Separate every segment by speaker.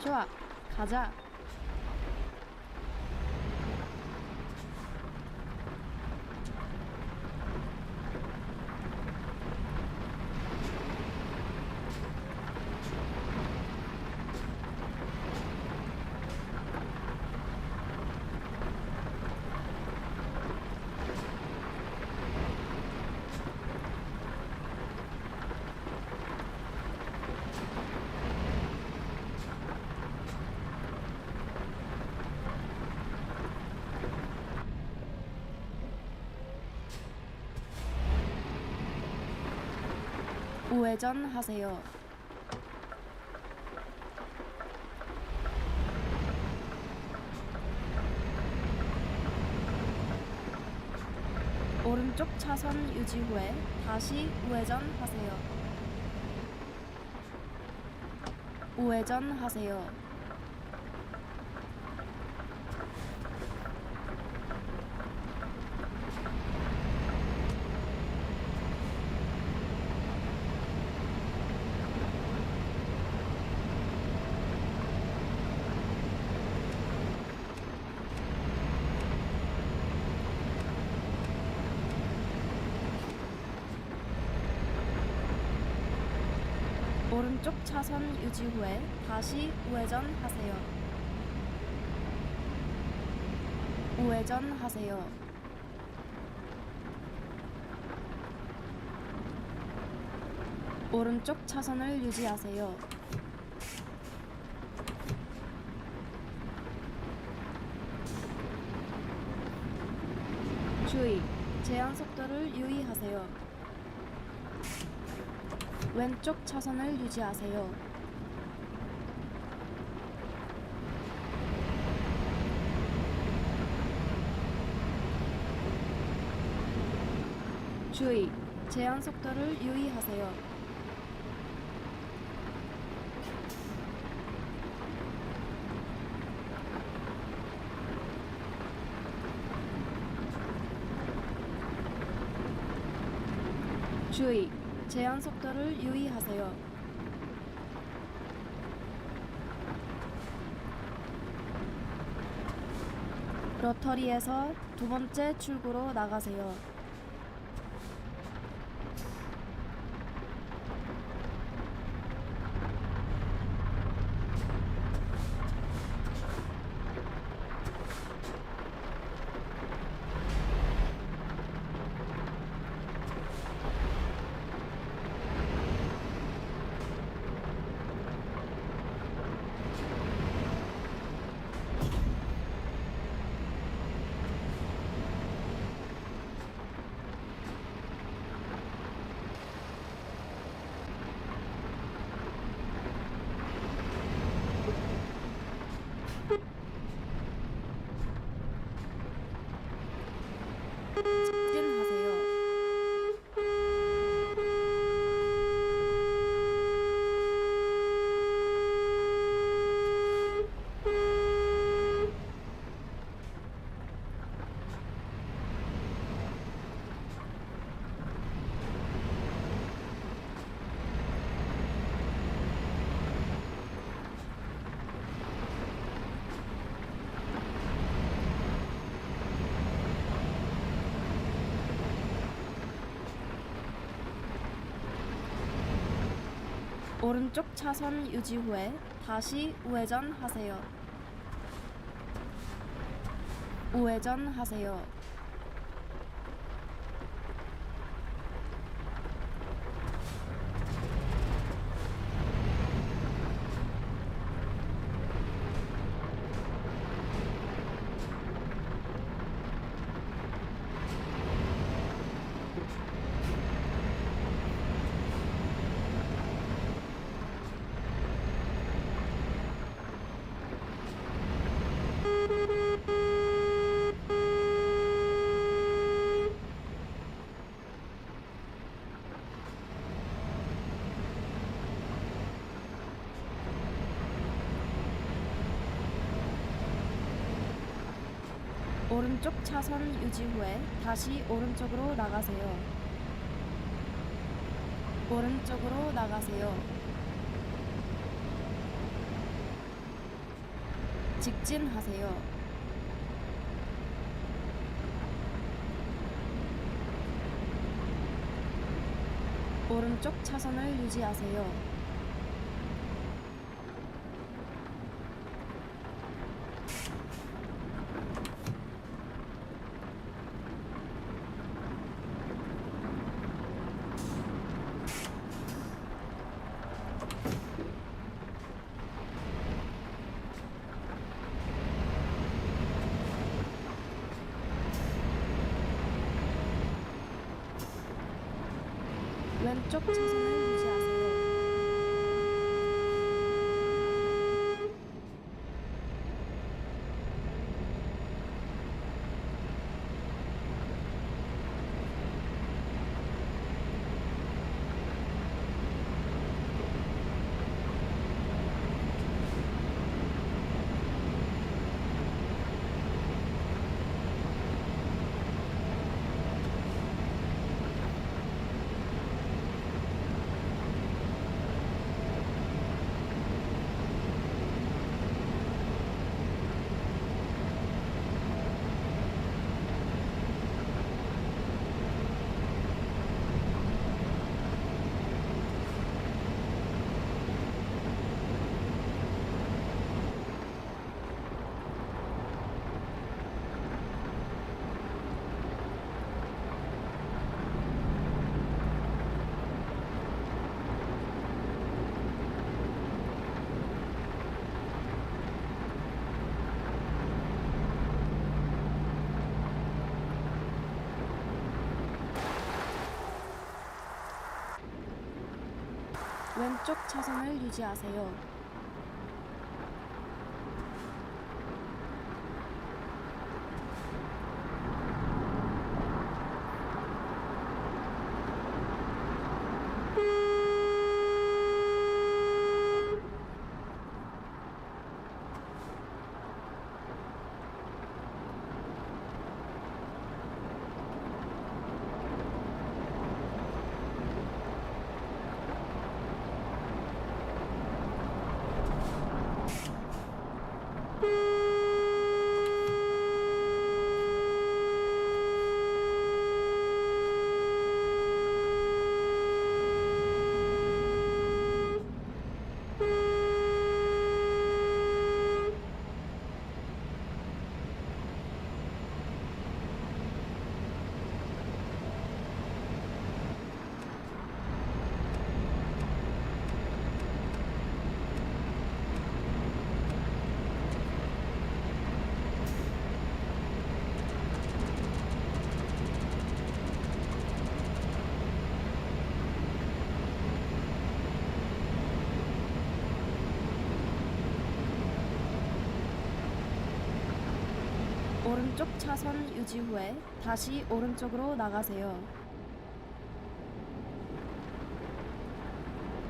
Speaker 1: 좋아, 가자. 우회전 하세요. 오른쪽 차선 유지 후에 다시 우회전 하세요. 우회전 하세요. 오른쪽 차선 유지 후에 다시 우회전 하세요. 우회전 하세요. 오른쪽 차선을 유지하세요. 주의! 제한 속도를 유의하세요. 왼쪽 차선을 유지하세요. 주의! 제한 속도를 유의하세요. 주의! 제한 속도를 유의하세요. 로터리에서 두 번째 출구로 나가세요. 직진하세요. 오른쪽 차선 유지 후에 다시 우회전 하세요. 우회전 하세요. 오른쪽 차선 유지 후에 다시 오른쪽으로 나가세요. 오른쪽으로 나가세요. 직진하세요. 오른쪽 차선을 유지하세요. 왼쪽 차선을 유지하세요. 왼쪽 차선을 유지하세요. 오른쪽 차선 유지 후에 다시 오른쪽으로 나가세요.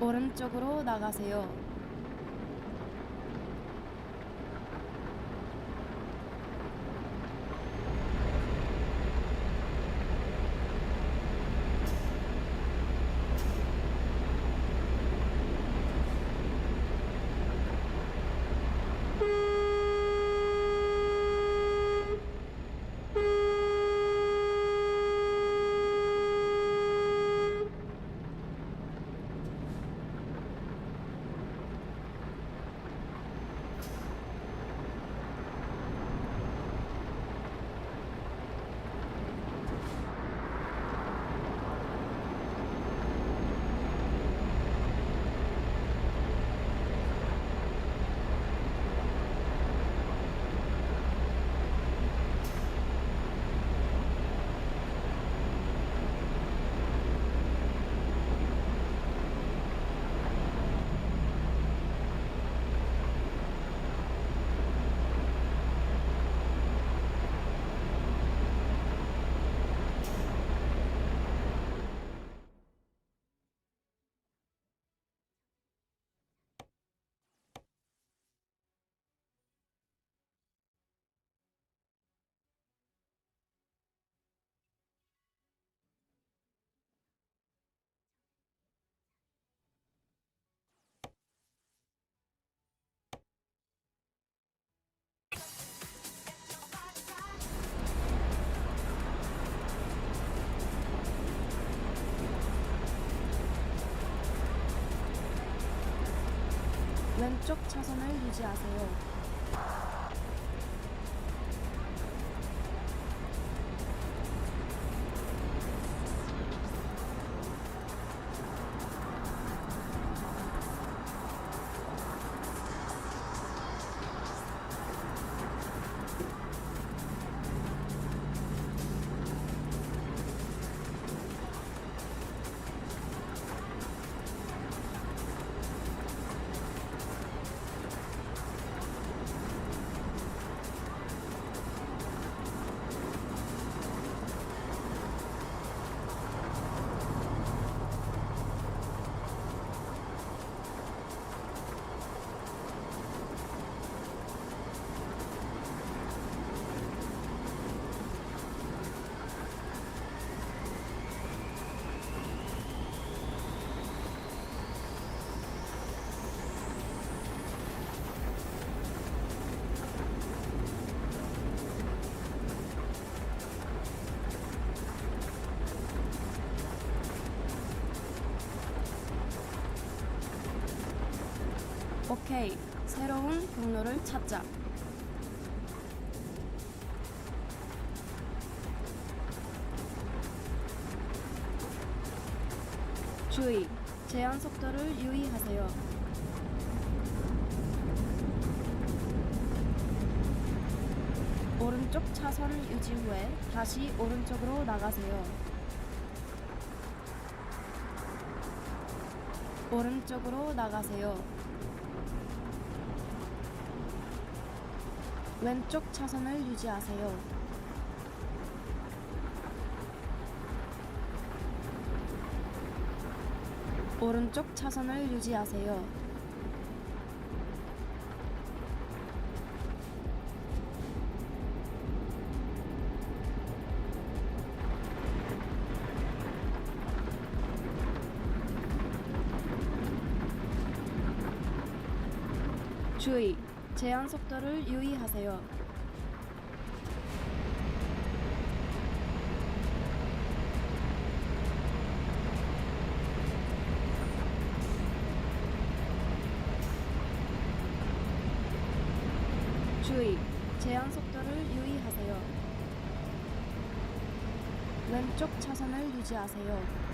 Speaker 1: 오른쪽으로 나가세요. 왼쪽 차선을 유지하세요. 오케이, 새로운 경로를 찾자. 주의, 제한 속도를 유의하세요. 오른쪽 차선 유지 후에 다시 오른쪽으로 나가세요. 오른쪽으로 나가세요. 왼쪽 차선을 유지하세요. 오른쪽 차선을 유지하세요. 주의, 제한 속도를 유의하세요. 주의, 제한 속도를 유의하세요. 왼쪽 차선을 유지하세요.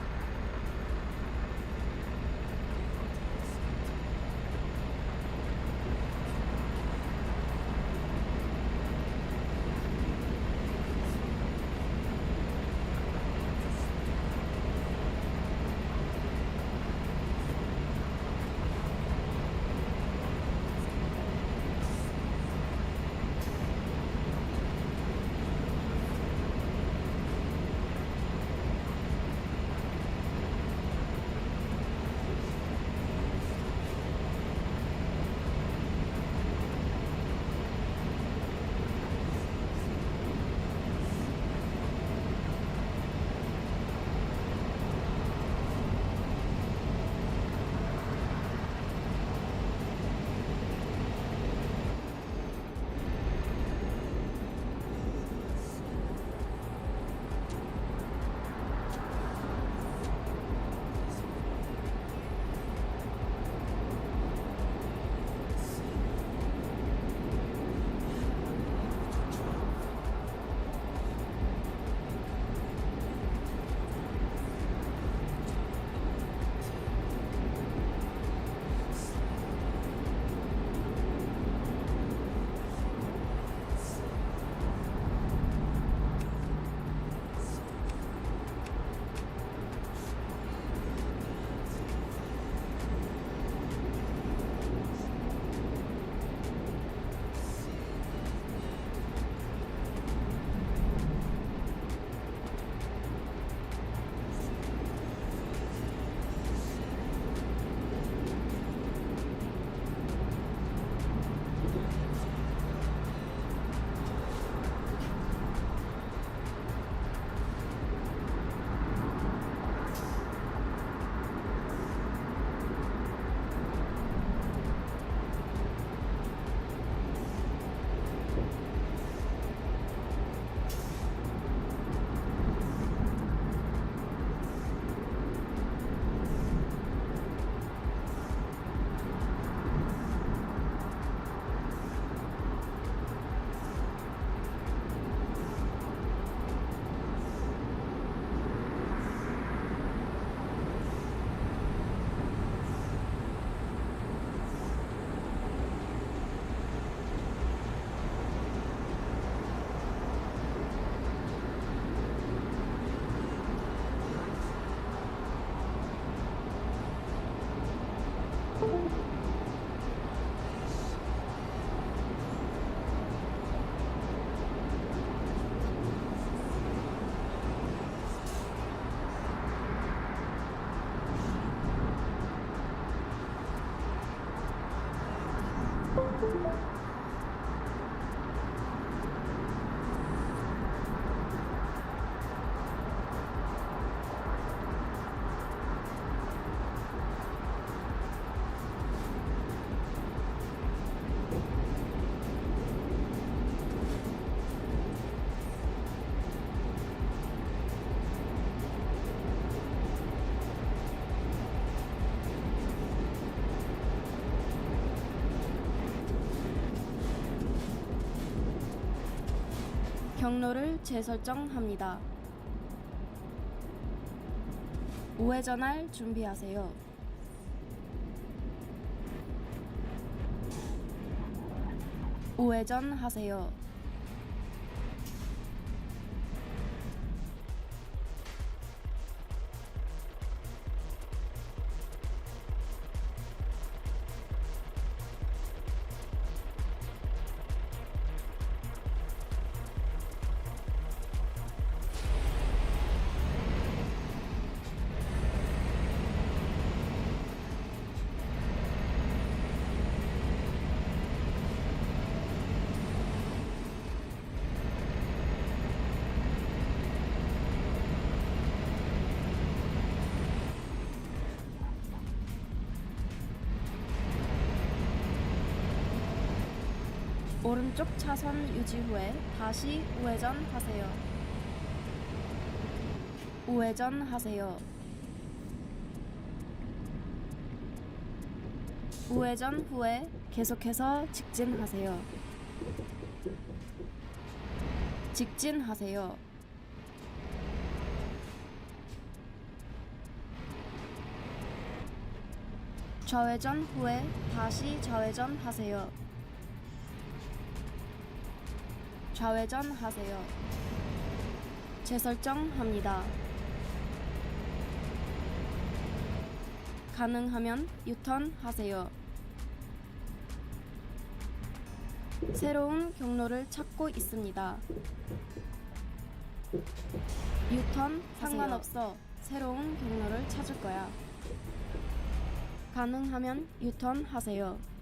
Speaker 1: 경로를 재설정합니다. 우회전할 준비하세요. 우회전하세요. 오른쪽 차선 유지 후에 다시 우회전하세요. 우회전하세요. 우회전 후에 계속해서 직진하세요. 직진하세요. 좌회전 후에 다시 좌회전하세요. 좌회전하세요. 재설정합니다. 가능하면 유턴하세요. 새로운 경로를 찾고 있습니다. 유턴 상관없어. 새로운 경로를 찾을 거야. 가능하면 유턴하세요.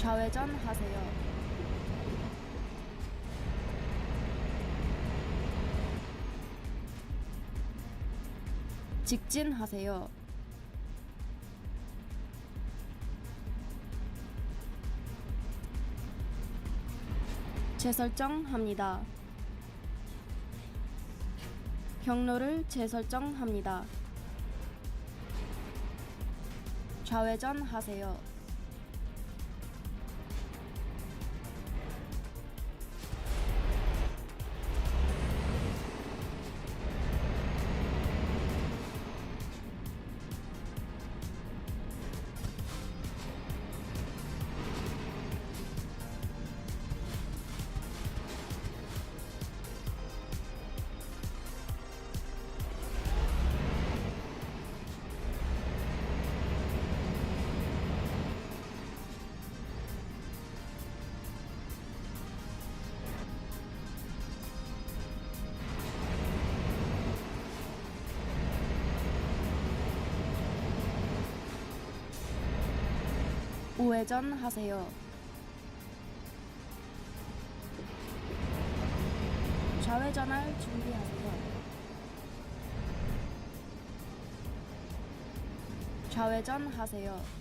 Speaker 1: 좌회전하세요. 직진하세요. 재설정합니다. 경로를 재설정합니다. 좌회전하세요. 우회전하세요. 좌회전할 준비하세요. 좌회전하세요.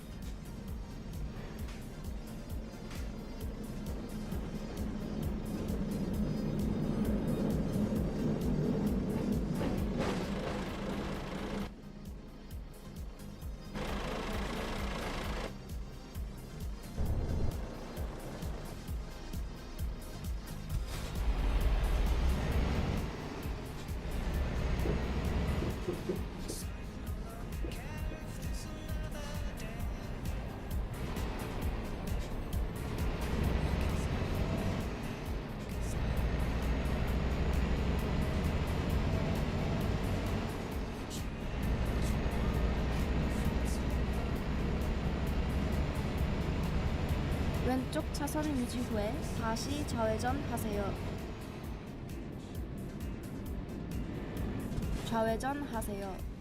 Speaker 1: 왼쪽 차선 유지 후에 다시 좌회전 하세요. 좌회전 하세요.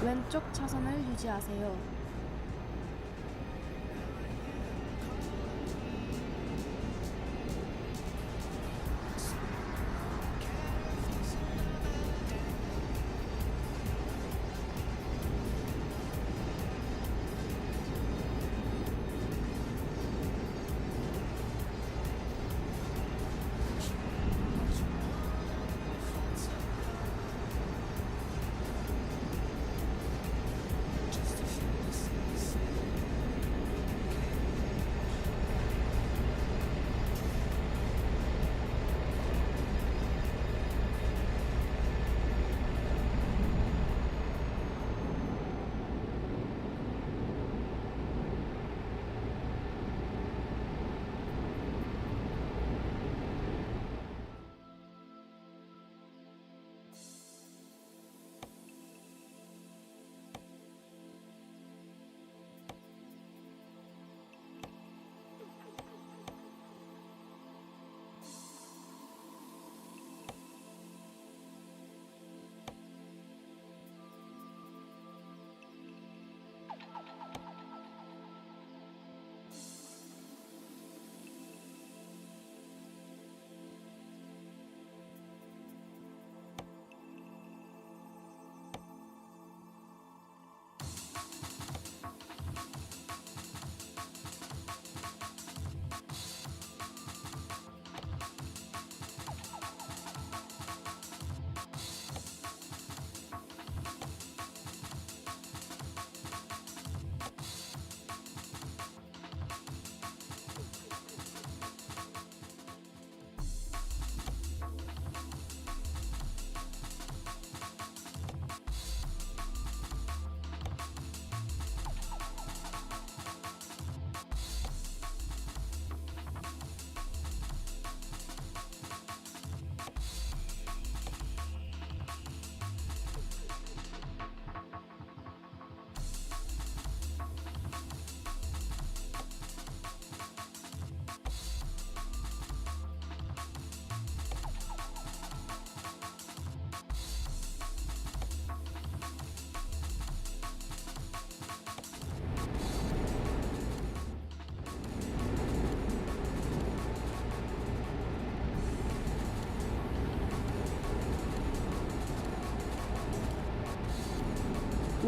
Speaker 1: 왼쪽 차선을 유지하세요.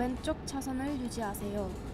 Speaker 1: 왼쪽 차선을 유지하세요.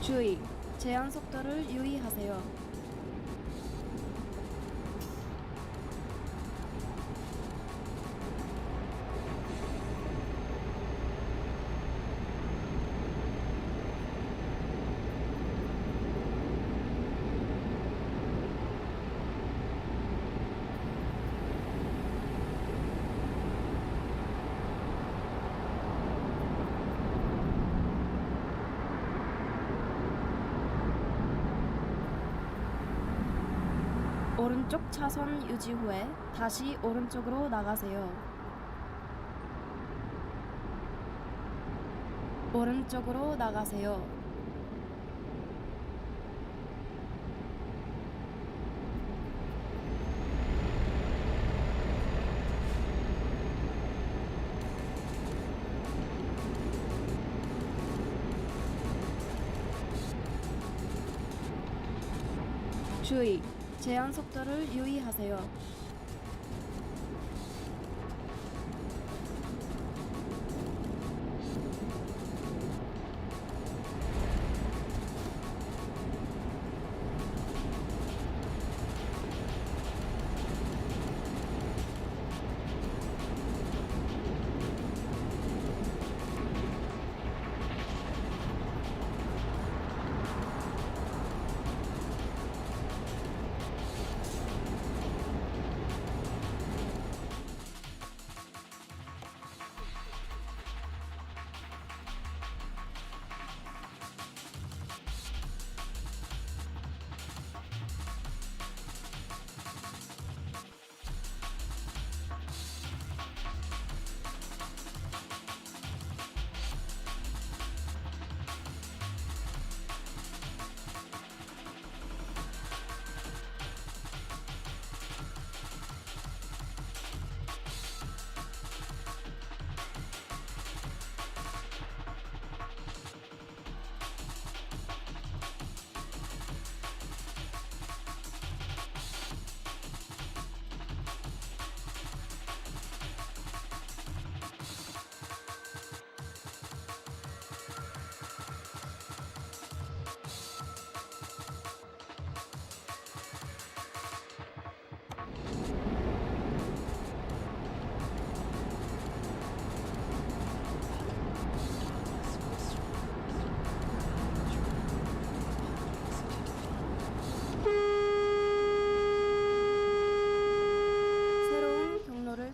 Speaker 1: 주의! 제한 속도를 유의하세요. 오른쪽 차선 유지 후에 다시 오른쪽으로 나가세요. 오른쪽으로 나가세요. 주의! 제한 속도를 유의하세요.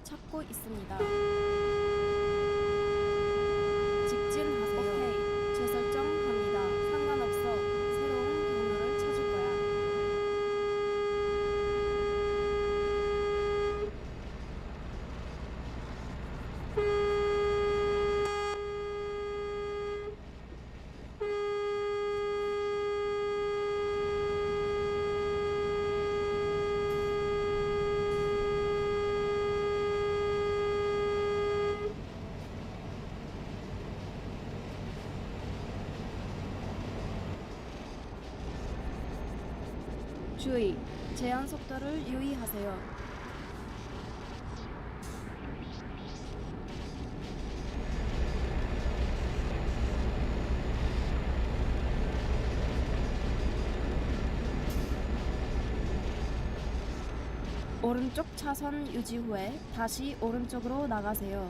Speaker 1: 찾고 있습니다. 직진하세요. 오케이. 재설정합니다. 상관없어. 새로운 경로를 찾을 거야. 주의, 제한 속도를 유의하세요. 오른쪽 차선 유지 후에 다시 오른쪽으로 나가세요.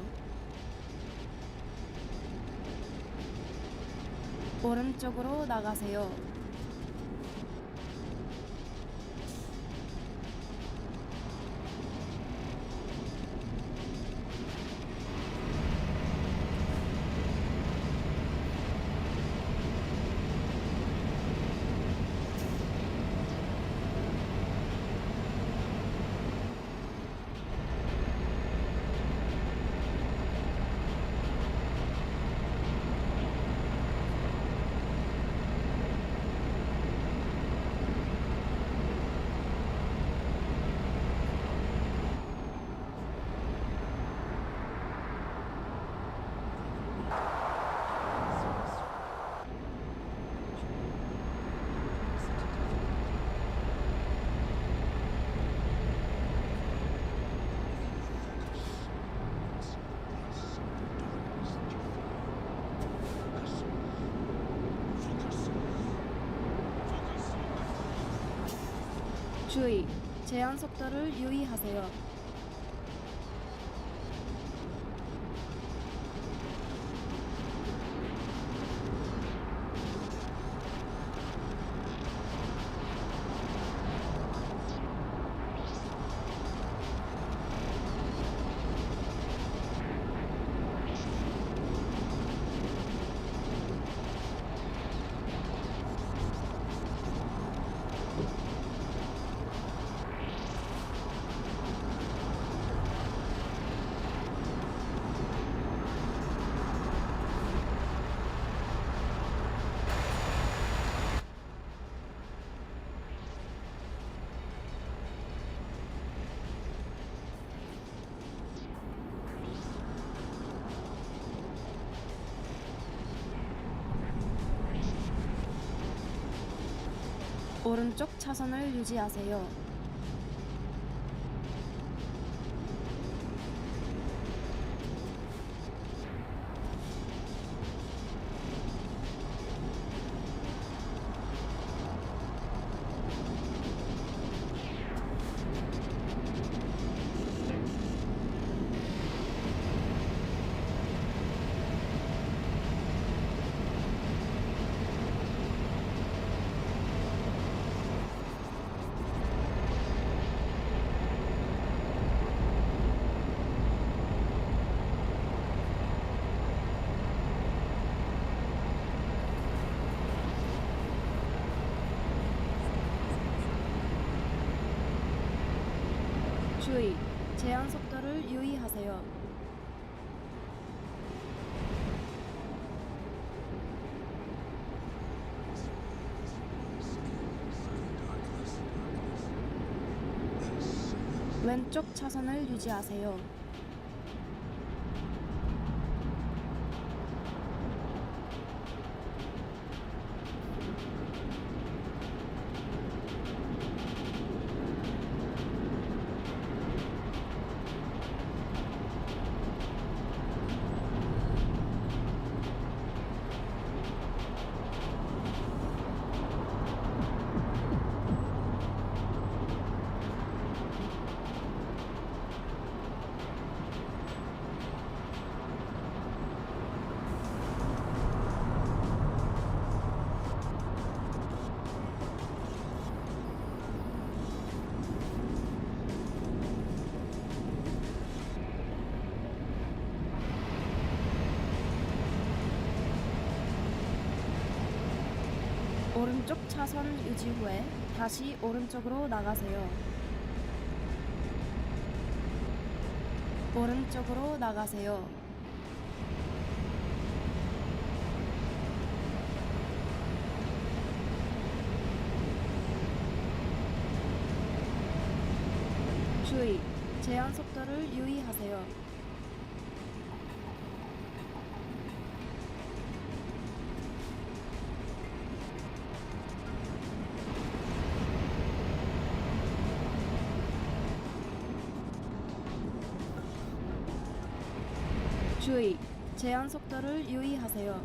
Speaker 1: 오른쪽으로 나가세요. 주의, 제한 속도를 유의하세요. 오른쪽 차선을 유지하세요. 주의, 제한 속도를 유의하세요. 왼쪽 차선을 유지하세요. 오른쪽 차선 유지 후에 다시 오른쪽으로 나가세요. 오른쪽으로 나가세요. 주의, 제한 속도를 유의하세요. 주의! 제한 속도를 유의하세요.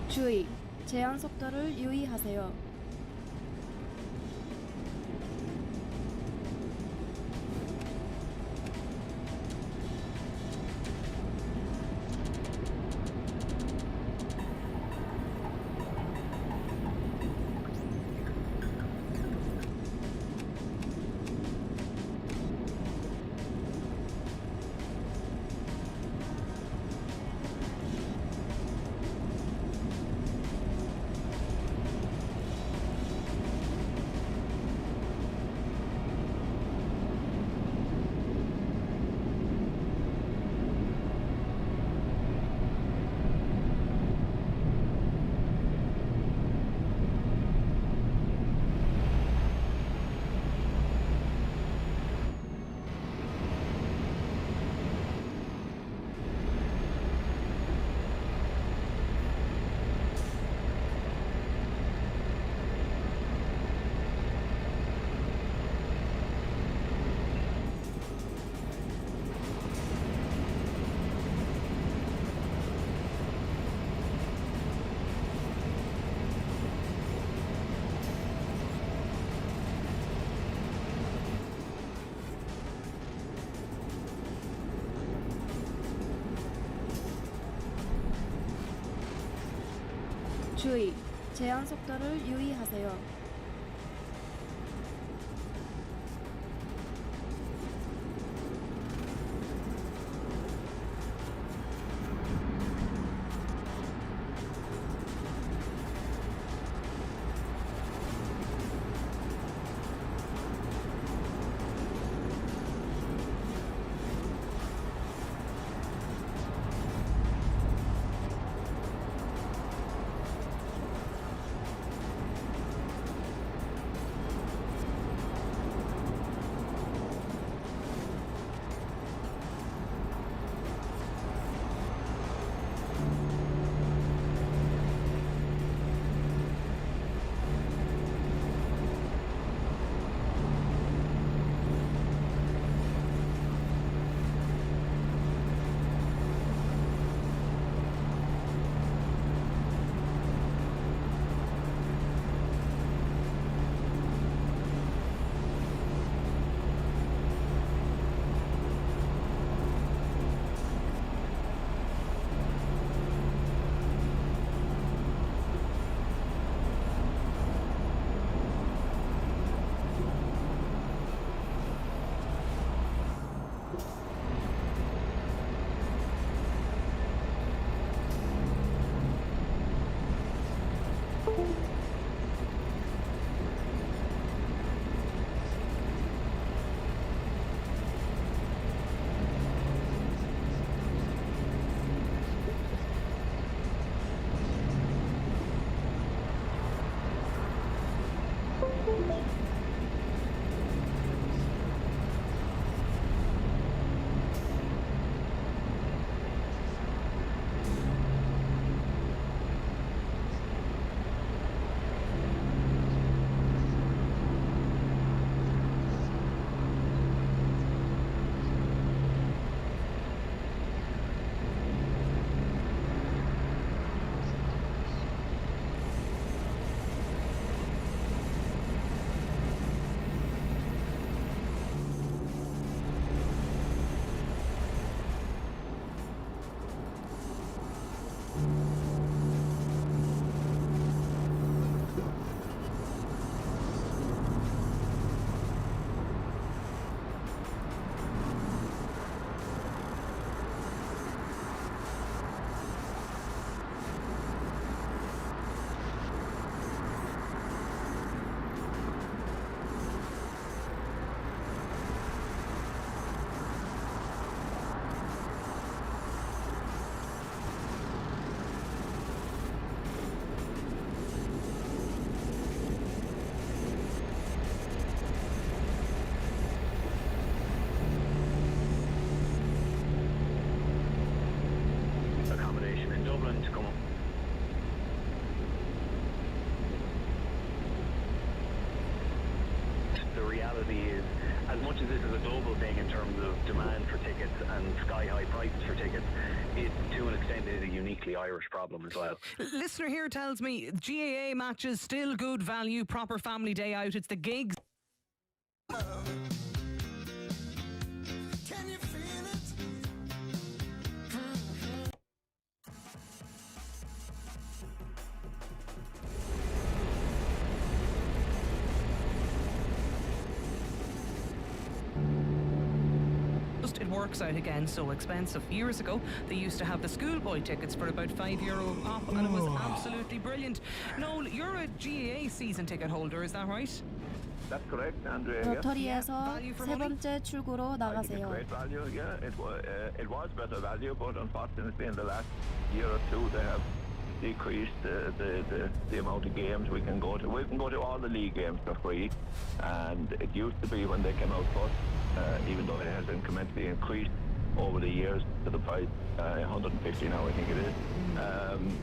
Speaker 1: 주의! 제한 속도를 유의하세요. 주의! 제한 속도를 유의하세요.
Speaker 2: reality is, as much as this is a global thing in terms of demand for tickets and sky-high prices for tickets, it, to an extent, is a uniquely Irish problem as well.
Speaker 3: Listener here tells me GAA matches still good value, proper family day out. It's the gigs. It works out again so expensive. Years ago, they used to have the schoolboy tickets for about €5 a pop, and it was absolutely brilliant. Noel, you're a GAA season ticket holder, is that right?
Speaker 4: That's correct, Andrea.
Speaker 1: 로터리에서 세 번째 출구로
Speaker 4: I think it's
Speaker 1: 나가세요.
Speaker 4: great value. Yeah, it was better value, but unfortunately, in the last year or two, they have decreased the amount of games we can go to. We can go to all the league games for free, and it used to be when they came out first, even though it has incrementally increased over the years to the price, 150 now I think it is.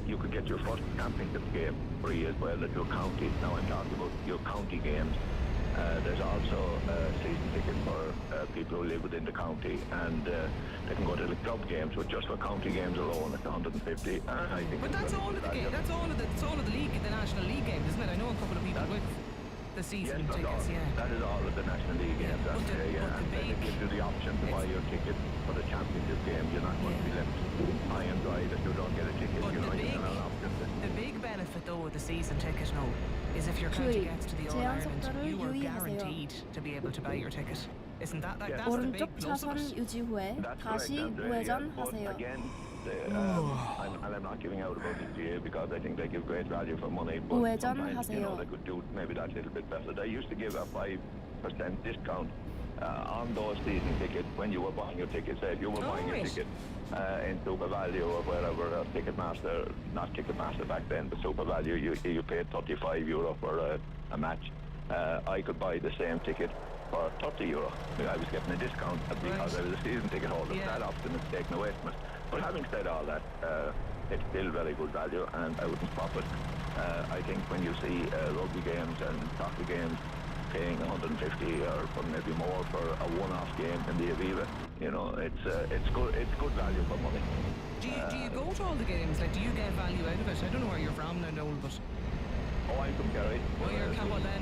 Speaker 4: You could get your first championship game free as well at your county. Now I'm talking about your county games. There's also a season ticket for people who live within the county, and they can go to the club games, but just for county games alone, it's 150. I think.
Speaker 3: But that's all of the game. That's all of the league, the National League games, isn't it? I know a couple of people with the season tickets.
Speaker 4: That is all of the National League games.
Speaker 3: But
Speaker 4: And then it gives you the option to buy your ticket for the championship game. You're not going to be left high and dry that you don't get a ticket.
Speaker 3: But the big benefit though of the season ticket, no, is if your county gets to the All Ireland, you are guaranteed to be able to buy your ticket. Isn't that like that's the big
Speaker 1: 오른쪽
Speaker 3: plus of
Speaker 1: 차선
Speaker 3: it?
Speaker 1: 유지 후에 다시 우회전하세요.
Speaker 4: Again, I'm not giving out about the GA because I think they give great value for money. But sometimes, they could do maybe that little bit better. They used to give a 5% discount on those season tickets when you were buying your ticket. Say if you were buying your ticket in Super Value or wherever, Ticketmaster, not Ticketmaster back then, but Super Value, you paid €35 for a match. I could buy the same ticket for €30. I was getting a discount because I was a season ticket holder. That option is taken away from us. But having said all that, it's still very good value, and I wouldn't stop it. I think when you see rugby games and soccer games paying 150 or maybe more for a one-off game in the Aviva, it's good value for money.
Speaker 3: Do you go to all the games? Like, do you get value out of it? I don't know where you're from now, Noel, but
Speaker 4: I'm from Kerry.
Speaker 3: Oh, you're Campbell then.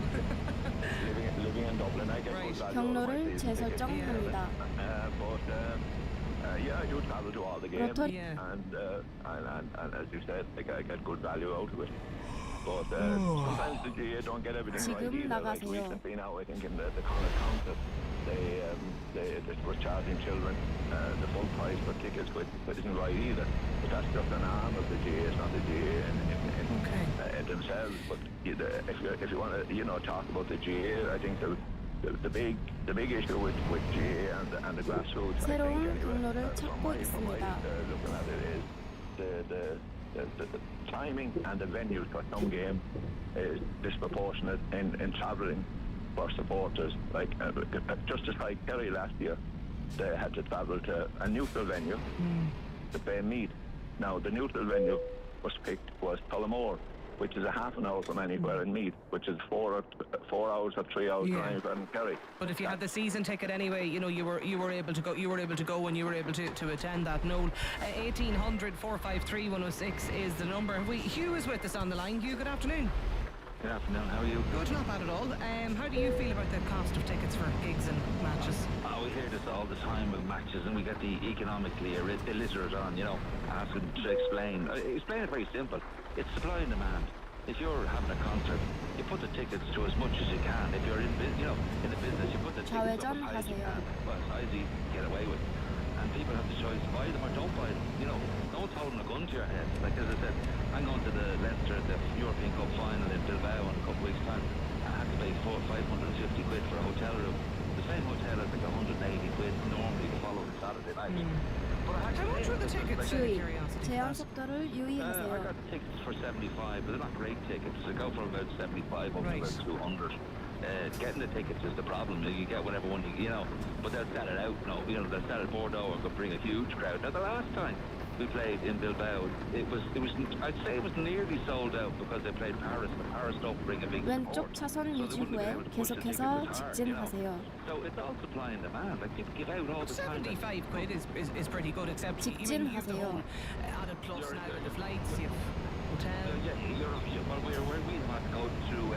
Speaker 4: living in Dublin, I get good value.
Speaker 1: 경로를 재설정합니다.
Speaker 4: I do travel to all the games, and as you said, I get good value out of it. But sometimes the GA don't get everything right either. Like recently now, I think in the Connacht Council, they were charging children the full price for tickets, which isn't right either. But that's just an arm of the GA. It's not the GA in themselves. But if you want to talk about the GA, I think the big issue with GA and the grassroots,
Speaker 1: 새로운 경로를 찾고 있습니다.
Speaker 4: looking at it is the timing and the venues for some game is disproportionate in travelling for supporters. Like just as like Kerry last year, they had to travel to a neutral venue to play Meath. Now the neutral venue was Tullamore, which is a half an hour from anywhere in Meath, which is 4 hours or 3 hours drive from Kerry.
Speaker 3: But if you had the season ticket anyway, you were able to go. You were able to go and you were able to attend that. Noel, 1800 453 106 is the number. Hugh is with us on the line. Hugh, good afternoon.
Speaker 5: Good afternoon, how are you?
Speaker 3: Good, not bad at all. How do you feel about the cost of tickets for gigs and matches?
Speaker 5: We hear this all the time with matches, and we get the economically illiterate on, asking to explain. Explain it very simple. It's supply and demand. If you're having a concert, you put the tickets to as much as you can. If you're in the business, you put the tickets up as high as you can, as high as you get away with. And people have the choice, buy them or don't buy them. No one's holding a gun to your head. Like as I said, I'm going to the Leinster, the European Cup final in Bilbao in a couple of weeks' time. I had to pay £550 for a hotel room. The same hotel is like £180 normally the following Saturday night. But I had to
Speaker 3: How much were the tickets?
Speaker 1: 주의, 제한 속도를
Speaker 5: I
Speaker 1: 유의하세요.
Speaker 5: got tickets for 75, but they're not great tickets. They go for about 75 up to about 200. Getting the tickets is the problem. You get whatever one but they'll sell it out. They'll sell it Bordeaux and could bring a huge crowd. Now the last time we played in Bilbao. It was. I'd say it was nearly sold out because they played Paris. The Paris don't bring a big
Speaker 1: 왼쪽
Speaker 5: support.
Speaker 1: 차선
Speaker 5: So they
Speaker 1: 유지
Speaker 5: wouldn't have been
Speaker 1: 후에
Speaker 5: able to push the tickets
Speaker 1: 계속해서
Speaker 5: as hard, you know.
Speaker 1: 직진하세요.
Speaker 5: So it's all supply and demand. Like people give out all the time.
Speaker 3: 75 quid is pretty good, except you have the
Speaker 1: 직진하세요.
Speaker 3: whole added plus now with the flights, you have hotel.
Speaker 5: Well, we had to go through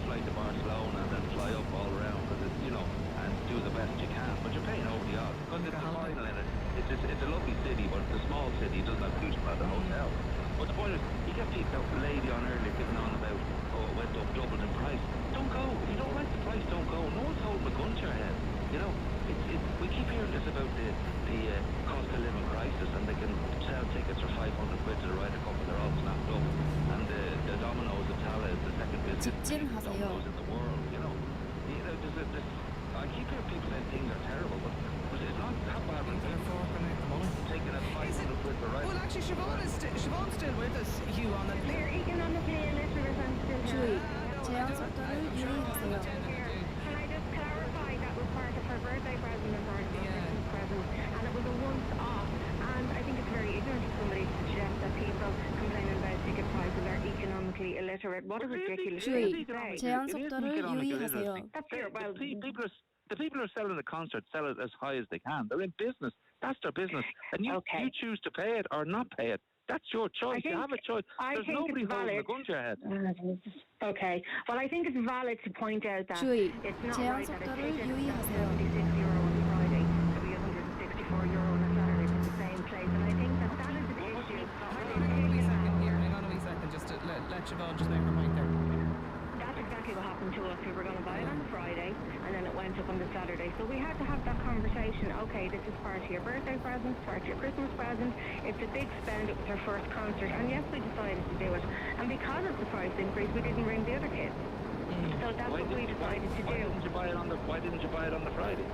Speaker 5: flight to Barcelona and then fly up all around, and do the best you can. But you're paying over the odds because it's a final in it. It's a lovely city, but it's a small city. It doesn't have huge amount of hotel. But the point is, you get people, a lady on earlier getting on about, it went up, doubled in price. Don't go. If you don't like the price, don't go. No one's holding a gun to your head. We keep hearing this about the cost of living crisis, and they can sell tickets for 500 quid to the Ryder Cup, and they're all snapped up. And the Domino's of Tala is the second biggest
Speaker 1: 직진하세요.
Speaker 5: Domino's in the world. I keep hearing people saying things are terrible, but it's not that bad when
Speaker 3: They're forking out the money.
Speaker 5: taking a 500 quid for Ryder
Speaker 3: Well, actually, Siobhan's still with us, Hugh, on the...
Speaker 6: They're economically illiterate and still
Speaker 1: 주의,
Speaker 6: here.
Speaker 1: 제한 속도를 유의하세요.
Speaker 6: Can I just clarify that was part of her birthday present and part of her Christmas present, and it was a once-off. And I think it's very ignorant of somebody to suggest that people complaining about ticket prices are economically illiterate. What a ridiculous
Speaker 1: 주의,
Speaker 6: thing to say.
Speaker 1: 제한 속도를 유의하세요.
Speaker 6: That's fair. Well,
Speaker 5: the people who are selling the concert sell it as high as they can. They're in business. That's their business. And you choose to pay it or not pay it. That's your choice. You have a choice. There's nobody holding a gun to your head.
Speaker 6: Okay. Well, I think it's valid to point out that
Speaker 1: 주의,
Speaker 6: it's not
Speaker 1: 제한
Speaker 6: right that a
Speaker 1: 속도를
Speaker 6: ticket costs
Speaker 1: 유의하세요.
Speaker 6: €76 on Friday to be €164 on a Saturday from the same place. And I think that is an issue.
Speaker 3: Hang on a wee second, just to let Siobhan just make her mind there.
Speaker 6: That's exactly what happened to us. We were going to buy it on the Friday, and then it went up on the Saturday. So we had to have that conversation. Okay, this is part of your birthday present, part of your Christmas present. It's a big spend. It was our first concert, and yes, we decided to do it. And because of the price increase, we didn't bring the other kids. So that's what we decided to do.
Speaker 5: Why didn't you buy it on the Friday?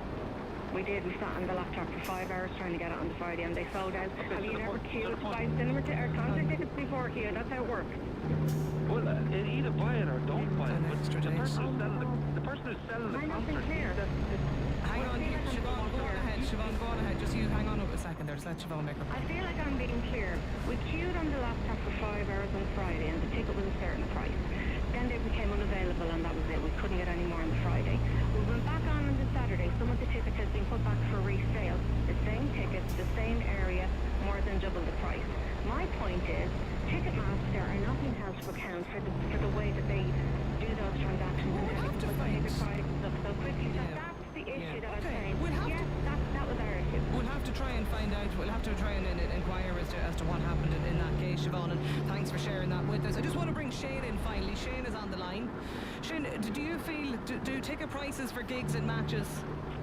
Speaker 6: We did. We sat on the laptop for 5 hours trying to get it on the Friday, and they sold out. Have you never queued to buy cinema or concert tickets before, Hugh? That's how it works.
Speaker 5: Well, either buy it or don't buy it. But the person who's selling the
Speaker 6: Might not be
Speaker 5: concert...
Speaker 6: clear.
Speaker 3: Hang on, Siobhan, go on ahead. Siobhan, go on ahead. Just you hang on a second there. Just let Siobhan make her
Speaker 6: I
Speaker 3: point.
Speaker 6: feel like I'm being clear. We queued on the laptop for 5 hours on Friday, and the ticket was a certain price. Then they became unavailable, and that was it. We couldn't get any more on the Friday. We went back on the Saturday. Some of the tickets had been put back for resale. The same tickets, the same area, more than double the price. My point is, Ticketmaster are not being held to account for the way that they do those transactions and how they put ticket prices up so quickly. So that's the issue that I'm saying. That was our issue.
Speaker 3: We'll have to try and find out. We'll have to try and inquire as to what happened in that case, Siobhan. And thanks for sharing that with us. I just want to bring Shane in finally. Shane is on the line. Shane, do you feel do ticket prices for gigs and matches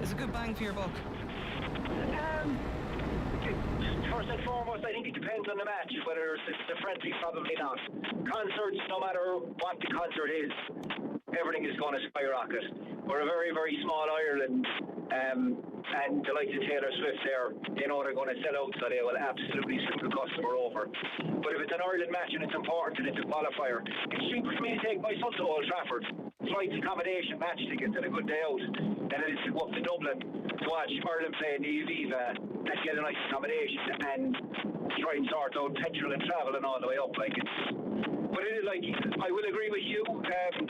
Speaker 3: is a good bang for your buck?
Speaker 7: First and foremost, I think it depends on the match, whether it's a friendly, probably not. Concerts, no matter what the concert is, everything is going to skyrocket. We're a very, very small Ireland, and the likes of Taylor Swift there, they know they're going to sell out, so they will absolutely screw the customer over. But if it's an Ireland match and it's important and it's a qualifier, it's cheaper for me to take my son to Old Trafford, flights, accommodation, match tickets, and a good day out, than it is to go up to Dublin to watch Ireland play in the Aviva and get a nice accommodation and try and sort out petrol and travel and all the way up. But it is I will agree with you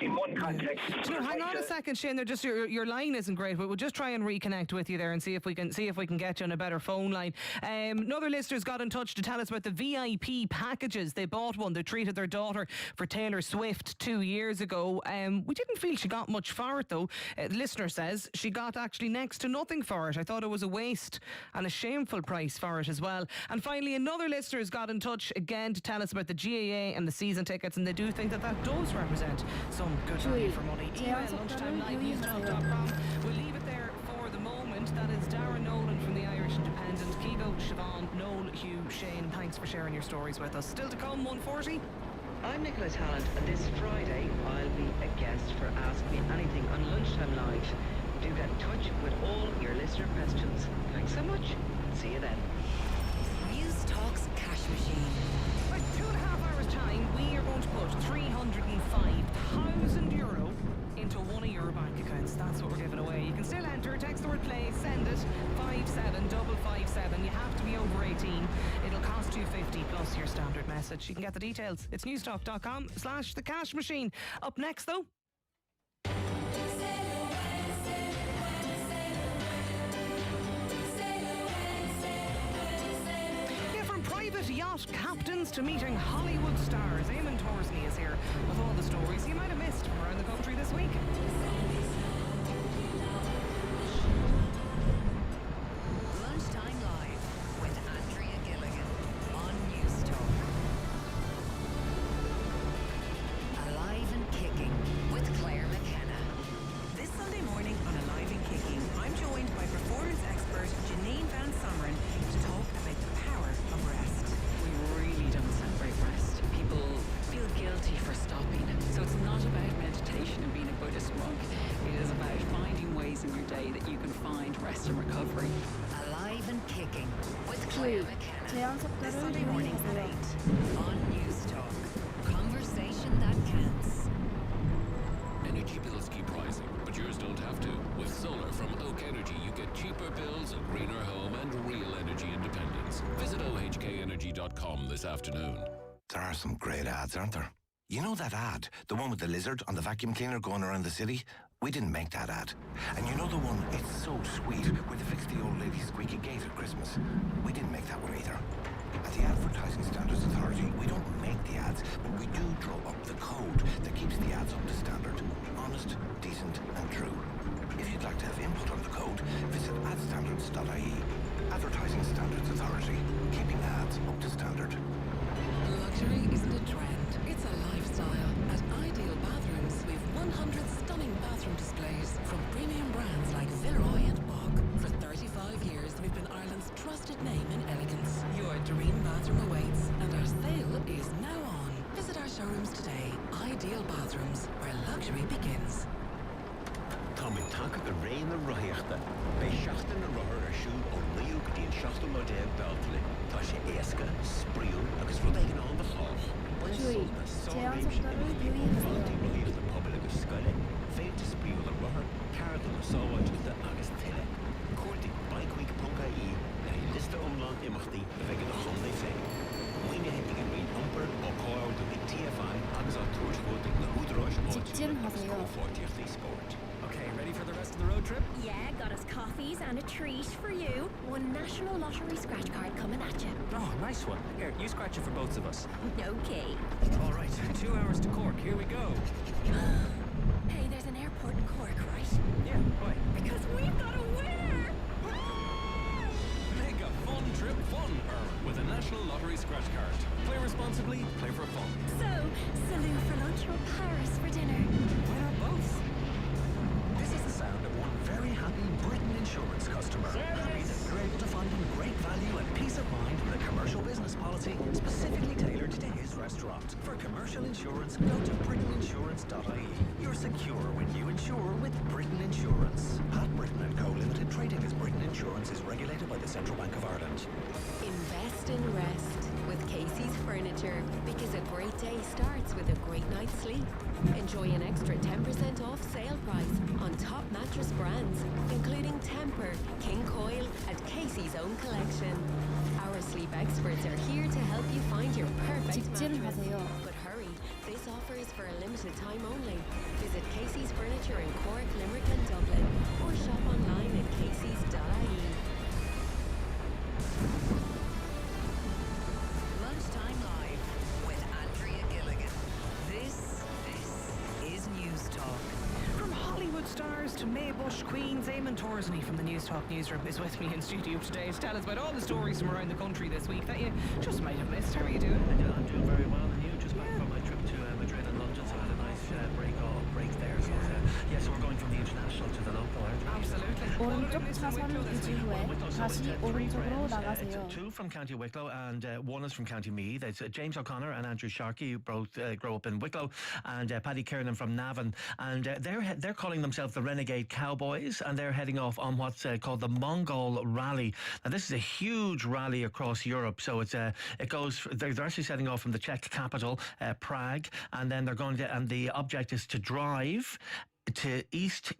Speaker 7: in one context.
Speaker 3: So hang on a second, Shane. They're just your line isn't great. We'll just try and reconnect with you there and see if we can get you on a better phone line. Another listener's got in touch to tell us about the VIP packages. They bought one. They treated their daughter for Taylor Swift 2 years ago. We didn't feel she got much for it though. The listener says she got actually next to nothing for it. I thought it was a waste and a shameful price for it as well. And finally, another listener's got in touch again to tell us about the GAA and the season tickets, and they do think that does represent some good value for money. Email lunchtimelive.com. We'll leave it there for the moment. That is Darren Nolan from the Irish Independent. Kigo, Siobhan, Noel, Hugh, Shane, thanks for sharing your stories with us. Still to come, 1:40.
Speaker 8: I'm Nicola Tallant, and this Friday I'll be a guest for Ask Me Anything on Lunchtime Live. Do get in touch with all your listener questions. Thanks so much. See you then.
Speaker 9: News Talks Cash Machine.
Speaker 3: Like 2.5 hours time, we are going to put €305,000 into one of your bank accounts. That's what we're giving away. You can still enter. Text the word play, send it 57557. You have to be over 18. It'll cost 250 plus your standard message. You can get the details. It's newstalk.com/the cash machine. Up next though, private yacht captains to meeting Hollywood stars. Eamon Torsley is here with all the stories you might have missed from around the country this week.
Speaker 9: Lunchtime Live with Andrea Gilligan on News Talk. Alive and Kicking with Claire McKenna.
Speaker 10: This Sunday morning on Alive and Kicking, I'm joined by performance expert Janine Van Summeren to talk about the power of rest.
Speaker 8: We really don't celebrate rest. People feel guilty for stopping. So it's not about meditation and being a Buddhist monk. It is about finding ways in your day that you can find rest and recovery.
Speaker 9: Alive and Kicking with Claire McKenna.
Speaker 10: This Sunday morning at 8.
Speaker 9: On News Talk. Conversation that counts.
Speaker 11: Energy bills keep rising, but yours don't have to. With solar from Oak Energy, you get cheaper bills, a greener home, and real energy independence. Visit ohkenergy.com this afternoon.
Speaker 12: There are some great ads, aren't there? You know that ad? The one with the lizard on the vacuum cleaner going around the city? We didn't make that ad. And you know the one, it's so sweet, where they fix the old lady's squeaky gate at Christmas? We didn't make that one either. At the Advertising Standards Authority, we don't make the ads, but we do draw up the code that keeps the ads up to standard. Honest, decent, and true. If you'd like to have input on the code, visit adstandards.ie. Advertising Standards Authority, keeping ads up to standard.
Speaker 13: Luxury isn't a trend, it's a lifestyle. At Ideal Bathrooms, we've 100 stunning bathroom displays from premium brands like Villeroy and Bach. For 35 years, we've been Ireland's trusted name in elegance. Your dream bathroom awaits, and our sale is now on. Visit our showrooms today. Ideal Bathrooms, where luxury begins.
Speaker 14: Tommy Taka the rain and Rohechta. Bei Shachtan and Roher are shoot on Liuk the Shachtan Model Beltli. Tasha Eska, Spriu, agus Rodagan on the Hall. When Sulta saw Rames in the Valti Rohech the public of Scully, Fate to Spriu the Roher, Carriton the Sawat the August Tille. Corti, Bike Week Punka E, and he list the Umland Imachti, the Vegan of Honday Fig. When you hit the green umper or call out the TFI, Agus on Tours voting the Hoodrush or Go 40th Sport.
Speaker 15: Okay, ready for the rest of the road trip?
Speaker 16: Yeah, got us coffees and a treat for you. One National Lottery scratch card coming at you.
Speaker 15: Oh, nice one. Here, you scratch it for both of us.
Speaker 16: Okay.
Speaker 15: All right, 2 hours to Cork. Here we go.
Speaker 16: Hey, there's an airport in Cork, right?
Speaker 15: Yeah, why?
Speaker 16: Because we've got a winner!
Speaker 15: Mega fun trip fun, with a National Lottery scratch card. Play responsibly, play for fun.
Speaker 16: So, Salou for lunch or Paris for dinner?
Speaker 15: Why not both? This is the sound of one very happy Britain Insurance customer. Happy that we're able to find him great value and peace of mind with a commercial business policy specifically tailored to his restaurant. For commercial insurance, go to britainiinsurance.ie. You're secure when you insure with Britain Insurance. Pat Britain & Co. Limited, trading as Britain Insurance, is regulated by the Central Bank of Ireland.
Speaker 17: Invest in rest with Casey's Furniture, because a great day starts with a great night's sleep. Enjoy an extra 10% off sale price on top mattress brands, including Temper, King Coil, and Casey's own collection. Our sleep experts are here to help you find your perfect mattress. But hurry, this offer is for a limited time only. Visit Casey's Furniture in Cork, Limerick and Dublin, or shop online at caseys.ie.
Speaker 9: Lunchtime Live with Andrea Gilligan. This is News Talk.
Speaker 3: From Hollywood stars to Maybush Queens, Eamon Torsley from the News Talk newsroom is with me in studio today to tell us about all the stories from around the country this week that you just might have missed. How are you doing?
Speaker 15: I'm doing very well, and you? Just back from my trip to Madrid and London, so I had a nice break there. So we're going from the international to the local, aren't we?
Speaker 3: Absolutely.
Speaker 1: 오른쪽 차선 유지 후에 다시 오른쪽으로 나가세요.
Speaker 15: Two from County Wicklow and one is from County Meath. It's James O'Connor and Andrew Sharkey, who both grow up in Wicklow, and Paddy Kiernan from Navan, and they're calling themselves the Renegade Cowboys, and they're heading off on what's called the Mongol Rally. Now this is a huge rally across Europe, so they're actually setting off from the Czech capital, Prague, and then they're going to, and the object is to drive
Speaker 18: to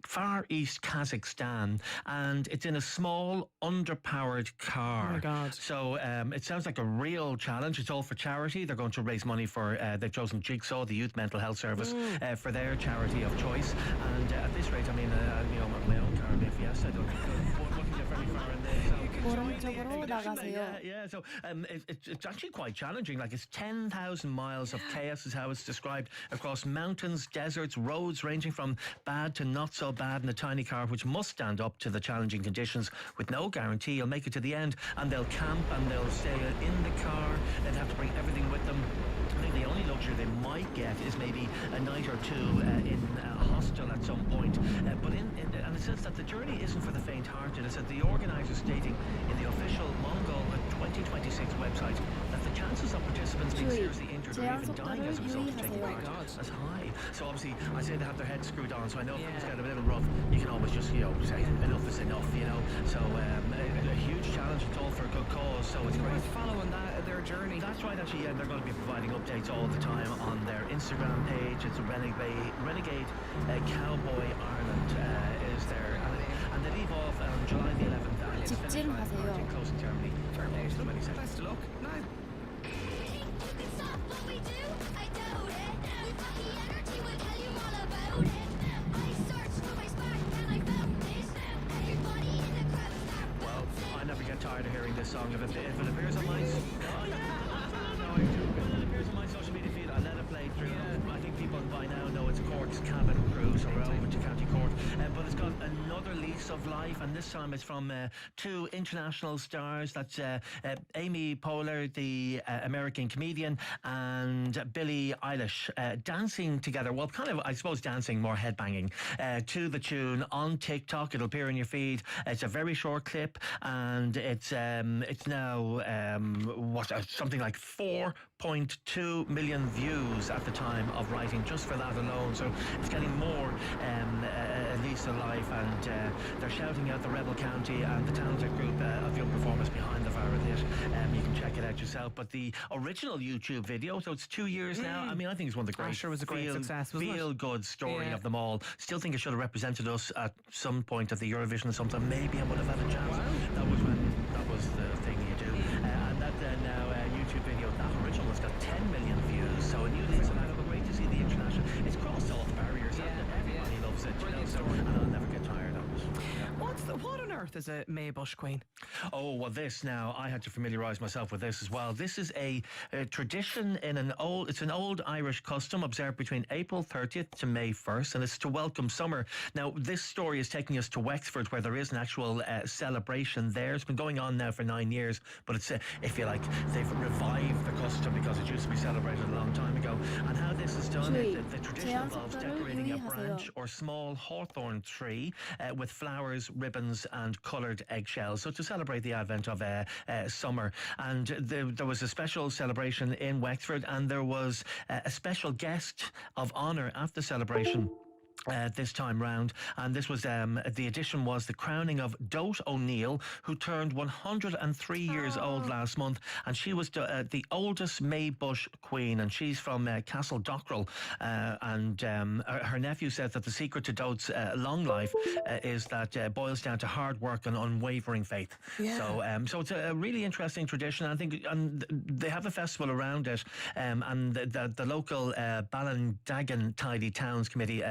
Speaker 18: far east Kazakhstan, and it's in a small, underpowered car.
Speaker 3: Oh my God.
Speaker 18: So it sounds like a real challenge. It's all for charity. They're going to raise money for, they've chosen Jigsaw, the Youth Mental Health Service, for their charity of choice. And at this rate, I mean, my own car, the Fiesta, I don't get very far in there.
Speaker 1: 오른쪽으로 나가세요.
Speaker 18: Yeah, so it's actually quite challenging. Like, it's 10,000 miles of chaos is how it's described, across mountains, deserts, roads ranging from bad to not so bad, in a tiny car which must stand up to the challenging conditions with no guarantee you'll make it to the end. And they'll camp and they'll stay in the car. They'll have to bring everything with them. I think the only luxury they might get is maybe a night or two in a hostel at some point. But and it says that the journey isn't for the faint-hearted. It said the organisers stating in the official Mongol 2026 website that the chances of participants being seriously injured or even dying as a result of taking part is high. So obviously, I say they have their heads screwed on, so I know if things get a little rough, you can always just, say enough is enough, So a huge challenge, it's all for a good cause, so it's great.
Speaker 3: Following their journey.
Speaker 18: That's right, actually, they're going to be providing updates all the time on their Instagram page. It's a Renegade Cowboy Ireland is there. And they leave off on July the 11th. And it's
Speaker 1: 직진하세요.
Speaker 18: close in Germany.
Speaker 3: Best of luck. Now.
Speaker 18: Well, I never get tired of hearing this song. If it appears on my if it appears on my social media feed, I let it play through. I think people by now know it's Cork's Cabin Cruise, or we're over to County Cork. But it's got another lease of life, and this time it's from two international stars. That's Amy Poehler, the American comedian, and Billie Eilish, dancing together. Well, kind of, I suppose, dancing, more headbanging, to the tune on TikTok. It'll appear in your feed. It's a very short clip, and it's now something like 4.2 million views at the time of writing, just for that alone. So it's getting more lease of life, and they're shouting out the Rebel County and the talented group of young performers behind the viral hit. You can check it out yourself. But the original YouTube video, so it's 2 years now. I mean, I think it's one of the great,
Speaker 3: Asher was a great success, wasn't it?
Speaker 18: feel-good story of them all. Still think it should have represented us at some point at the Eurovision or something. Maybe I would have had a chance. That was the thing you do. And that now YouTube video, that original has got 10 million views. So a new lease of life. Great to see the international. It's crossed all the barriers. Everybody loves it. And I'll never get tired of it.
Speaker 3: What on earth is a Maybush Queen?
Speaker 18: Oh, well, this now, I had to familiarise myself with this as well. This is a tradition it's an old Irish custom observed between April 30th to May 1st, and it's to welcome summer. Now, this story is taking us to Wexford, where there is an actual celebration there. It's been going on now for 9 years, but it's, if you like, they've revived the custom because it used to be celebrated a long time ago. And how this is done, the tradition involves decorating a branch or small hawthorn tree with flowers, ribbons and coloured eggshells, so to celebrate the advent of summer. And there was a special celebration in Wexford, and there was a special guest of honour at the celebration this time round, and this was the addition was the crowning of Dot O'Neill, who turned 103 years old last month, and she was the oldest Maybush queen, and she's from Castle Dockrell, and her nephew said that the secret to Dot's long life is that boils down to hard work and unwavering faith. So it's a really interesting tradition. I think, and they have a festival around it, and the local Ballindagan Tidy Towns Committee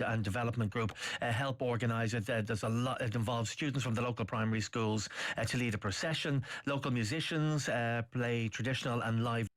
Speaker 18: and Development Group help organise it. There's a lot. It involves students from the local primary schools to lead a procession. Local musicians play traditional and live.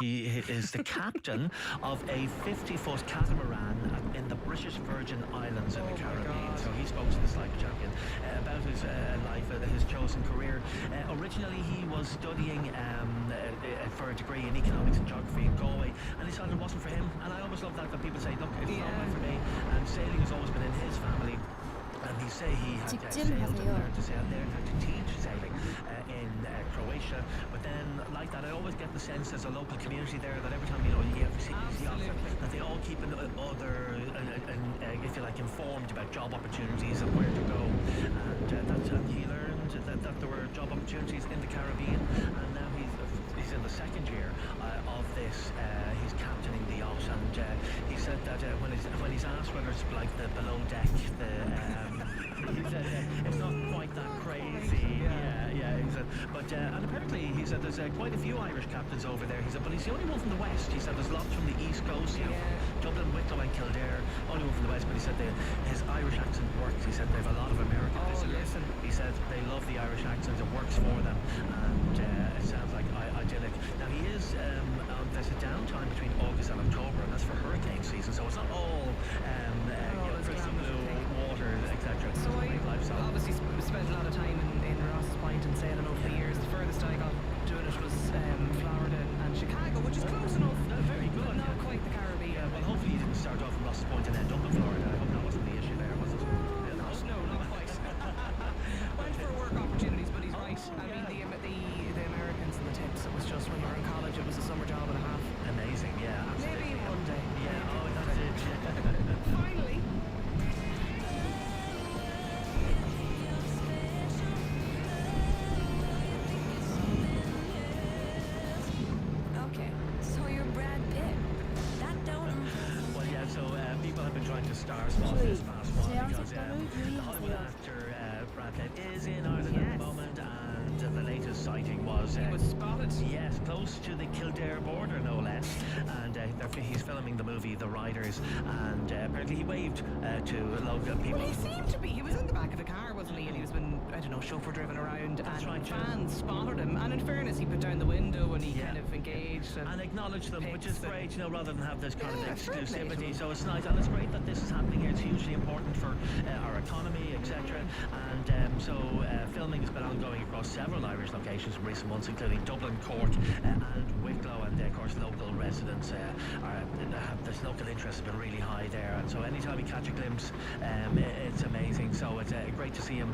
Speaker 18: He is the captain of a 50-foot catamaran in the British Virgin Islands in the Caribbean. So he spoke to the Sligo champion about his life, his chosen career. Originally, he was studying for a degree in economics and geography in Galway, and he decided it wasn't for him. And I always love that when people say, look, it's not right for me. And sailing has always been in his family. And he had sailed and learned to sail there, and to teach sailing in Croatia. But then, like that, I always get the sense there's a local community there that every time you see that they all keep if you like, informed about job opportunities and where to go. And he learned that there were job opportunities in the Caribbean, and now he's in the second year of this. He's captaining the yacht, and he said that when he's asked whether it's like the below deck, he said it's not quite that crazy. He said, but and apparently he said there's quite a few Irish captains over there. He said, but he's the only one from the west. He said there's lots from the east coast, Dublin, Wicklow, and Kildare. Only one from the west, but he said his Irish accent works. He said they have a lot of American visitors. He said they love the Irish accent. It works for them, and it sounds like idyllic. Now he is there's a downtime between August and October, and that's for hurricane season. So it's not all crystal blue water, etc.
Speaker 3: So I obviously spent a lot of time in Ross's Point and sailing over the years. The furthest I got doing it was Florida and Chicago, which is close enough.
Speaker 18: Very good.
Speaker 3: But not quite the Caribbean.
Speaker 18: Yeah, well, hopefully you didn't start off in Ross's Point and end up in Florida. I hope that wasn't the issue there, was it?
Speaker 3: No, not quite. Went for work opportunities, but he's right. I mean, the Americans and the tips, it was just when you were in college, it was a summer job and a half.
Speaker 18: Amazing, yeah, absolutely.
Speaker 3: Maybe one day.
Speaker 18: Yeah, oh, that's it.
Speaker 3: Finally.
Speaker 16: Okay, so you're Brad Pitt. That don't...
Speaker 18: Well, yeah, so people have been trying to star spot this past while because the Hollywood actor Brad Pitt is in Ireland at the moment, and the latest sighting was...
Speaker 3: he was spotted?
Speaker 18: Yes, close to the Kildare border, no less. And he's filming the movie The Riders, and apparently he waved to local people.
Speaker 3: Well, he seemed to be. He was in the back of the car, wasn't he? And he was been, I don't know, chauffeur driven around, and fans spotted him. And in fairness, he put down the window and he kind of engaged and
Speaker 18: acknowledged them, which is great, rather than have this kind of exclusivity. So it's nice, and it's great that this is happening here. It's hugely important for our economy, etc. And so filming has been ongoing across several Irish locations in recent months, including Dublin, Cork, and Wicklow, and of course local residents this local interest has been really high there, and so anytime you catch a glimpse, it's amazing. So it's great to see him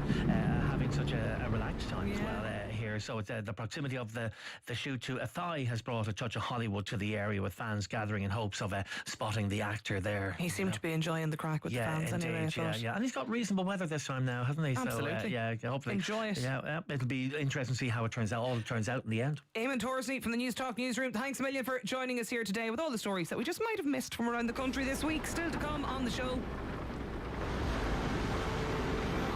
Speaker 18: having such a relaxed time as well here. So it's the proximity of the shoot to Athy has brought a touch of Hollywood to the area, with fans gathering in hopes of spotting the actor there.
Speaker 3: He seemed to be enjoying the crack with the fans anyway.
Speaker 18: Yeah, and he's got reasonable weather this time now, hasn't he?
Speaker 3: Absolutely.
Speaker 18: So hopefully
Speaker 3: enjoy it.
Speaker 18: Yeah, it'll be interesting to see how it turns out. All turns out in the end.
Speaker 3: Eamon Torsney from the News Talk newsroom, thanks a million for joining us here today with all the stories that we just might have missed from around the country this week. Still to come on the show.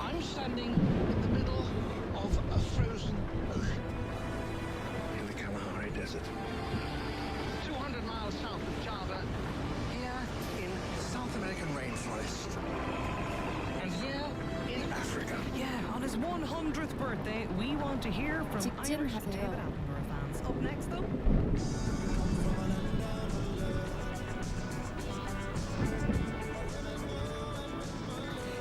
Speaker 19: I'm standing in the middle of a frozen ocean.
Speaker 12: In the Kalahari Desert.
Speaker 19: 200 miles south of Java. Here in the South American rainforest. And here in Africa.
Speaker 3: Yeah, on his 100th birthday, we want to hear from Irish David Attenborough fans. Up next, though.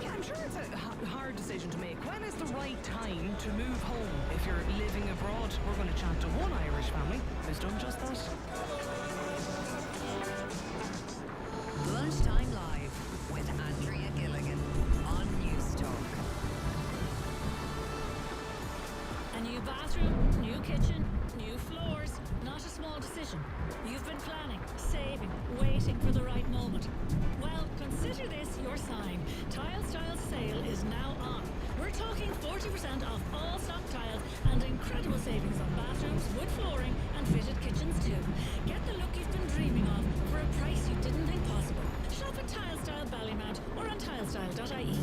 Speaker 3: Yeah, I'm sure it's a hard decision to make. When is the right time to move home if you're living abroad? We're going to chat to one Irish family who's done just that.
Speaker 9: Lunchtime Live with Andrea Gilligan on News Talk.
Speaker 20: A new bathroom, new kitchen, new floors. Not a small decision. You've been planning, saving, waiting for the right moment. Well, consider this your sign. Tile Style sale is now on. We're talking 40% off all stock tiles and incredible savings on bathrooms, wood flooring and fitted kitchens too. Get the look you've been dreaming of for a price you didn't think possible. Shop at Tile Style Ballymount or on tilestyle.ie.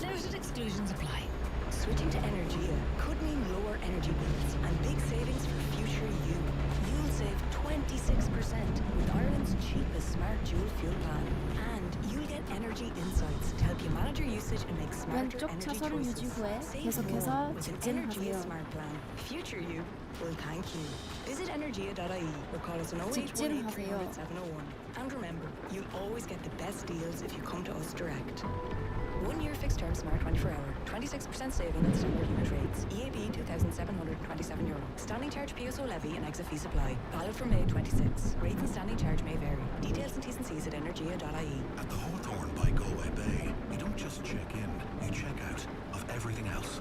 Speaker 20: Limited exclusions apply.
Speaker 10: Switching to energy could mean lower energy bills and big savings for future you. You'll save 26% with Ireland's cheapest smart dual fuel plan. And you'll get energy energy insights to help you manage your usage and make smarter
Speaker 1: 왼쪽
Speaker 10: energy
Speaker 1: 차선
Speaker 10: choices.
Speaker 1: 유지 후에
Speaker 10: Save
Speaker 1: 계속해서
Speaker 10: more with an Energia
Speaker 1: 직진하세요.
Speaker 10: Smart Plan. Future you will thank you. Visit energia.ie or call us on 0818
Speaker 1: 직진하세요.
Speaker 10: 300 701. And remember, you'll always get the best deals if you come to us direct. 1 year fixed term Smart 24-hour. 26% saving on standard unit rates. EAB €2,727. Standing charge PSO levy and exit fee supply. Valid from May 26. Rates and standing charge may vary. Details and T's and C's at energia.ie.
Speaker 21: At the Hawthorne by Galway Bay, you don't just check in, you check out of everything else.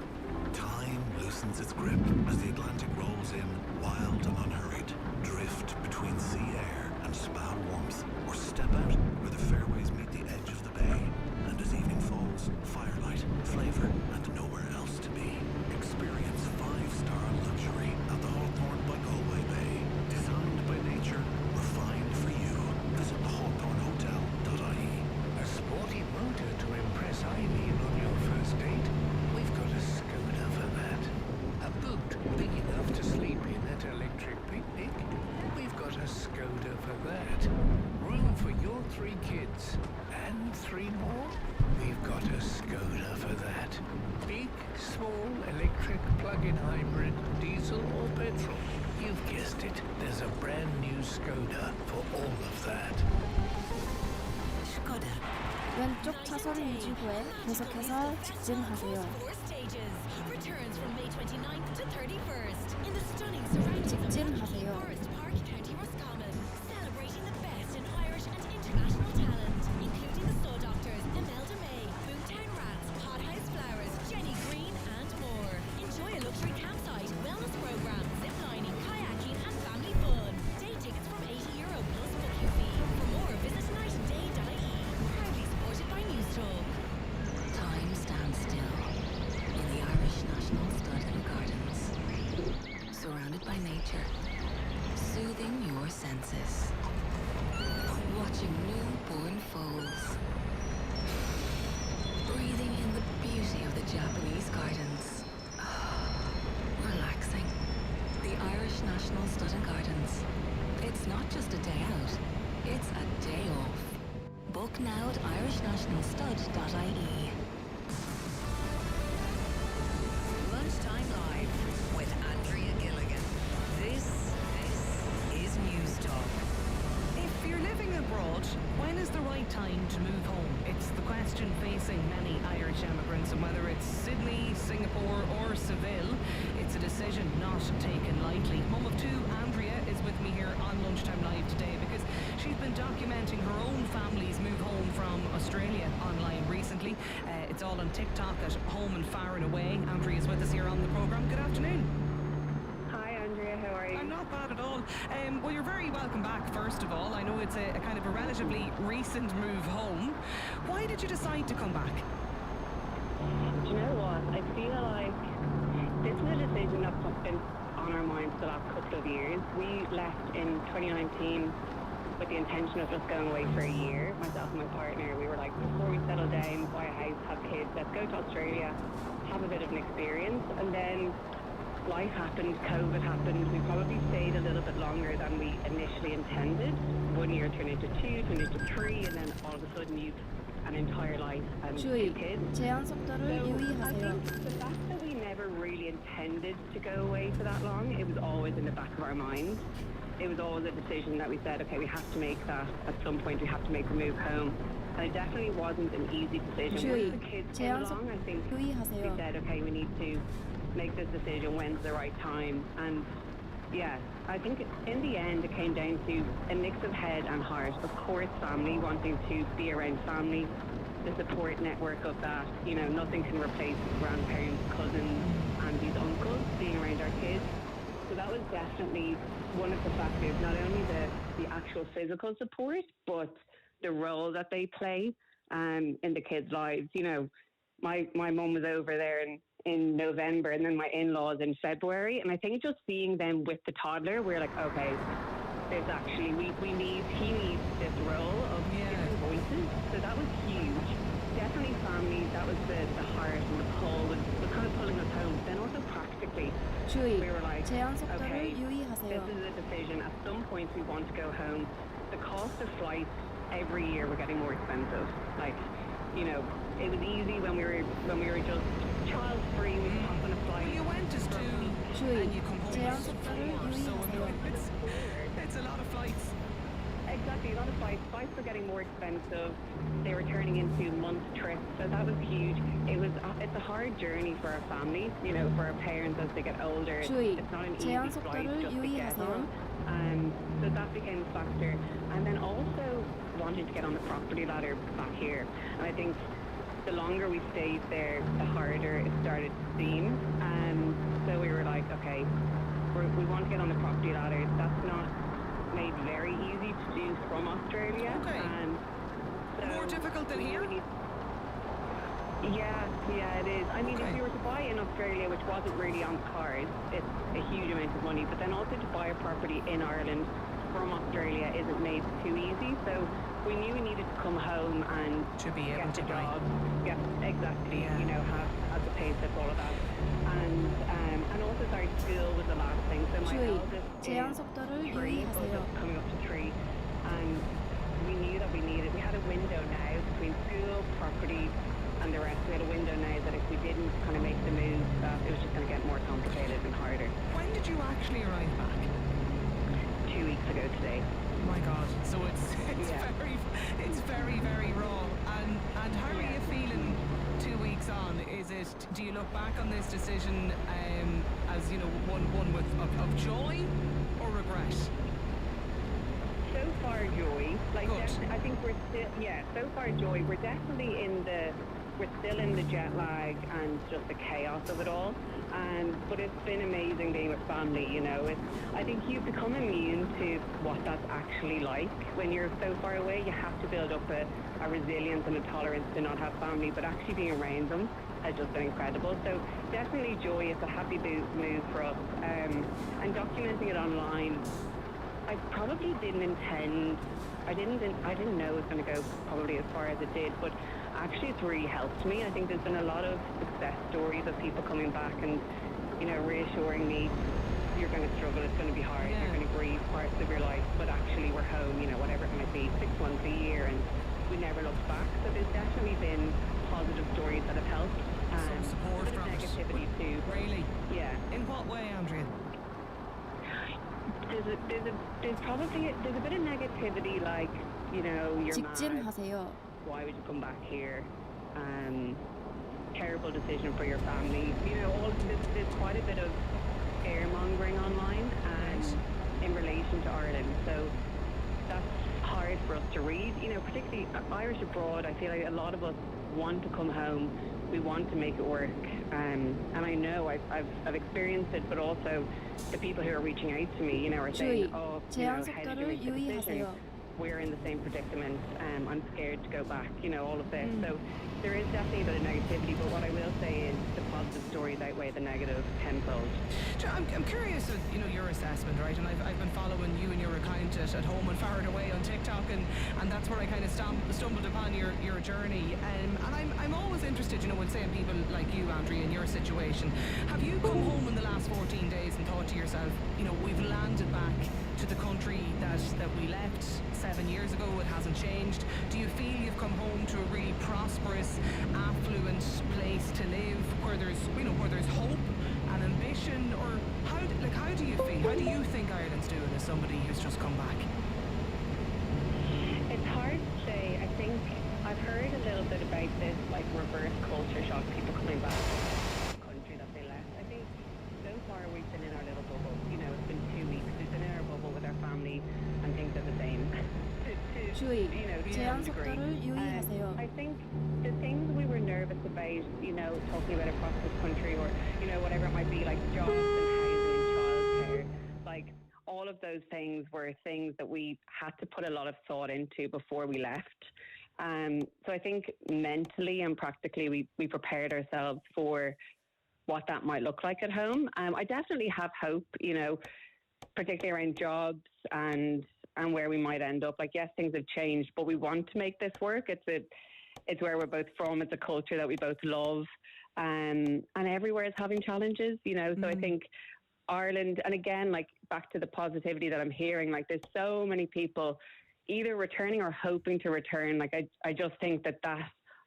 Speaker 21: Time loosens its grip as the Atlantic rolls in, wild and unhurried. Drift between sea air and spa warmth, or step out where the fairways meet the edge of the bay. And as evening falls, firelight, flavour, and nowhere else to be. Experience 5-star luxury at the Hawthorne by Galway Bay. Designed by nature, refined for you. Visit thehawthornehotel.ie.
Speaker 22: A sporty motor to impress Eileen on your first date? We've got a Skoda for that. A boot big enough to sleep in at electric picnic? We've got a Skoda for that. Room for your 3 kids. And 3 more? We've got a Skoda for that. Big, small, electric, plug-in hybrid, diesel or petrol. You've guessed it. There's a brand new Skoda for all of that.
Speaker 10: Skoda.
Speaker 1: 왼쪽 차선 유지 후에 계속해서 직진하세요.
Speaker 9: 4 stages. Returns from May 29th to 31st in the stunning surroundings of
Speaker 1: 직진하세요.
Speaker 9: Forest Park, County Roscommon. Celebrating the best in Irish and international talent, including the Soul Doctors, Imelda May, Boomtown Rats, Hothouse Flowers, Jenny Green, and more. Enjoy a luxury campsite, wellness program, zip lining, kayaking, and family fun. Day tickets from €80 plus booking fee. For more, visit nightandday.ie. Proudly supported by News Talk.
Speaker 13: Time stands still in the Irish National Stud and Gardens. Surrounded by nature, soothing your senses. Watching newborn foals. Breathing in the beauty of the Japanese gardens. Relaxing. The Irish National Stud and Gardens. It's not just a day out, it's a day off. Book now at irishnationalstud.ie.
Speaker 10: Lunchtime Live with Andrea Gilligan. This is News Talk.
Speaker 3: If you're living abroad, when is the right time to move home? It's the question facing many Irish emigrants, and whether it's Sydney, Singapore or Seville, it's a decision not taken lightly. Mum of 2, Andrea, is with me here on Lunchtime Live today because she's been documenting her own family's move home from Australia online recently. It's all on TikTok at Home and Far and Away. Andrea is with us here on the programme. Good afternoon.
Speaker 6: Hi, Andrea. How are you?
Speaker 3: I'm not bad at all. Well, you're very welcome back, first of all. I know it's a kind of a relatively recent move home. Why did you decide to come back?
Speaker 6: Do you know what? I feel like this is a decision that's been on our minds the last couple of years. We left in 2019 with the intention of just going away for a year. Myself and my partner, we were like, before we settle down, buy a house, have kids, let's go to Australia, have a bit of an experience. And then life happened, COVID happened. We probably stayed a little bit longer than we initially intended. 1 year turned into 2, turned into 3, and then all of a sudden you've an entire life and 2
Speaker 1: 주의,
Speaker 6: kids.
Speaker 1: 제한 속도를
Speaker 6: I
Speaker 1: 유의하세요.
Speaker 6: think the fact that we never really intended to go away for that long, it was always in the back of our mind. It was always a decision that we said, okay, we have to make that. At some point, we have to make the move home. And it definitely wasn't an easy decision.
Speaker 1: 주의,
Speaker 6: Once the kids came
Speaker 1: 제한
Speaker 6: along, I think we
Speaker 1: 유의하세요.
Speaker 6: said, okay, we need to make this decision. When's the right time? And yeah, I think in the end, it came down to a mix of head and heart. Of course, family, wanting to be around family, the support network of that. You know, nothing can replace grandparents, cousins, aunties, uncles, being around our kids. So that was definitely one of the factors, not only the actual physical support, but the role that they play in the kids' lives. You know, my mum was over there in November, and then my in-laws in February, and I think just seeing them with the toddler, we're like, okay, there's actually, he needs this role of different voices. So that was huge. Definitely family, that was the heart and the pull, was kind of pulling us home. Then also practically,
Speaker 1: 주의,
Speaker 6: we were like,
Speaker 1: 제한 속도를
Speaker 6: okay,
Speaker 1: 유의하세요.
Speaker 6: this is a decision. At some point we want to go home. The cost of flights every year we're getting more expensive. Like, you know, it was easy when we were just child free. We could hop on a flight.
Speaker 3: You went as two and you come home
Speaker 1: 제한
Speaker 3: as
Speaker 1: 속도를
Speaker 3: four, so I mean,
Speaker 1: 유의하세요.
Speaker 3: it's a lot of flights.
Speaker 6: Exactly, a lot of flights. Flights were getting more expensive. They were turning into month trips, so that was huge. It's a hard journey for our families, you know, for our parents as they get older.
Speaker 1: 주의,
Speaker 6: It's not an easy
Speaker 1: 제한
Speaker 6: flight
Speaker 1: 속도를
Speaker 6: just to get
Speaker 1: 유의하세요.
Speaker 6: on. So that became a factor. And then also wanting to get on the property ladder back here. And I think the longer we stayed there, the harder it started to seem. So we were like, okay, we want to get on the property ladder. That's not made very easy to do from Australia.
Speaker 3: Okay.
Speaker 6: So
Speaker 3: more difficult than here?
Speaker 6: Yeah, it is. I mean, if you were to buy in Australia, which wasn't really on the cards, it's a huge amount of money. But then also to buy a property in Ireland from Australia isn't made too easy. So we knew we needed to come home and
Speaker 3: to be able
Speaker 6: get
Speaker 3: to
Speaker 6: the
Speaker 3: buy.
Speaker 6: job, get exactly, you know, have the pay slip, all of that. And also, sorry, school was the last thing. So my
Speaker 1: 주의,
Speaker 6: eldest
Speaker 1: 제한
Speaker 6: is
Speaker 1: 속도를
Speaker 6: 3, but
Speaker 1: 유의하세요.
Speaker 6: just coming up to 3, and we knew that we had a window now between school, property, and the rest. We had a window now that if we didn't kind of make the move, that it was just going to get more complicated and harder.
Speaker 3: When did you actually arrive back?
Speaker 6: 2 weeks ago today.
Speaker 3: Oh my God! So it's very very raw. And how are you feeling 2 weeks on? Do you look back on this decision as, you know, one of joy or regret?
Speaker 6: So far, joy. Like, I think we're still, so far, joy. We're definitely we're still in the jet lag and just the chaos of it all. But it's been amazing being with family, you know. I think you become immune to what that's actually like. When you're so far away, you have to build up a resilience and a tolerance to not have family, but actually being around them has just been incredible. So definitely joy. It's a happy move for us. And documenting it online, I probably didn't intend. I didn't know it was going to go probably as far as it did, but actually it's really helped me. I think there's been a lot of success stories of people coming back and, you know, reassuring me, you're going to struggle, it's going to be hard, you're going to grieve parts of your life, but actually we're home, you know, whatever it might be, 6 months, a year, and we never looked back. So there's definitely been positive stories that have helped.
Speaker 3: Some support from
Speaker 6: negativity too.
Speaker 3: Really?
Speaker 6: Yeah.
Speaker 3: In what way, Andrea?
Speaker 6: There's a bit of negativity, like, you know, you're mad.
Speaker 1: 직진하세요.
Speaker 6: Why would you come back here? Terrible decision for your family. You know, there's quite a bit of scaremongering online and in relation to Ireland. So that's hard for us to read. You know, particularly Irish abroad, I feel like a lot of us want to come home. We want to make it work. And I know I've experienced it, but also the people who are reaching out to me, you know, are saying, oh, you know, how did you make the decision? We're in the same predicament. I'm scared to go back, you know, all of this. So there is definitely a bit of negativity, but what I will say is the positive stories outweigh the negative tenfold.
Speaker 3: I'm curious of, you know, your assessment, right? And I've been following you and your account at home and far and away on TikTok, and that's where I kind of stumbled upon your journey. And I'm always interested, you know, when saying people like you, Andrea, in your situation, have you come home in the last 14 days and thought to yourself, you know, we've landed back to the country that we left 7 years ago, it hasn't changed? Do you feel you've come home to a really prosperous, affluent place to live, where there's hope and ambition? Or how do you feel? How do you think Ireland's doing as somebody who's just come back?
Speaker 6: It's hard to say. I think I've heard a little bit about this, like, reverse culture shock, people coming back to the country that they left. I think so far we've been in our little bubble. You know, it's been 2 weeks. We've been in our bubble with our family, and things are the same.
Speaker 1: 주의,
Speaker 6: You know, to
Speaker 1: 제한
Speaker 6: some degree.
Speaker 1: 속도를 유의하세요.
Speaker 6: I think the things we were nervous about, you know, talking about across this country, or, you know, whatever it might be, like jobs and housing and childcare, like all of those things were things that we had to put a lot of thought into before we left. So I think mentally and practically we prepared ourselves for what that might look like at home. I definitely have hope, you know, particularly around jobs and where we might end up. Like, yes, things have changed, but we want to make this work. It's where we're both from. It's a culture that we both love, and everywhere is having challenges, you know. So I think Ireland, and again, like back to the positivity that I'm hearing, like there's so many people either returning or hoping to return. Like I just think that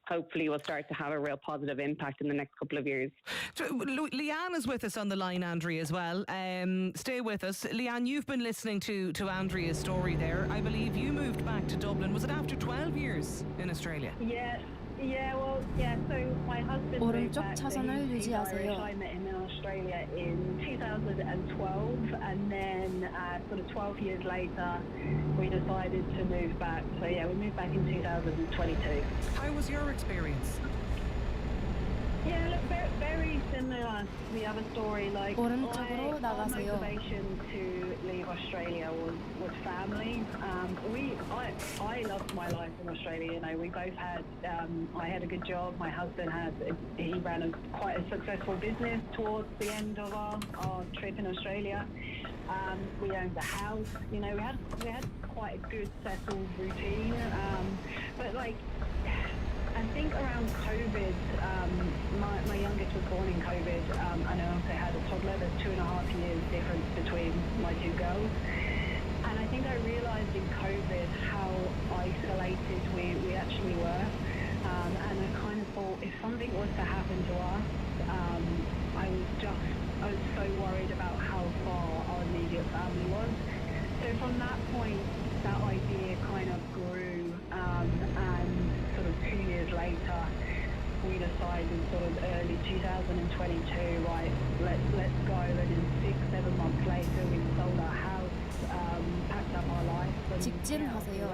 Speaker 6: hopefully will start to have a real positive impact in the next couple of years.
Speaker 3: So, Leanne is with us on the line, Andrea, as well. Stay with us. Leanne, you've been listening to Andrea's story there. I believe you moved back to Dublin. Was it after 12 years in Australia?
Speaker 6: So my husband
Speaker 1: 오른쪽 차선을 유지하세요.
Speaker 6: I met him in Australia in 2012, and then sort of 12 years later we decided to move back. So we moved back in 2022.
Speaker 3: How was your experience?
Speaker 6: Yeah, look, very similar to the other story. Like, our motivation to leave Australia was family. I loved my life in Australia. You know, we both had. I had a good job. My husband he ran quite a successful business towards the end of our trip in Australia. We owned a house. You know, we had quite a good settled routine. But like, I think around COVID, my youngest was born in COVID, and I also had a toddler. There's 2.5 years difference between my two girls. And I think I realised in COVID how isolated we actually were. And I kind of thought if something was to happen to us, I was so worried about how far our immediate family was. So from that point, that idea kind of grew, and sort of 2 years later, we decided sort of early 2022, right, let's go. And in 6-7 months later, we sold our house, packed up our life, and
Speaker 1: 직진하세요.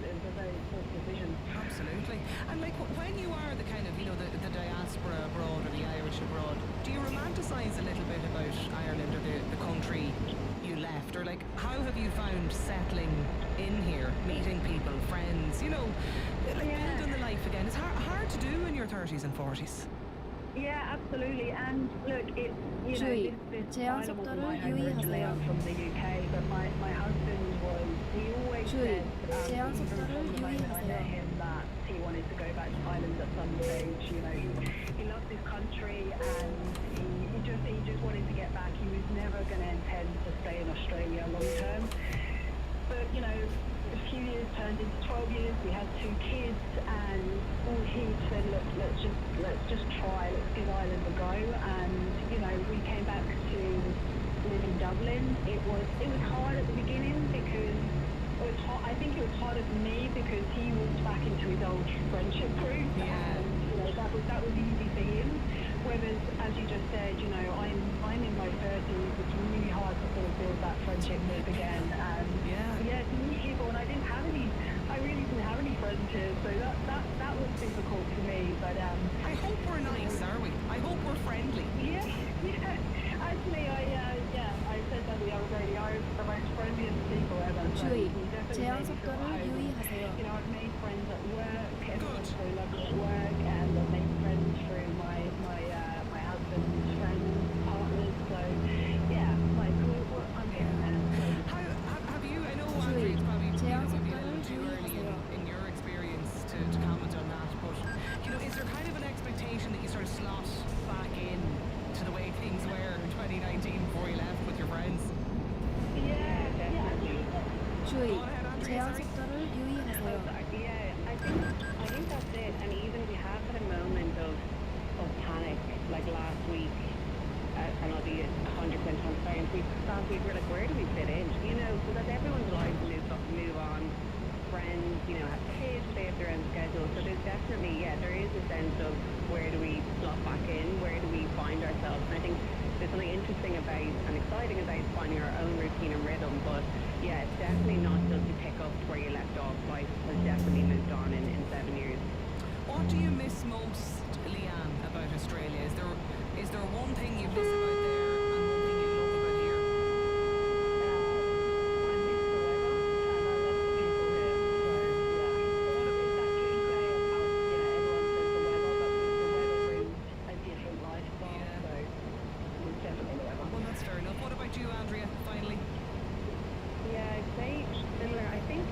Speaker 6: it was a very tough decision.
Speaker 3: Absolutely. And like when you are the kind of, you know, the diaspora abroad or the Irish abroad, do you romanticise a little bit about Ireland or the country you left? Or like, how have you found settling in here, meeting people, friends, you know, like building the life again? It's hard to do in your 30s and 40s.
Speaker 6: Yeah, absolutely. And look, it's, you know,
Speaker 1: 주의,
Speaker 6: this
Speaker 1: 제한
Speaker 6: island wasn't
Speaker 1: 속도를
Speaker 6: my home originally.
Speaker 1: 유의하세요.
Speaker 6: I'm from the UK, but my husband was, he always
Speaker 1: 주의,
Speaker 6: said,
Speaker 1: 제한
Speaker 6: even
Speaker 1: 속도를
Speaker 6: from the moment I met
Speaker 1: 유의하세요.
Speaker 6: him, that he wanted to go back to Ireland at some stage. You know, he loved this country, and he just wanted to get back. He was never going to intend to stay in Australia long term. But, you know, a few years turned into 12 years. We had 2 kids, and he said, look, let's just try. Let's give Ireland a go. And you know, we came back to live in Dublin. It was hard at the beginning because I think it was harder for me because he walked back into his old friendship group, and you know that was easy for him. Whereas, as you just said, you know, I'm in my 30s. It's really hard to sort of build that friendship group again. And to meet people, and I really didn't have any friends here, so that was difficult for me. But
Speaker 3: I hope we're nice, are we? I hope we're friendly.
Speaker 6: Yeah. Actually, I said that we are very the most friendliest people ever. So
Speaker 1: 주의,
Speaker 6: we definitely
Speaker 1: 제한
Speaker 6: made me feel
Speaker 1: 속도를
Speaker 6: at home.
Speaker 1: 유의하세요.
Speaker 6: You know, I've made friends at work. Everyone's so lovely at work, and I've made friends through my husband's friends, partners. So yeah, like I'm getting there.
Speaker 3: Have you? I know Andrea, it's probably
Speaker 1: 제한
Speaker 3: a little
Speaker 1: 속도를
Speaker 3: too early
Speaker 1: 유의하세요.
Speaker 3: in your experience to comment on that, but you know, is there kind of an expectation that you sort of slot back in to the way things were in 2019 before you left with your friends?
Speaker 6: Yeah, definitely.
Speaker 1: 주의, 제한 속도를 유의하세요.
Speaker 6: I think that's it. And even we have had a moment of panic, like last week, and I'll be 100% transparent. Last week we were like, where do we fit in? You know, because everyone's lives move on. Friends, you know, have kids, they have their own schedule. So there's definitely, there is a sense of where do we slot back in? Where do we find ourselves? And I think there's something interesting about and exciting about finding our own routine and rhythm. But yeah, it's definitely not just to pick up where you left off. Life has definitely moved on in 7 years.
Speaker 3: What do you miss most, Leanne, about Australia? Is there one thing you miss about there and one thing you love about here? Well, that's fair enough. What about you, Andrea, finally?
Speaker 6: Yeah, I'd say similar. I think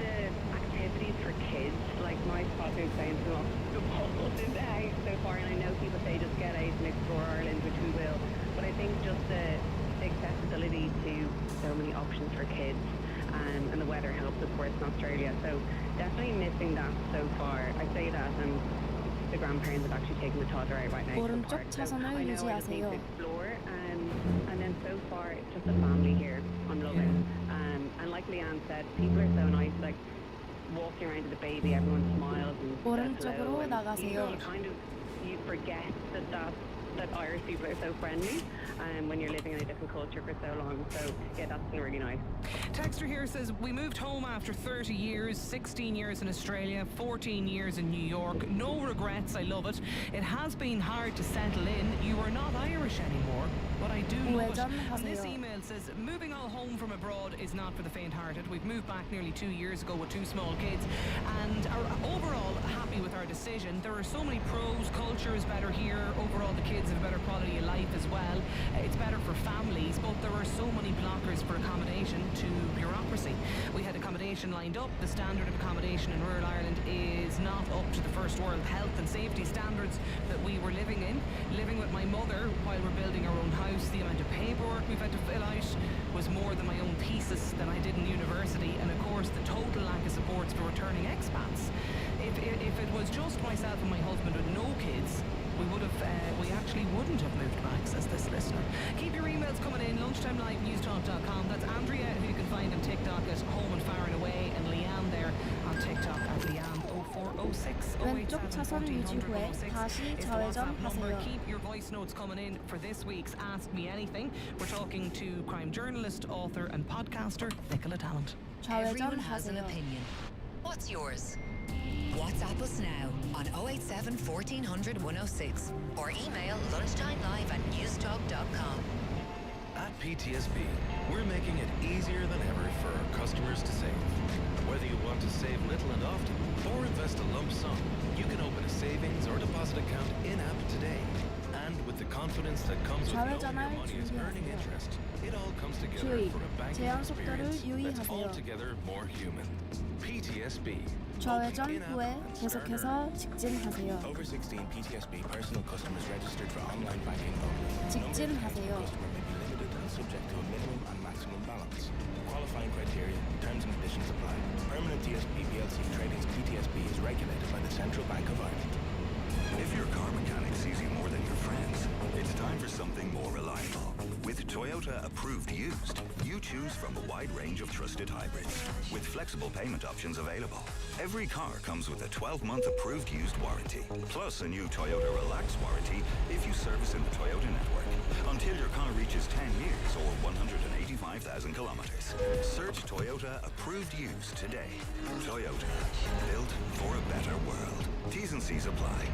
Speaker 6: the activities for kids, like my father's saying to us, the balls in the house so far, and I know people say just get out and explore Ireland, which we will, but I think just the accessibility to so many options for kids, and the weather helps, of course, in Australia. So definitely missing that so far. I say that, and the grandparents have actually taken the toddler out right now to the
Speaker 1: 오른쪽
Speaker 6: park. So
Speaker 1: 차선을
Speaker 6: I know I just need to
Speaker 1: 유지하세요.
Speaker 6: explore, and then so far it's just a family here. I'm loving. And like Leanne said, people are so nice. Like walking around with the baby, everyone smiles and says
Speaker 1: 오른쪽으로
Speaker 6: hello. And
Speaker 1: 나가세요.
Speaker 6: you forget that Irish people are so friendly when you're living in a different culture for so long. So yeah, that's been really nice.
Speaker 3: Texter here says, we moved home after 30 years, 16 years in Australia, 14 years in New York. No regrets, I love it. It has been hard to settle in. You are not Irish anymore, but I do love it. And this email says, moving all home from abroad is not for the faint-hearted. We've moved back nearly 2 years ago with 2 small kids and are overall happy with our decision. There are so many pros. Culture is better here. Overall, the kids have a better quality of life as well. It's better for families, but there are so many blockers for accommodation to bureaucracy. We had accommodation lined up. The standard of accommodation in rural Ireland is not up to the first world health and safety standards that we were living in. Living with my mother while we're building our own house, the amount of paperwork we've had to fill out was more than my own thesis that I did in university, and of course the total lack of supports for returning expats. If it was just myself and my husband with no kids, we actually wouldn't have moved back, says this listener. Keep your emails coming in, lunchtimelifenewstalk.com. That's Andrea, who you can find on TikTok at Home and Far and Away, and Leanne there on TikTok at Leanne0406
Speaker 1: 왼쪽 차선 유지 후에 다시 좌회전하세요.
Speaker 3: Keep your voice notes coming in for this week's Ask Me Anything. We're talking to crime journalist, author and podcaster Nicola Tallant.
Speaker 2: Everyone has an opinion. What's yours? WhatsApp us now on 087 1400 106 or email lunchtimelive@newstalk.com.
Speaker 4: At PTSB, we're making it easier than ever for our customers to save. Whether you want to save little and often or invest a lump sum, you can open a savings or deposit account in-app today. And with the confidence that comes with knowing your money is earning interest, it all comes together
Speaker 1: 주의,
Speaker 4: for a banking
Speaker 1: 제한 속도를
Speaker 4: experience that's
Speaker 1: 유의하세요.
Speaker 4: altogether more human. PTSB.
Speaker 1: 좌회전 후에 계속해서 직진하세요.
Speaker 23: Over 16 PTSB personal customers registered for online banking only.
Speaker 1: 직진하세요.
Speaker 23: Customer may be limited and subject to a minimum and maximum balance. Qualifying criteria, terms and conditions apply. Permanent TSB PLC Trading's PTSB is regulated by the Central Bank of Ireland.
Speaker 24: If your car mechanic sees you more than your friends, it's time for something more reliable. With Toyota Approved Used, you choose from a wide range of trusted hybrids, with flexible payment options available. Every car comes with a 12-month approved used warranty, plus a new Toyota Relax warranty if you service in the Toyota network, until your car reaches 10 years or 185,000 kilometers. Search Toyota Approved Used today. Toyota, built for a better world. T's and C's apply.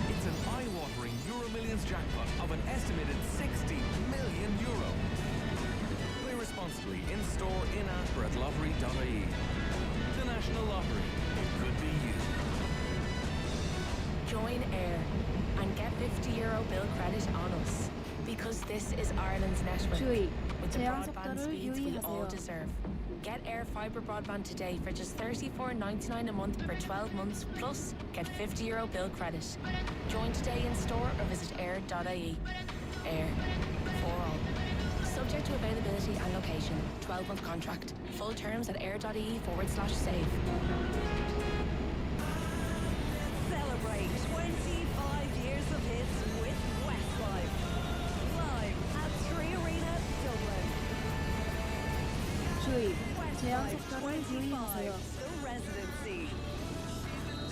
Speaker 25: It's an eye-watering Euro Millions jackpot of an estimated €60 million. Play responsibly in-store, in-app or at lottery.ie. The National Lottery. It could be you.
Speaker 26: Join AIR and get €50 bill credit on us. Because this is Ireland's network
Speaker 1: 주의,
Speaker 26: with the
Speaker 1: 제한
Speaker 26: broadband
Speaker 1: 속도를
Speaker 26: speeds we all
Speaker 1: 유의하세요.
Speaker 26: deserve. Get Air Fibre broadband today for just $34.99 a month for 12 months, plus get €50 bill credit. Join today in store or visit air.ie. Air, for all. Subject to availability and location. 12-month contract. Full terms at air.ie/save.
Speaker 27: Celebrate 25 years of hits with Westlife. Live at 3 Arena, Dublin.
Speaker 1: 주의, 제한 속도를 유의하세요.
Speaker 27: Still residency.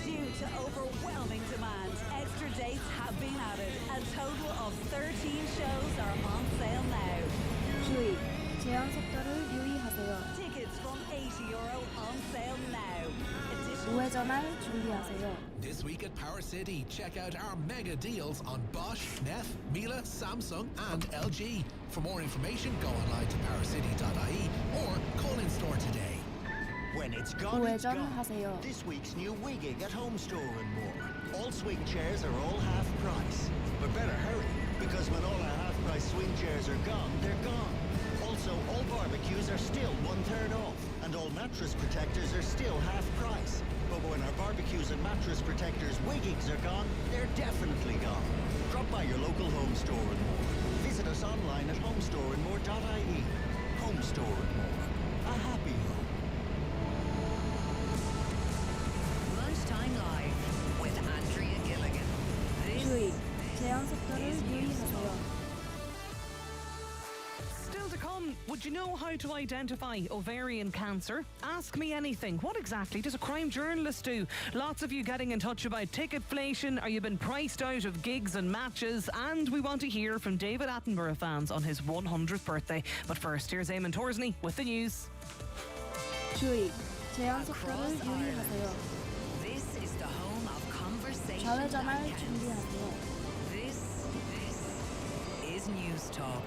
Speaker 27: Due to overwhelming demand, extra dates have been added. A total of 13 shows are on sale now.
Speaker 1: 주의, 제한 속도를 유의하세요.
Speaker 27: Tickets from €80 on sale now.
Speaker 1: 우회전할 준비하세요.
Speaker 19: This week at Power City, check out our mega deals on Bosch, Neff, Miele, Samsung and LG. For more information, go online to powercity.ie or call in store today.
Speaker 28: When it's gone, it's gone.
Speaker 1: 우회전하세요.
Speaker 28: This week's new Wigging at Home Store and more. All swing chairs are all half price. But better hurry, because when all our half price swing chairs are gone, they're gone. Also, all barbecues are still 1/3 off, and all mattress protectors are still half price. But when our barbecues and mattress protectors Wiggings are gone, they're definitely gone. Drop by your local Home Store and more. Visit us online at homestoreandmore.ie. Home Store and More. A happy
Speaker 3: Would you know how to identify ovarian cancer? Ask me anything. What exactly does a crime journalist do? Lots of you getting in touch about ticketflation. Are you been priced out of gigs and matches? And we want to hear from David Attenborough fans on his 100th birthday. But first, here's Eamon Torsney with the news.
Speaker 1: 주의, 제한 속도를 유의하세요.
Speaker 2: This is the home of conversation.
Speaker 1: 좌회전할 준비하세요.
Speaker 2: This is News Talk.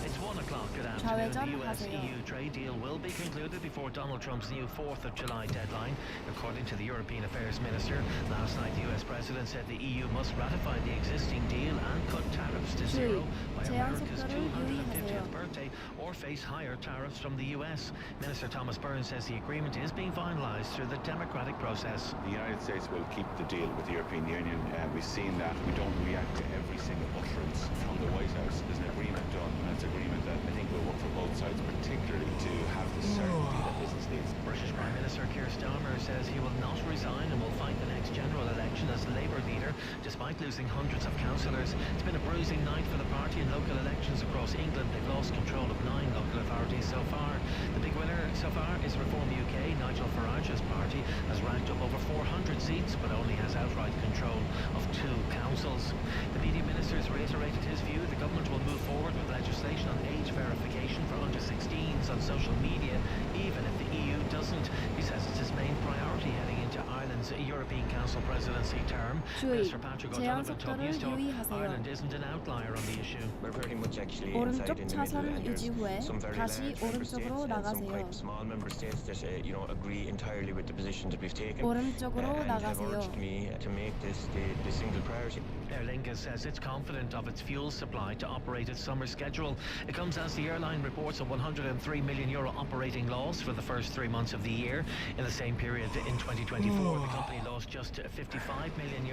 Speaker 18: It's 1 o'clock. Good afternoon. The US-EU trade deal will be concluded before Donald Trump's new 4th of July deadline, according to the European Affairs Minister. Last night, the US President said the EU must ratify the existing deal and cut tariffs to zero by America's 250th birthday or face higher tariffs from the US. Minister Thomas Burns says the agreement is being finalised through the democratic process.
Speaker 5: The United States will keep the deal with the European Union. We've seen that we don't react to every single utterance from the White House. There's an agreement done, and it's an agreement that I think will work for both sides, particularly to have the certainty that business needs.
Speaker 18: British Prime Minister Keir Starmer says he will not resign and will fight the next general election as Labour leader, despite losing hundreds of councillors. It's been a bruising night for the party in local elections across England. They've lost control of 9 local authorities so far. The big winner so far is Reform UK. Nigel Farage's party has racked up over 400 seats, but only has outright control of 2 councils. The media minister has reiterated his view the government will move forward with legislation on age verification for under-16s on social media, even if the EU doesn't. He says it's his main priority heading into Ireland's European Council presidency term. Minister Patrick O'Donovan told News Talk Ireland isn't an outlier on the issue.
Speaker 7: We're very much actually
Speaker 1: 오른쪽 차선 유지 후에
Speaker 7: some very
Speaker 1: 다시
Speaker 7: large member states
Speaker 1: 오른쪽으로
Speaker 7: and some
Speaker 1: 나가세요.
Speaker 7: quite small member states that agree entirely with the position that we've taken
Speaker 1: 오른쪽으로
Speaker 7: and have
Speaker 1: 나가세요.
Speaker 7: urged me to make this the single priority.
Speaker 18: Aer Lingus says it's confident of its fuel supply to operate its summer schedule. It comes as the airline reports a €103 million operating loss for the first 3 months of the year. In the same period in 2024, the company lost just €55 million.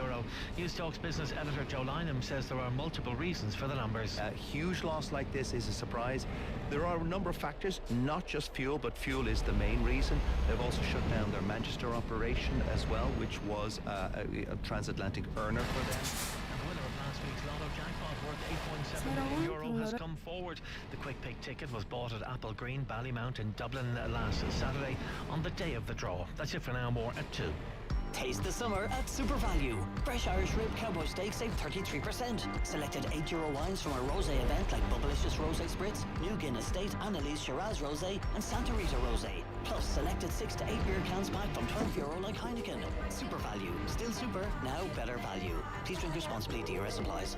Speaker 18: News Talk's business editor Joe Lynham says there are multiple reasons for the numbers.
Speaker 8: A huge loss like this is a surprise. There are a number of factors, not just fuel, but fuel is the main reason. They've also shut down their Manchester operation as well, which was a transatlantic earner for them.
Speaker 18: Last week's lotto jackpot worth €8.7 million has come forward. The quick pick ticket was bought at Apple Green, Ballymount in Dublin last Saturday on the day of the draw. That's it for now. More at 2.
Speaker 11: Taste the summer at Super Value. Fresh Irish Rib Cowboy Steak save 33%. Selected €8 wines from our rosé event like Bubblicious Rosé Spritz, New Guinness State, Annalise Shiraz Rosé and Santa Rita Rosé. Plus selected 6 to 8 beer cans packed from €12 like Heineken. Super Value. Still super, now better value. Please drink responsibly. DRS applies.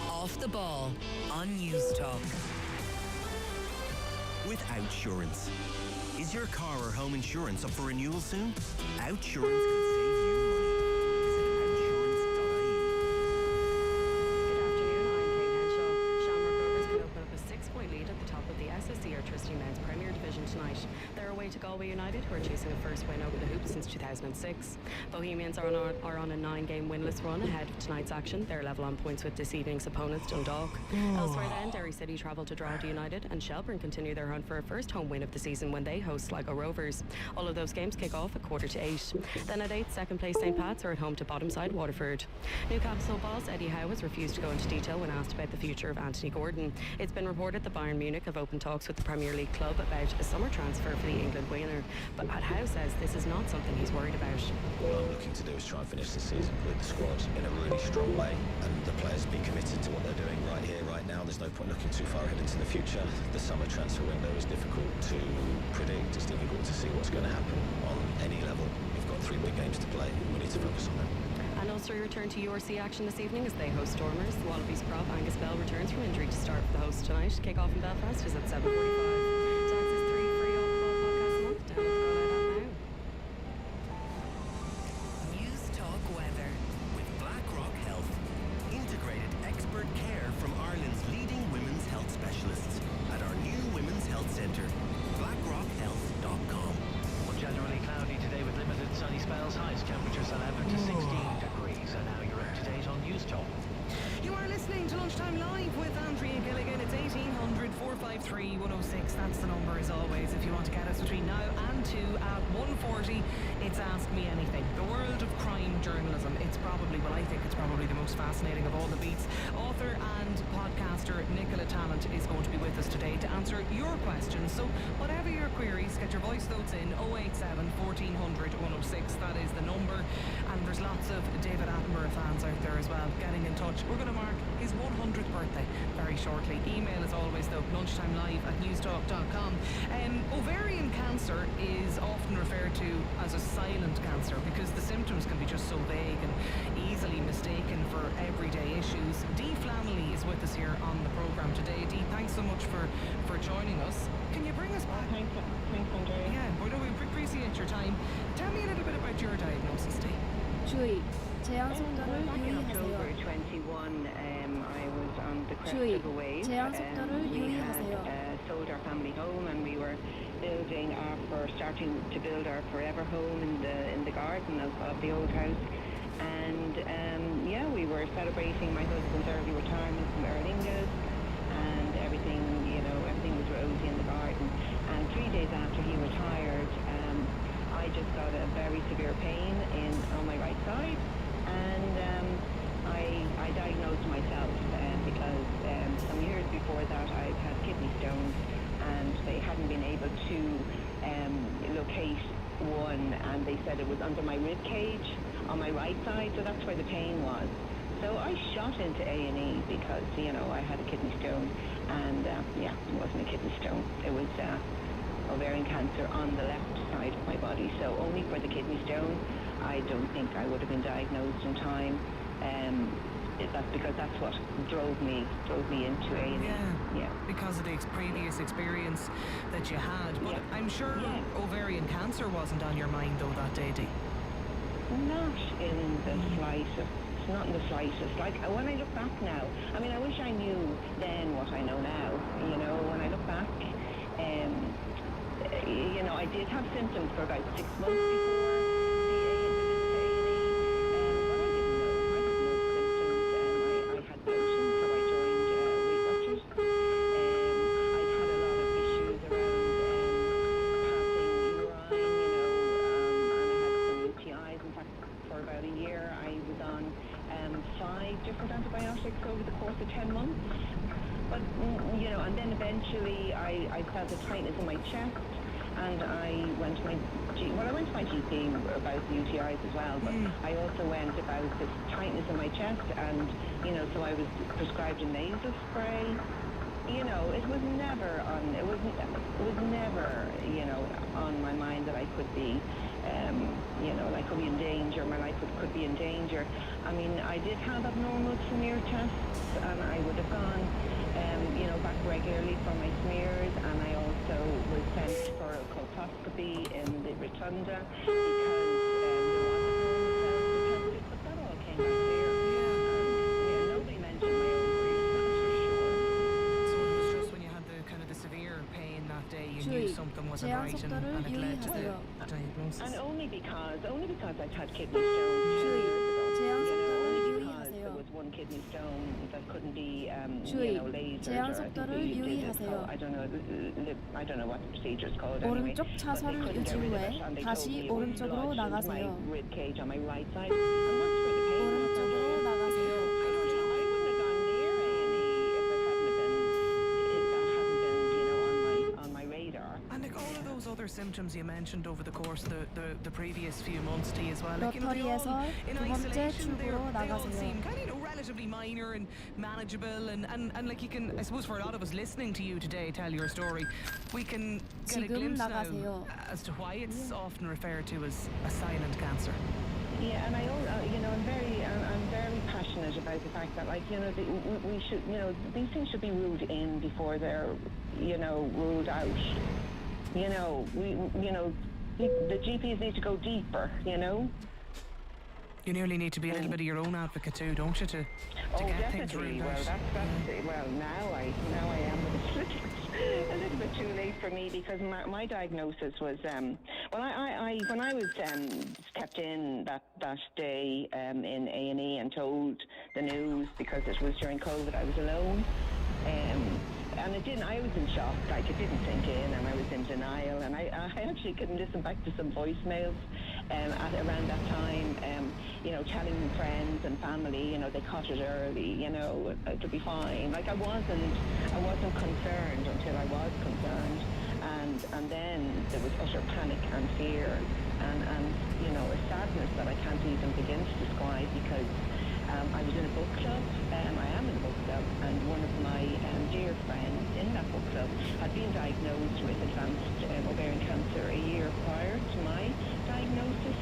Speaker 2: Off the ball on News Talk.
Speaker 14: With Outsurance. Is your car or home insurance up for renewal soon? Outsurance could save you money.
Speaker 15: Men's Premier Division tonight. They're away to Galway United, who are chasing a first win over the hoops since 2006. Bohemians are on a 9-game winless run ahead of tonight's action. They're level on points with this evening's opponents, Dundalk. Elsewhere then, Derry City travel to Drogheda United, and Shelbourne continue their hunt for a first home win of the season when they host Sligo Rovers. All of those games kick off at 7:45. Then at 8, second place St Pat's are at home to bottom side Waterford. Newcastle boss Eddie Howe has refused to go into detail when asked about the future of Anthony Gordon. It's been reported that Bayern Munich have opened talks with the Premier League club about a summer transfer for the England winger, but Howe says this is not something he's worried about.
Speaker 16: What I'm looking to do is try and finish the season with the squad in a really strong way, and the players be committed to what they're doing right here, right now. There's no point looking too far ahead into the future. The summer transfer window is difficult to predict. It's difficult to see what's going to happen on any level. We've got 3 big games to play. We need to focus on them.
Speaker 15: And Ulster return to URC action this evening as they host Stormers. The Wallabies prop Angus Bell returns from injury to start for the hosts tonight. Kick-off in Belfast is at 7:45.
Speaker 3: That's the number as always if you want to get us between now and 2 at 1:40. It's Ask Me Anything. The world of crime journalism. It's probably, well, I think it's probably the most fascinating of all the beats. Author and podcaster Nicola Tallant is going to be with us today to answer your questions. So whatever your queries, get your voice notes in 087 1400 106. That is the number. And there's lots of David Attenborough fans out there as well getting in touch. We're going to mark his 100th birthday very shortly. Email as always though, lunchtimelive@newstalk.com. Ovarian cancer is often referred to as a silent cancer because the symptoms can be just so vague and easily mistaken for everyday issues. Dee Flannelly is with us here on the programme today. Dee, thanks so much for joining us. Can you bring us back?
Speaker 6: Thanks, Andrea.
Speaker 3: Yeah, we appreciate your time. Tell me a little bit about your diagnosis, Dee.
Speaker 1: 주의, 제한 속도를
Speaker 6: Back in October
Speaker 1: 유의하세요.
Speaker 6: 21, I was on the crest
Speaker 1: 주의,
Speaker 6: of a wave.
Speaker 1: 제한 속도를
Speaker 6: We had
Speaker 1: 유의하세요.
Speaker 6: sold our family home and we were starting to build our forever home in the garden of the old house. And we were celebrating my husband's early retirement from Aer Lingus, and everything was rosy in the garden. And 3 days after he retired, I just got a very severe pain on my right side, and I diagnosed myself because some years before that I'd had kidney stones, and they hadn't been able to locate one, and they said it was under my rib cage on my right side, so that's where the pain was. So I shot into A&E because, I had a kidney stone, and it wasn't a kidney stone. It was ovarian cancer on the left side of my body, so only for the kidney stone, I don't think I would have been diagnosed in time. That's because that's what drove me into A&E.
Speaker 3: Yeah, because of the previous experience that you had. But I'm sure ovarian cancer wasn't on your mind though that day, Dee.
Speaker 6: Not in the slightest. Not in the slightest. Like, when I look back now, I mean, I wish I knew then what I know now. When I look back, I did have symptoms for about 6 months before over the course of 10 months. But, and then eventually I felt a tightness in my chest, and I went to my GP about the UTIs as well, but I also went about this tightness in my chest, and, so I was prescribed a nasal spray. It was never on my mind that I could be, I could be in danger, my life could be in danger. I mean, I did have abnormal smear tests, and I would have gone, back regularly for my smears, and I also was sent for a colposcopy in the rotunda because but that all came back clear. Nobody mentioned my ovaries,
Speaker 3: So it was just when you had the severe pain that day, you knew something wasn't
Speaker 1: 제한
Speaker 3: right, and
Speaker 1: 속도를
Speaker 3: it led to the
Speaker 1: 유의하세요.
Speaker 3: diagnosis.
Speaker 6: And only because I'd had kidney stones 2 years ago.
Speaker 1: 제한 속도를
Speaker 6: Because
Speaker 1: 유의하세요.
Speaker 6: there was one kidney stone that couldn't be,
Speaker 1: 주의,
Speaker 6: lasered.
Speaker 1: 제한
Speaker 6: or I think
Speaker 1: 속도를
Speaker 6: they did it
Speaker 1: 유의하세요.
Speaker 6: called- I don't know what the procedure is called anyway.
Speaker 1: 오른쪽
Speaker 6: But
Speaker 1: 차선
Speaker 6: they couldn't
Speaker 1: 유지
Speaker 6: get rid of
Speaker 1: 후에
Speaker 6: it, and they
Speaker 1: 다시
Speaker 6: told me it was
Speaker 1: 오른쪽으로
Speaker 6: lodged into
Speaker 1: 나가세요.
Speaker 6: my rib cage on my right side, and that's where the pain was.
Speaker 1: 오른쪽으로 나가세요.
Speaker 6: I wouldn't have gone near A&E if that hadn't been, on my radar.
Speaker 3: And like all of those other symptoms you mentioned over the course of the previous few months, Dee, as well. Like, they all,
Speaker 1: 로터리에서
Speaker 3: in
Speaker 1: 두 번째
Speaker 3: isolation, they
Speaker 1: 출구로
Speaker 3: all
Speaker 1: 나가세요.
Speaker 3: seem kind of, relatively minor and manageable, and like you can, I suppose for a lot of us listening to you today tell your story, we can get a
Speaker 1: 지금
Speaker 3: glimpse
Speaker 1: 나가세요.
Speaker 3: now as to why it's often referred to as a silent cancer.
Speaker 6: Yeah, and I'm very passionate about the fact that, we should, these things should be ruled in before they're, ruled out. The GPs need to go deeper,
Speaker 3: You nearly need to be a little bit of your own advocate too, don't you, to get things
Speaker 6: definitely.
Speaker 3: ruled
Speaker 6: Well,
Speaker 3: out.
Speaker 6: now I am, but it's a little bit too late for me because my diagnosis was when I was kept in that day in A&E and told the news because it was during COVID, I was alone. And it didn't, I was in shock, it didn't sink in, and I was in denial, and I actually couldn't listen back to some voicemails at around that time, you know, telling friends and family, you know, they caught it early, you know, it'll be fine. Like I wasn't concerned until I was concerned, and then there was utter panic and fear, and you know, a sadness that I can't even begin to describe, because I was in a book club. I am in a book club, and one of my dear friends in that book club had been diagnosed with advanced ovarian cancer a year prior to my diagnosis,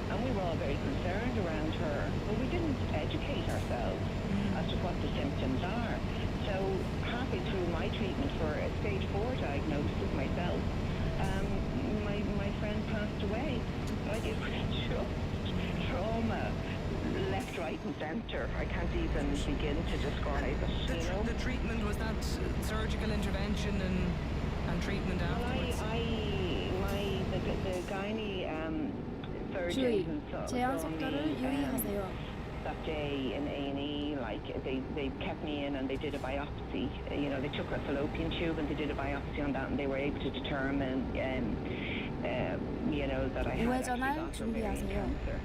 Speaker 6: and we were all very concerned around her, but we didn't educate ourselves as to what the symptoms are. So halfway through my treatment for a stage 4 diagnosis myself, my friend passed away. Like, it was just trauma, left, right and centre. I can't even begin to describe it, you know?
Speaker 3: The treatment, was that surgical intervention and treatment afterwards?
Speaker 6: The gynae surgeon
Speaker 1: 주의,
Speaker 6: who saw
Speaker 1: 제한
Speaker 6: me
Speaker 1: 속도를 유의하세요.
Speaker 6: that day in A&E, like they kept me in and they did a biopsy. You know, they took a fallopian tube and they did a biopsy on that, and they were able to determine, you know, that I had
Speaker 1: 우회전할
Speaker 6: actually got ovarian
Speaker 1: 준비하세요.
Speaker 6: cancer.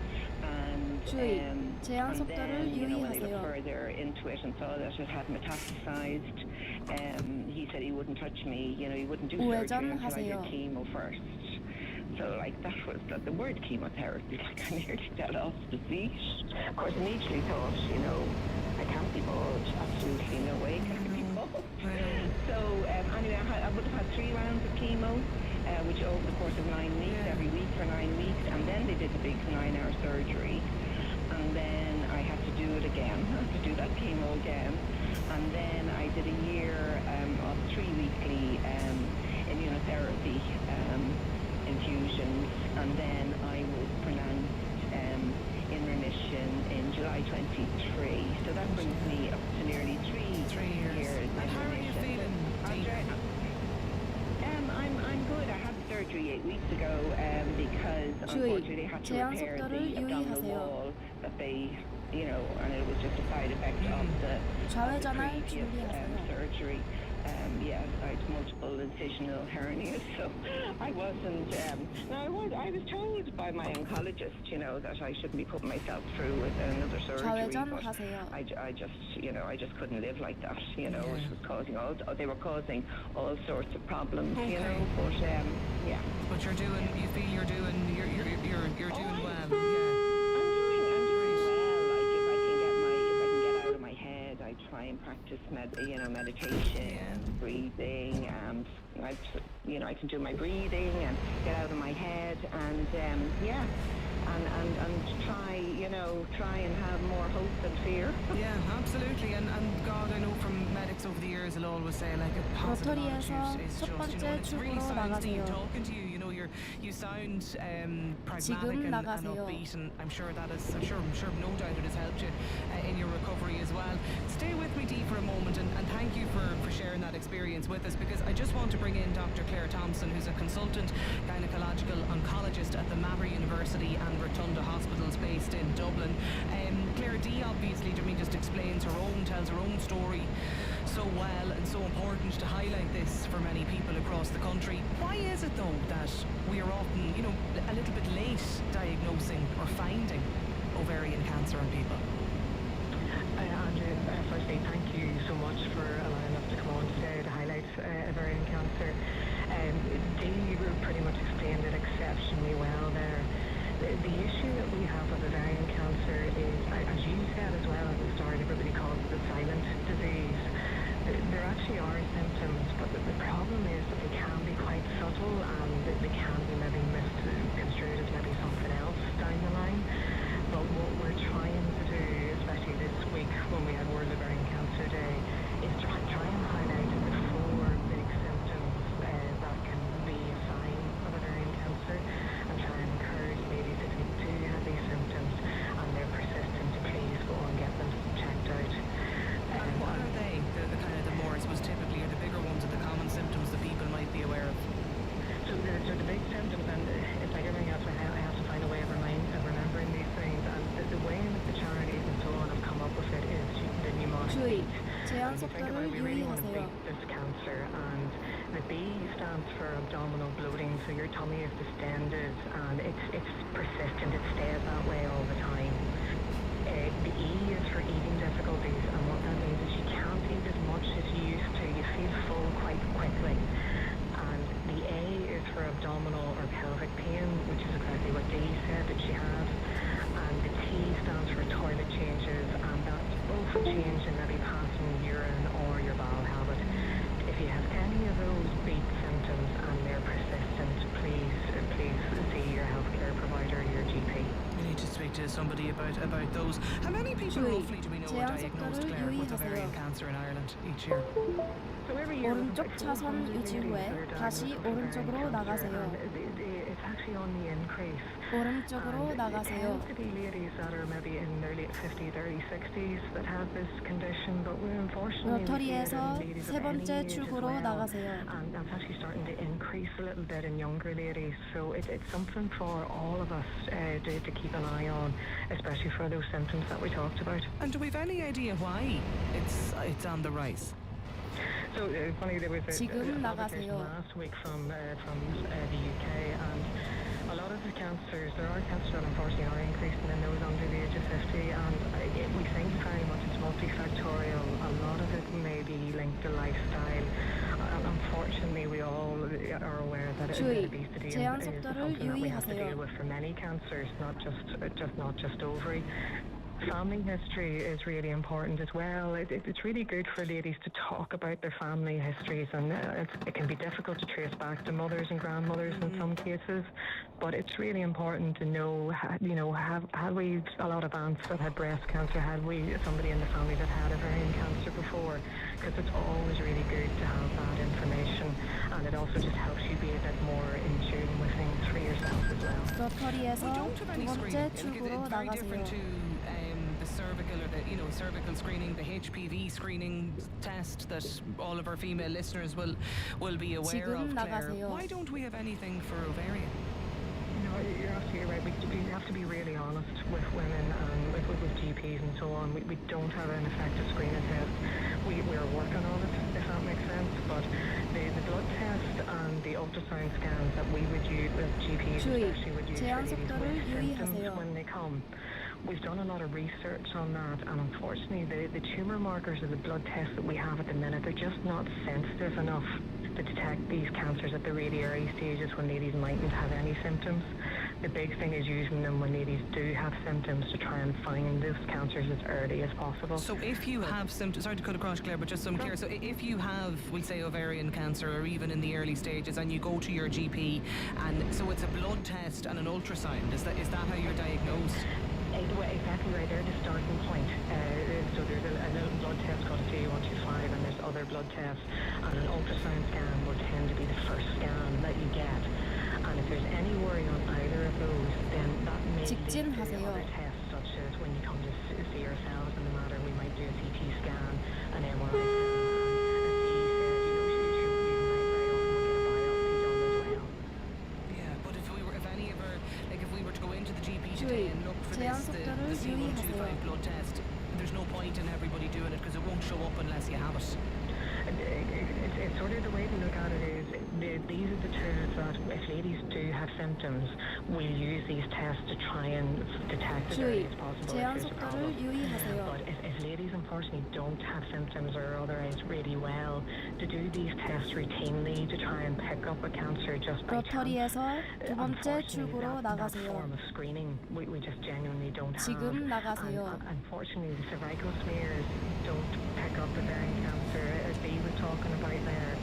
Speaker 1: 주의, 제한
Speaker 6: And
Speaker 1: 속도를
Speaker 6: then, you know, when they
Speaker 1: 유의하세요.
Speaker 6: looked further into it and saw that it had metastasized, he said he wouldn't touch me, you know, he wouldn't do surgery until I did
Speaker 1: 우회전하세요.
Speaker 6: chemo first. So, like, that was the word chemotherapy, like, I nearly fell off the seat. Of course, immediately thought, you know, I can't be bald, absolutely no way can I be bald. So, anyway, I would have had 3 rounds of chemo, which over the course of 9 weeks, every week for 9 weeks, and then they did the big 9-hour surgery. And then I had to do it again, I had to do that chemo again. And then I did a year of 3 weekly immunotherapy infusions, and then I was pronounced in remission in July 23. So that brings me up to nearly 3 years.
Speaker 3: And how are you feeling?
Speaker 6: I'm good. I had the surgery 8 weeks ago because
Speaker 1: 주의,
Speaker 6: unfortunately they had to
Speaker 1: 제한
Speaker 6: repair
Speaker 1: 속도를
Speaker 6: the abdominal
Speaker 1: 유의하세요.
Speaker 6: wall that they, you know, and it was just a side effect of the
Speaker 1: 좌회전할
Speaker 6: previous
Speaker 1: 준비하세요.
Speaker 6: surgery. Yeah, I had multiple incisional hernias, so I wasn't. No, I was told by my oncologist, you know, that I shouldn't be putting myself through with another surgery.
Speaker 1: 좌회전하세요.
Speaker 6: But I just, you know, I just couldn't live like that. You know, it was causing they were causing all sorts of problems. You know, but yeah.
Speaker 3: But you feel you're doing well.
Speaker 6: I try and practice meditation, breathing, and I can do my breathing and get out of my head, and try and have more hope than fear.
Speaker 3: Yeah, absolutely. And God, I know from medics over the years, they'll always say, like, a positive attitude is just, you know, it's really sounds deep talking to you. You know, you sound pragmatic and upbeat, and I'm sure no doubt it has helped you in your recovery as well. Stay with me, Dee, for a moment, and thank you for sharing that experience with us, because I just want to bring in Dr. Claire Thompson, who's a consultant gynecological oncologist at the Mater University and Rotunda Hospitals based in Dublin. Claire, Dee obviously, just explains tells her own story so well, and so important to highlight this for many people across the country. Why is it though that we are often, you know, a little bit late diagnosing or finding ovarian cancer in people?
Speaker 9: Andrew, firstly, thank you so much for allowing us to come on today to highlight ovarian cancer. Dee pretty much explained it exceptionally well there. The issue that we have with ovarian cancer is, as you said as well at the start, everybody calls it a silent disease. There actually are symptoms, but the problem is that they can be quite subtle, and they can be maybe misconstrued as maybe something else down the line. But what we're trying to do, especially this week when we had World Ovarian Cancer Day, is try and highlight the 4 big symptoms that can be a sign of ovarian cancer, and try and encourage ladies, if they do have these symptoms and they're persistent, to please go and get them checked out.
Speaker 3: And what are they? The kind of the more, I suppose, typically, or the bigger ones, or the common symptoms that people might be aware of?
Speaker 9: So the big symptoms, and it's like everything else, I have to find a way of remembering these things, and the way in which the charities and so on have come up with it is the mnemonic
Speaker 1: 주의,
Speaker 9: beat.
Speaker 1: 제한
Speaker 9: And you think about
Speaker 1: 속도를
Speaker 9: it, we really want to
Speaker 1: 유의하세요.
Speaker 9: beat this cancer, and the B stands for abdominal bloating, so your tummy is distended and it's persistent. change in maybe passing urine or your bowel habit. If you have any of those beat symptoms and they're persistent, please see your healthcare provider, your GP.
Speaker 3: We need to speak to somebody about those. How many people roughly do we know are diagnosed, Claire, with ovarian cancer in Ireland each year?
Speaker 9: So every year,
Speaker 1: 오른쪽 차선 유지 후에 다시 오른쪽으로 나가세요.
Speaker 9: It's actually on the increase.
Speaker 1: 오른쪽으로
Speaker 9: And
Speaker 1: 나가세요.
Speaker 9: It tends to be ladies that are maybe in their late 50s, early 60s that have this condition, but we unfortunately we see it
Speaker 1: 로터리에서
Speaker 9: in ladies
Speaker 1: 세
Speaker 9: of any
Speaker 1: 번째
Speaker 9: age as
Speaker 1: 출구로
Speaker 9: well.
Speaker 1: 나가세요.
Speaker 9: And that's actually starting to increase a little bit in younger ladies. So it's something for all of us to keep an eye on, especially for those symptoms that we talked about.
Speaker 3: And do we have any idea why it's on the rise?
Speaker 9: So funny, there was a
Speaker 1: 지금
Speaker 9: publication
Speaker 1: 나가세요.
Speaker 9: last week from the UK, and a lot of the cancers, there are cancers that unfortunately are increasing in those under the age of 50, and we think very much it's multifactorial. A lot of it may be linked to lifestyle. Unfortunately, we all are aware that
Speaker 1: 주의,
Speaker 9: obesity
Speaker 1: 제한
Speaker 9: is
Speaker 1: 속도를
Speaker 9: something that we have to
Speaker 1: 유의하세요.
Speaker 9: deal with for many cancers, not just ovary. Family history is really important as well. It's really good for ladies to talk about their family histories, and it can be difficult to trace back to mothers and grandmothers in some cases, but it's really important to know, had we a lot of aunts that had breast cancer, had we somebody in the family that had ovarian cancer before, because it's always really good to have that information, and it also just helps you be a bit more in tune with things for yourself as well.
Speaker 1: 로터리에서 두 번째 출구로
Speaker 3: Very different to
Speaker 1: 나가세요.
Speaker 3: the cervical or the cervical screening, the HPV screening test that all of our female listeners will be aware
Speaker 1: 지금
Speaker 3: of, Claire.
Speaker 1: 나가세요.
Speaker 3: Why don't we have anything for ovarian?
Speaker 9: No, you're absolutely right. We have to be really honest with women and with GPs and so on. We don't have an effective screening test. We're working on it, if that makes sense. But the blood test and the ultrasound scans that we would use, that GPs
Speaker 1: 주의,
Speaker 9: especially would use
Speaker 1: 제한
Speaker 9: for ladies
Speaker 1: 속도를
Speaker 9: with symptoms
Speaker 1: 유의하세요.
Speaker 9: when they come. We've done a lot of research on that, and unfortunately the tumour markers of the blood tests that we have at the minute, they're just not sensitive enough to detect these cancers at the really early stages when ladies mightn't have any symptoms. The big thing is using them when ladies do have symptoms to try and find those cancers as early as possible.
Speaker 3: So if you have symptoms, sorry to cut across, Claire, but just so I'm clear, so if you have, we'll say, ovarian cancer, or even in the early stages, and you go to your GP, and so it's a blood test and an ultrasound, is that how you're diagnosed?
Speaker 9: Exactly right, they're the starting point. So there's a little blood test called CA125, and there's other blood tests, and an ultrasound scan will tend to be the first scan that you get. And if there's any worry on either of those, then that may lead to
Speaker 1: 직진하세요.
Speaker 9: other tests, such as when you come to see ourselves in the matter, we might do a CT scan, an MRI scan,
Speaker 3: today and look for
Speaker 1: 제한
Speaker 3: this, the
Speaker 1: 속도를
Speaker 3: C125
Speaker 1: 유의하세요.
Speaker 3: blood test, there's no point in everybody doing it because it won't show up unless you have it.
Speaker 9: It's sort of the way to look at it is these are the tools that if ladies do have symptoms, we'll use these tests to try and detect as early
Speaker 1: 주의,
Speaker 9: as possible
Speaker 1: 제한
Speaker 9: if there's a
Speaker 1: 속도를
Speaker 9: problem.
Speaker 1: 유의하세요.
Speaker 9: But if ladies unfortunately don't have symptoms or are otherwise really well, to do these tests routinely to try and pick up a cancer just by chance,
Speaker 1: 로터리에서 두 번째
Speaker 9: unfortunately
Speaker 1: 출구로
Speaker 9: that
Speaker 1: 나가세요.
Speaker 9: form of screening we just genuinely don't have.
Speaker 1: 지금 나가세요.
Speaker 9: And unfortunately the cervical smears don't pick up ovarian cancer as Dee was talking about there.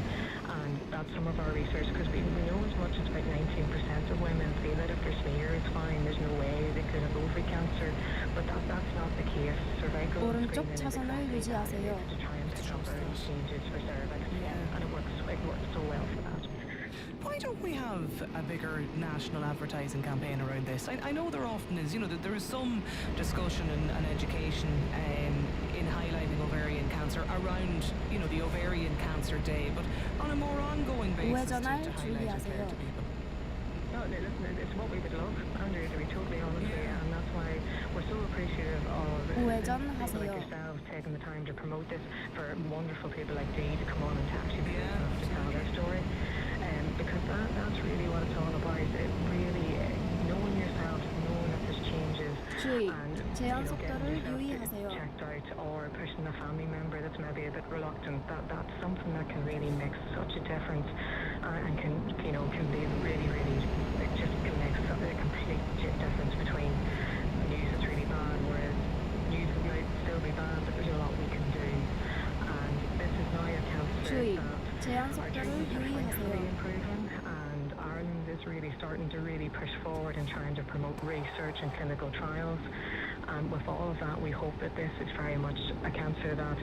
Speaker 9: And that's some of our research, because we know as much as about 19% of women feel that if their smear is fine, there's no way they could have ovary cancer. But that's not the case. Cervical
Speaker 1: 오른쪽
Speaker 9: screening is
Speaker 1: 차선을
Speaker 9: exactly that.
Speaker 1: 유지하세요.
Speaker 9: It's to try and pick up early stages for cervix. And it works so well for that.
Speaker 3: Why don't we have a bigger national advertising campaign around this? I know there often is, that there is some discussion and education in highlighting ovarian cancer around, the Ovarian Cancer Day, but on a more ongoing basis to highlight it
Speaker 1: 주의하세요.
Speaker 3: to people.
Speaker 9: No, listen, it's what we would love, Andrew, to be totally honest with you, and that's why we're so appreciative of people like
Speaker 1: 우회전하세요.
Speaker 9: yourselves taking the time to promote this, for wonderful people like Dee to come on and to actually be able to tell their story. Because that's really what it's all about. It really knowing yourself, knowing that there's changes,
Speaker 1: 주의,
Speaker 9: and
Speaker 1: 제한
Speaker 9: getting
Speaker 1: 속도를
Speaker 9: yourself
Speaker 1: 유의하세요.
Speaker 9: checked out, or pushing a family member that's maybe a bit reluctant. That's something that can really make such a difference, and can be really, really, it just can make a complete difference between news that's really bad, whereas news might still be bad, but there's a lot
Speaker 1: 제한
Speaker 9: Our
Speaker 1: 속도를
Speaker 9: treatments are thankfully
Speaker 1: 유의하세요.
Speaker 9: improving, and Ireland is really starting to really push forward in trying to promote research and clinical trials. And with all of that, we hope that this is very much a cancer that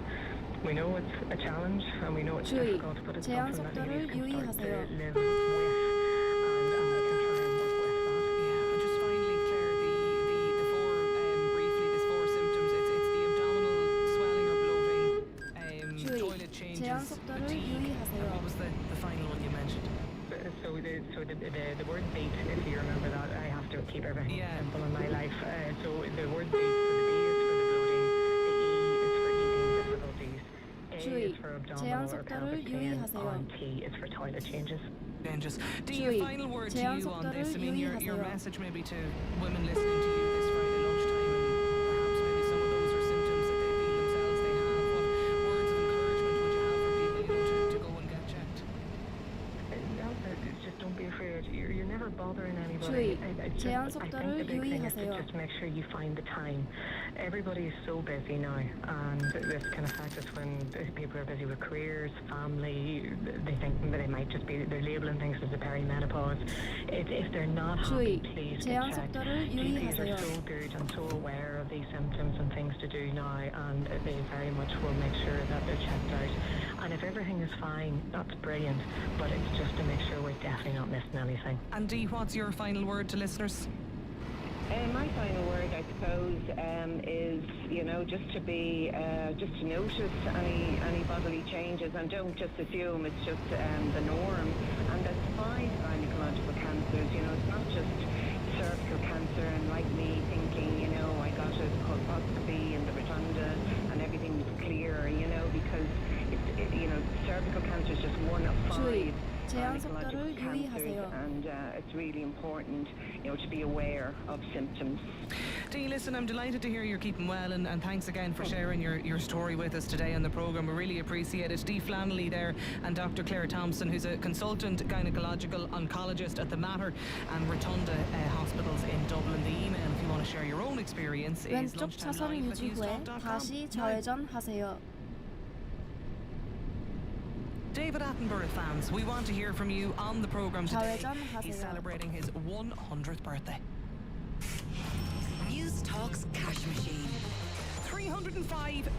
Speaker 9: we know it's a challenge and we know it's
Speaker 1: 주의,
Speaker 9: difficult, but it's
Speaker 1: 제한
Speaker 9: something that
Speaker 1: 속도를
Speaker 9: ladies can start to
Speaker 1: 유의하세요.
Speaker 9: live with, and we can try and work with that.
Speaker 3: Yeah, and just finally, Claire, the four, briefly, there's four symptoms. It's the abdominal swelling or bloating,
Speaker 1: 주의,
Speaker 3: toilet changes,
Speaker 1: 제한 속도를
Speaker 3: fatigue.
Speaker 1: 유의하세요.
Speaker 3: And what was the final one you mentioned?
Speaker 9: So the word beat, if you remember that, I have to keep everything simple in my life. So the word beat, so the B is for the bloating, the E is for eating difficulties, A
Speaker 1: 주의,
Speaker 9: is for
Speaker 1: 제한
Speaker 9: abdominal or
Speaker 1: 속도를
Speaker 9: pelvic pain,
Speaker 1: 유의하세요.
Speaker 9: and T is for toilet changes.
Speaker 3: Then just do
Speaker 1: 주의,
Speaker 3: your final word to
Speaker 1: 제한
Speaker 3: you on
Speaker 1: 속도를
Speaker 3: this. I mean, your
Speaker 1: 유의하세요.
Speaker 3: message maybe to women listening to you this Friday lunchtime, and perhaps maybe some of those are symptoms that they feel themselves they have. What words of encouragement would you have for people, to go and get checked?
Speaker 9: Just don't be afraid. You're never bothering anybody.
Speaker 1: 주의, 제한
Speaker 9: I think
Speaker 1: 속도를
Speaker 9: the big thing is to
Speaker 1: 유의하세요.
Speaker 9: just make sure you find the time. Everybody is so busy now, and this kind of fact is when people are busy with careers, family, they think that they might just be, they're labeling things as a perimenopause. If they're not happy,
Speaker 1: 주의,
Speaker 9: please
Speaker 1: 제한
Speaker 9: get checked.
Speaker 1: 속도를
Speaker 9: GPs
Speaker 1: 유의하세요.
Speaker 9: are so good and so aware of these symptoms and things to do now, and they very much will make sure that they're checked out. And if everything is fine, that's brilliant, but it's just to make sure we're definitely not missing anything.
Speaker 3: And Dee, what's your final word to listeners?
Speaker 6: My final word, I suppose, is just to be just to notice any bodily changes and don't just assume it's just the norm. And that's fine gynecological cancers. It's not just cervical cancer and like me thinking, I got a colposcopy in the rotunda and everything's clear. Because cervical cancer is just one of
Speaker 1: 주의,
Speaker 6: 5
Speaker 1: 제한
Speaker 6: gynecological
Speaker 1: 속도를
Speaker 6: cancers,
Speaker 1: 유의하세요.
Speaker 6: and it's really important, to be aware of symptoms.
Speaker 3: Dee, listen, I'm delighted to hear you're keeping well, and thanks again for sharing your story with us today on the programme. We really appreciate it. Dee Flannelly there, and Dr. Claire Thompson, who's a consultant gynecological oncologist at the Mater and Rotunda Hospitals in Dublin. The email, if you want to share your own experience, is
Speaker 1: 왼쪽 차선 유지 후에 다시 좌회전하세요.
Speaker 3: David Attenborough fans, we want to hear from you on the programme today.
Speaker 1: 좌회전하세요.
Speaker 3: He's celebrating his 100th birthday.
Speaker 2: News Talks Cash Machine.
Speaker 3: €305,000.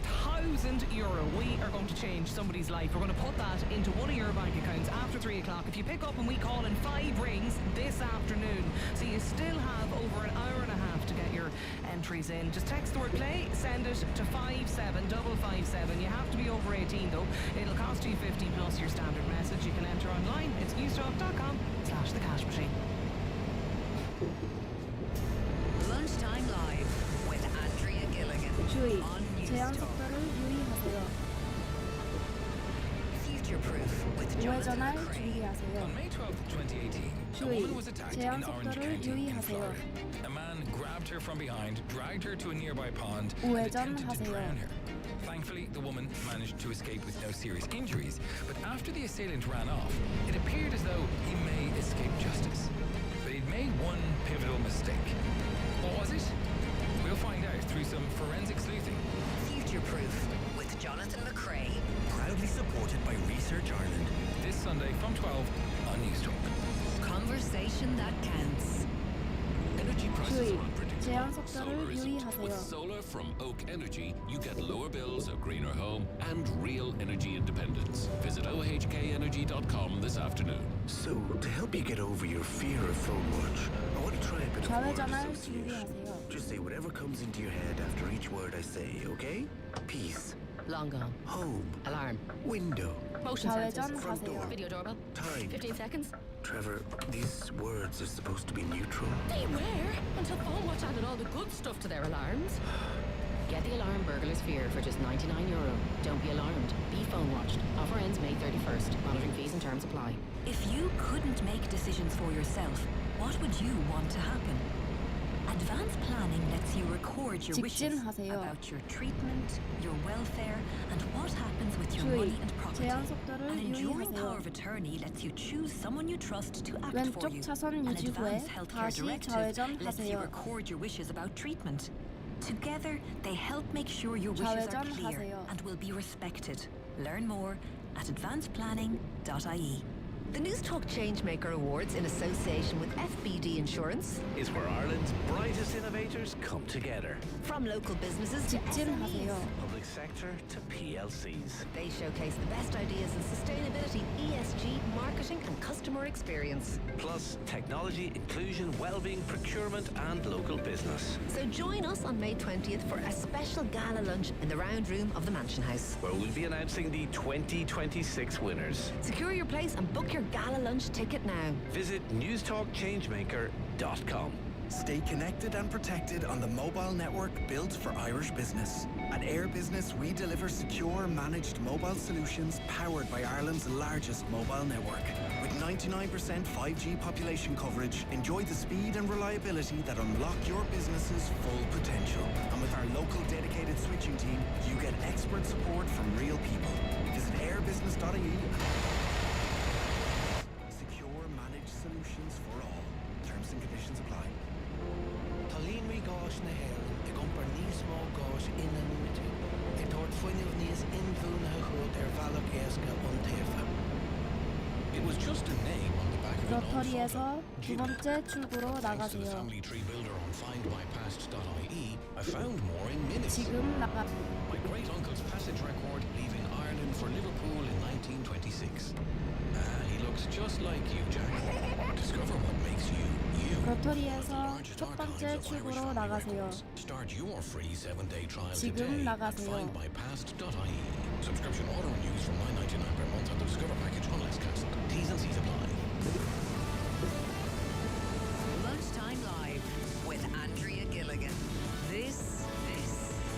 Speaker 3: We are going to change somebody's life. We're going to put that into one of your bank accounts after 3 o'clock. If you pick up and we call in 5 rings this afternoon, so you still have over an hour and a half to get your entries in. Just text the word play, send it to 57557. You have to be over 18 though. It'll cost you 50 plus your standard message. You can enter online. It's newstalk.com/the cash machine.
Speaker 2: Lunchtime Live with Andrea Gilligan
Speaker 1: 주의,
Speaker 2: on
Speaker 1: 제한
Speaker 2: News Talk.
Speaker 1: 속도를 유의하세요.
Speaker 2: Future Proof with Jonathan
Speaker 1: 우회전할
Speaker 2: McCrae.
Speaker 1: 준비하세요.
Speaker 23: On May 12, 2018, a
Speaker 1: 주의,
Speaker 23: woman was attacked
Speaker 1: 제한
Speaker 23: in Orange
Speaker 1: 속도를
Speaker 23: County in
Speaker 1: 유의하세요.
Speaker 23: Florida. A man grabbed her from behind, dragged her to a nearby pond, and attempted to
Speaker 1: 우회전하세요.
Speaker 23: drown her. Thankfully, the woman managed to escape with no serious injuries, but after the assailant ran off, it appeared as though he may escape justice. But he'd made one pivotal mistake. What was it? We'll find out through some forensic sleuthing.
Speaker 2: Future Proof with Jonathan McCrae.
Speaker 14: Proudly supported by Research Ireland.
Speaker 23: This Sunday from 12 on News Talk.
Speaker 2: Conversation that counts.
Speaker 4: Energy prices
Speaker 1: 주의,
Speaker 4: are unpredictable.
Speaker 1: 제한 속도를
Speaker 4: Solar isn't. With
Speaker 1: 유의하세요.
Speaker 4: solar from Oak Energy, you get lower bills, a greener home, and real energy independence. Visit ohkenergy.com this afternoon.
Speaker 14: So, to help you get over your fear of phone watch, I want to try a bit of word
Speaker 1: 좌회전할
Speaker 14: association.
Speaker 1: 준비하세요.
Speaker 14: Just say whatever comes into your head after each word I say, okay? Peace.
Speaker 10: Long gone.
Speaker 14: Home.
Speaker 10: Alarm.
Speaker 14: Window.
Speaker 10: Motion sensors.
Speaker 14: Front door.
Speaker 10: Video doorbell.
Speaker 14: Time.
Speaker 10: 15 seconds.
Speaker 14: Trevor, these words are supposed to be neutral.
Speaker 10: They were until Phone Watch added all the good stuff to their alarms. Get the alarm burglar's fear for just €99. Don't be alarmed. Be phone watched. Offer ends May 31st. Monitoring fees and terms apply.
Speaker 12: If you couldn't make decisions for yourself, what would you want to happen? Advanced planning lets you record your wishes
Speaker 1: 직진하세요.
Speaker 12: about your treatment, your welfare, and what happens with your
Speaker 1: 주의,
Speaker 12: money and property.
Speaker 1: 제한 속도를
Speaker 12: An enduring power
Speaker 1: 유의하세요.
Speaker 12: of attorney lets you choose someone you trust to act for
Speaker 1: 왼쪽
Speaker 12: you.
Speaker 1: 차선
Speaker 12: An
Speaker 1: 유지 후에
Speaker 12: advanced healthcare
Speaker 1: 다시
Speaker 12: directive lets you
Speaker 1: 좌회전하세요.
Speaker 12: record your wishes about treatment. Together, they help make sure your wishes are clear
Speaker 1: 좌회전하세요.
Speaker 12: and will be respected. Learn more at advanceplanning.ie.
Speaker 2: The News Talk Changemaker Awards in association with FBD Insurance
Speaker 13: is where Ireland's brightest innovators come together.
Speaker 2: From local businesses to
Speaker 1: 직진하세요.
Speaker 13: Public sector to PLCs.
Speaker 2: They showcase the best ideas in sustainability, ESG, marketing and customer experience.
Speaker 13: Plus technology, inclusion, wellbeing, procurement and local business.
Speaker 2: So join us on May 20th for a special gala lunch in the round room of the Mansion House,
Speaker 13: where we'll be announcing the 2026 winners.
Speaker 2: Secure your place and book your gala lunch ticket now.
Speaker 13: Visit newstalkchangemaker.com.
Speaker 17: Stay connected and protected on the mobile network built for Irish business. At Air Business, we deliver secure, managed mobile solutions powered by Ireland's largest mobile network. With 99% 5G population coverage, enjoy the speed and reliability that unlock your business's full potential. And with our local dedicated switching team, you get expert support from real people. Visit airbusiness.ie. Secure, managed solutions for all. Terms and conditions apply.
Speaker 20: Talín mí gás na héireann ag iompar níos mó gás ina nuaite. Ag tabhairt fuinneamh níos inbhuanathe chuad ar bhealach éasca ón taobh.
Speaker 4: It was just a name on the back of an old
Speaker 1: 로터리에서
Speaker 4: photo.
Speaker 1: 두 번째 출구로
Speaker 4: Thanks to the
Speaker 1: 나가세요.
Speaker 4: family tree builder on findmypast.ie, I found more in minutes.
Speaker 1: 지금 나가.
Speaker 4: My great uncle's passage record leaving Ireland for Liverpool in 1926. He looks just like you, Jack. Discover what makes you, you.
Speaker 1: 로터리에서 첫 번째 출구로 나가세요.
Speaker 4: Start your free 7-day trial
Speaker 1: 지금
Speaker 4: today at
Speaker 1: 나가세요.
Speaker 4: findmypast.ie. Subscription auto renews from $9.99 per month on the Discover package unless cancelled. T's and C's apply.
Speaker 2: Lunchtime Live with Andrea Gilligan. This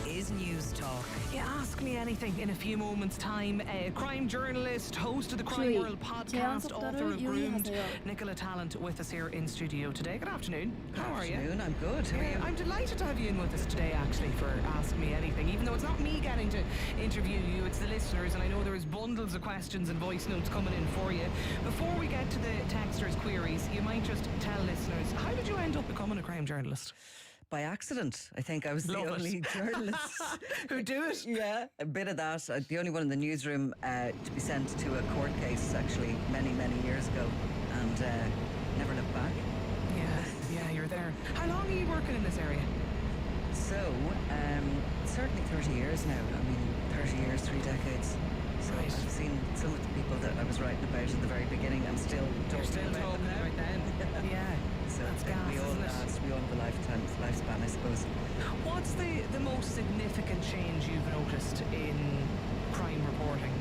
Speaker 2: is News Talk.
Speaker 3: You ask me anything in a few moments' time. Crime journalist, host of the Crime
Speaker 1: 주의,
Speaker 3: World podcast,
Speaker 1: 제한
Speaker 3: author of
Speaker 1: 속도를
Speaker 3: Groomed,
Speaker 1: 유의하세요.
Speaker 3: Nicola Tallant with us here in studio today. Good afternoon. How are you?
Speaker 21: Afternoon, I'm good. How are you?
Speaker 3: I'm delighted to have you in with us today, actually, for Ask Me Anything. Even though it's not me getting to interview you, it's the listeners, and I know there's bundles of questions and voice notes coming in for you. Before we get to the texters' queries, you might just tell listeners, how did you end up becoming a crime journalist?
Speaker 21: By accident. I think I was
Speaker 3: Love
Speaker 21: the
Speaker 3: it.
Speaker 21: only journalist
Speaker 3: who do it.
Speaker 21: Yeah, a bit of that. The only one in the newsroom to be sent to a court case, actually, many, many years ago, and never looked back.
Speaker 3: Yeah, you're there. How long are you working in this area?
Speaker 21: So, certainly 30 years now. I mean, 30 years, 3 decades. So
Speaker 3: Right.
Speaker 21: I've seen some of the people that I was writing about at the very beginning. I'm still
Speaker 3: You're still
Speaker 21: about them
Speaker 3: talking
Speaker 21: now.
Speaker 3: right then. Yeah.
Speaker 21: So
Speaker 3: That's
Speaker 21: we
Speaker 3: gas,
Speaker 21: all
Speaker 3: isn't it?
Speaker 21: last, we all have a lifespan, I suppose.
Speaker 3: What's the most significant change you've noticed in crime reporting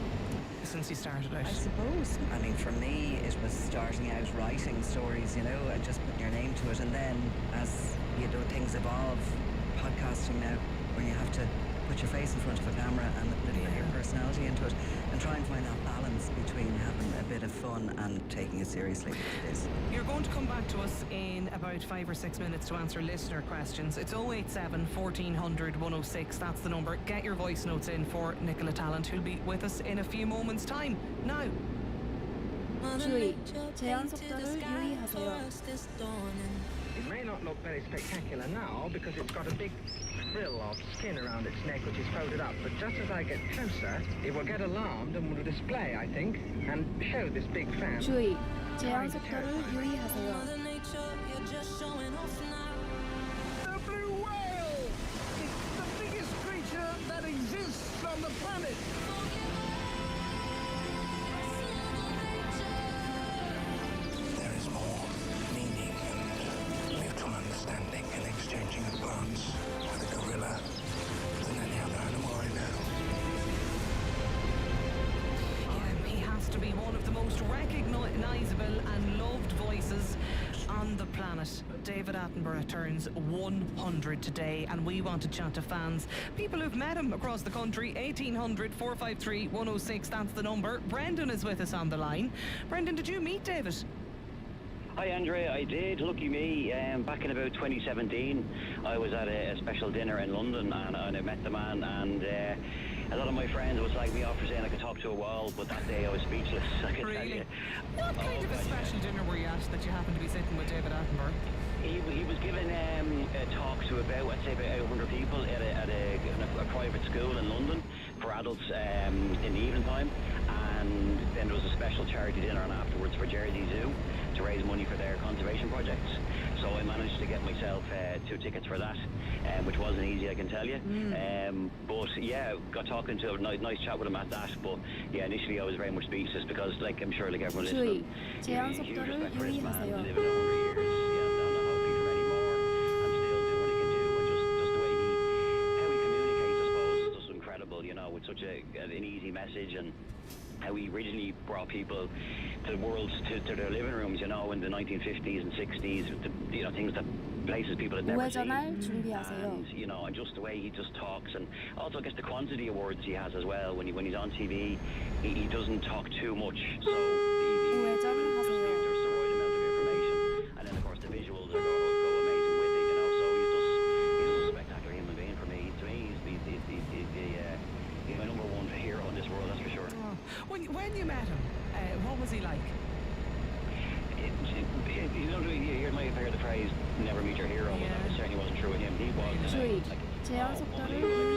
Speaker 3: since you started out?
Speaker 21: I suppose. I mean, for me, it was starting out writing stories, you know, and just putting your name to it. And then as, you know, things evolve, podcasting now, where you have to put your face in front of a camera and a little bit of your personality into it and try and find that balance between having a bit of fun and taking it seriously, which it is.
Speaker 3: You're going to come back to us in about 5 or 6 minutes to answer listener questions. It's 087 1400 106. That's the number. Get your voice notes in for Nicola Tallant, who'll be with us in a few moments' time. Now.
Speaker 1: 주의, 제한 속도를 유의하세요.
Speaker 22: It may not look very spectacular now because it's got a big frill of skin around its neck which is folded up, but just as I get closer, it will get alarmed and will display, I think, and show this big fan.
Speaker 1: 주의, 제한 속도를 유의하세요.
Speaker 22: The blue whale! It's the biggest creature that exists on the planet!
Speaker 24: There is more meaning and mutual understanding and exchanging of plants with a gorilla than any other animal I know.
Speaker 3: He has to be one of the most recognisable and loved voices on the planet. David Attenborough turns 100 today, and we want to chat to fans, people who've met him across the country. 1800 453 106, that's the number. Brendan is with us on the line. Brendan, did you meet David?
Speaker 25: Hi Andrea, I did. Lucky me. Back in about 2017, I was at a special dinner in London, and I met the man, and a lot of my friends would slag me off for saying I could talk to a wall, but that day I was speechless, I can tell you.
Speaker 3: What kind of a special dinner were you at that you happened to be sitting with David Attenborough?
Speaker 25: He was giving a talk to about, I'd say about 100 people at a private school in London for adults in the evening time. and then there was a special charity dinner on afterwards for Jersey Zoo to raise money for their conservation projects. So I managed to get myself 2 tickets for that, which wasn't easy, I can tell you. But yeah, got talking to a nice chat with him at that. But yeah, initially I was very much speechless because, like I'm sure, like everyone listening,
Speaker 1: 제한
Speaker 25: huge
Speaker 1: 속도를
Speaker 25: respect for this man,
Speaker 1: 유의하세요.
Speaker 25: living 100 years. Yeah, I don't know how he's anymore, and still doing what he can do, and just the way how he communicates, I suppose, is just incredible. You know, with such an easy message, and how he originally brought people to the world, to their living rooms, you know, in the 1950s and 60s, you know, things that places people had never seen.
Speaker 1: 우회전할 준비하세요.
Speaker 25: And, you know, and just the way he just talks, and also I guess the quantity of words he has as well. When he's on TV, he doesn't talk too much. So there's the right amount of information, and then of course the visuals go amazing with it, you know. So he's just a spectacular human being for me. To me, he's my number one hero in this world, that's for sure.
Speaker 3: Oh. When you met him, what was he like?
Speaker 25: You know, you might have heard the phrase "never meet your hero." Yeah. Well, that certainly wasn't true with him. He was
Speaker 1: 주의, 제한 속도를 유의하세요.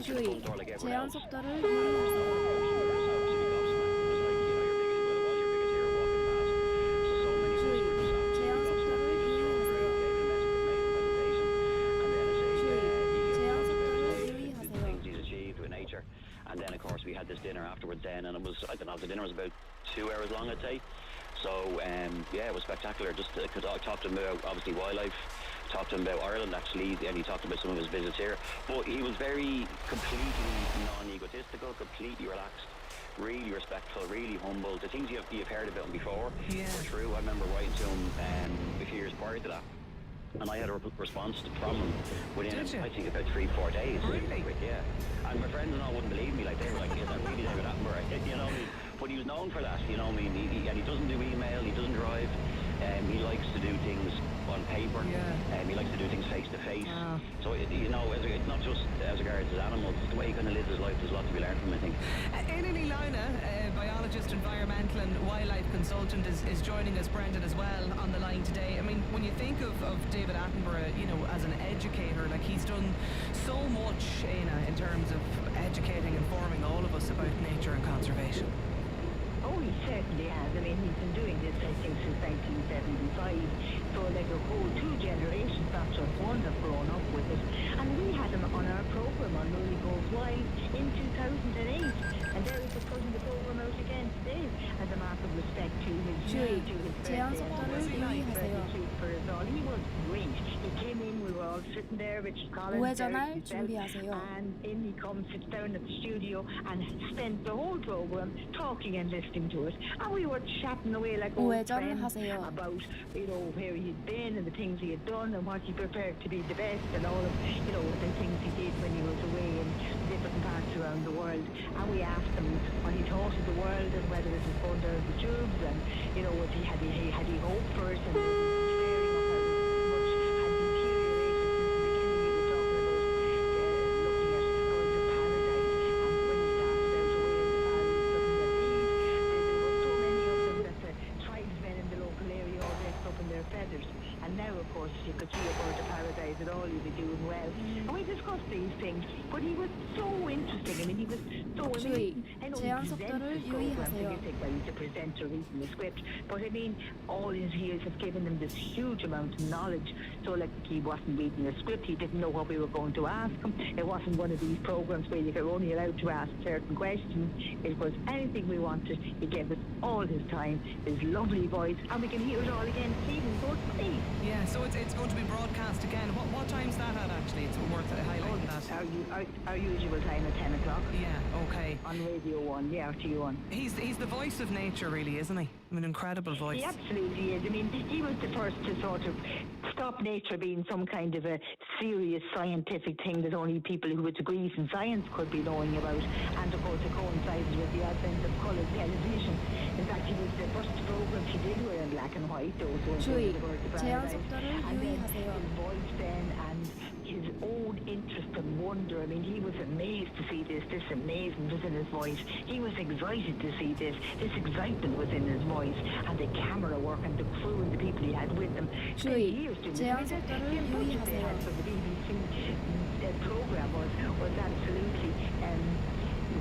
Speaker 1: 주의, 제한 속도를 유의하세요.
Speaker 25: And then, of course, we had this dinner afterwards then, and it was, I don't know, the dinner was about 2 hours long, I'd say. So, yeah, it was spectacular. Just because I talked to him about, obviously, wildlife, talked to him about Ireland, actually, and he talked about some of his visits here. But he was very completely non-egotistical, completely relaxed, really respectful, really humble. The things you've heard about him before were true. I remember writing to him a few years prior to that. And I had a response from him within, I think, about 3-4 days.
Speaker 3: Really?
Speaker 25: Yeah. And my friends and all wouldn't believe me. Like, they were like, is that really David Attenborough? You know what I mean? But he was known for that, you know what I mean? And he doesn't do email, he doesn't drive. He likes to do things on paper. He likes to do things face to face. So, you know, it's not just as regards his animals, it's the way he kind of lives his life. There's a lot to be learned from him, I think.
Speaker 3: Annaona, biologist, environmental and wildlife consultant, is joining us, Brendan, as well, on the line today. I mean, when you think of David Attenborough, you know, as an educator, like, he's done so much, Anna, in terms of educating, informing all of us about nature and conservation.
Speaker 6: Oh, he certainly has. I mean, he's been doing this, I think, since 1975. So, like, a whole 2 generations, not just one, have grown up with it. And we had him on our program on Louis Goes Wild in 2008. And there he's putting the program out again today as a mark of respect to his
Speaker 1: 주의, 제한
Speaker 6: birthday.
Speaker 1: 속도를 유의하세요.
Speaker 6: For us all. He was great. He came in, we were all sitting there, Richard Collins,
Speaker 1: 우회전할 준비하세요.
Speaker 6: and in he comes, sits down at the studio and spent the whole program talking and listening to it. And we were chatting away like old friends
Speaker 1: 우회전하세요.
Speaker 6: about, you know, where he'd been and the things he had done and what he prepared to be the best and all of, you know, the things he did when he was away in different parts around the world. And we asked him what he thought of the world and whether it was going down the tubes and, you know, had he hope for it and you could see a bird of paradise and all you'd be doing well. And we discussed these things, but he was so interesting. I mean, he was so amazing. I know
Speaker 1: 제한
Speaker 6: he
Speaker 1: 속도를
Speaker 6: presents his program,
Speaker 1: 유의하세요.
Speaker 6: so you think, well, he's a presenter reading the script. But I mean, all his years have given him this huge amount of knowledge. So, like, he wasn't reading the script. He didn't know what we were going to ask him. It wasn't one of these programs where you were only allowed to ask certain questions. It was anything we wanted. He gave us all his time, his lovely voice, and we can hear it all again this evening. So it's great.
Speaker 3: Yeah, so it's going to be broadcast again. What time's that at, actually? It's worth highlighting that.
Speaker 6: Our usual time at 10 o'clock.
Speaker 3: Yeah, okay.
Speaker 6: On Radio 1, yeah, RT1.
Speaker 3: He's the voice of nature, really, isn't he? I mean, incredible voice.
Speaker 6: He absolutely is. I mean, he was the first to sort of stop nature being some kind of a serious scientific thing that only people who had degrees in science could be knowing about. And of course, it coincided with the advent of colour television. In fact, he was the first program he did were in black and white. Those ones
Speaker 1: 주의,
Speaker 6: were the
Speaker 1: 제한
Speaker 6: Paradise.
Speaker 1: 속도를
Speaker 6: And then
Speaker 1: 유의하세요.
Speaker 6: his voice then and
Speaker 9: his own interest and wonder. I mean, he was amazed to see this amazement was in his voice. He was excited to see this excitement was in his voice, and the camera work and the crew and the people he had with them.
Speaker 1: 주의, 제한 속도를 유의하세요.
Speaker 9: The BBC program was absolutely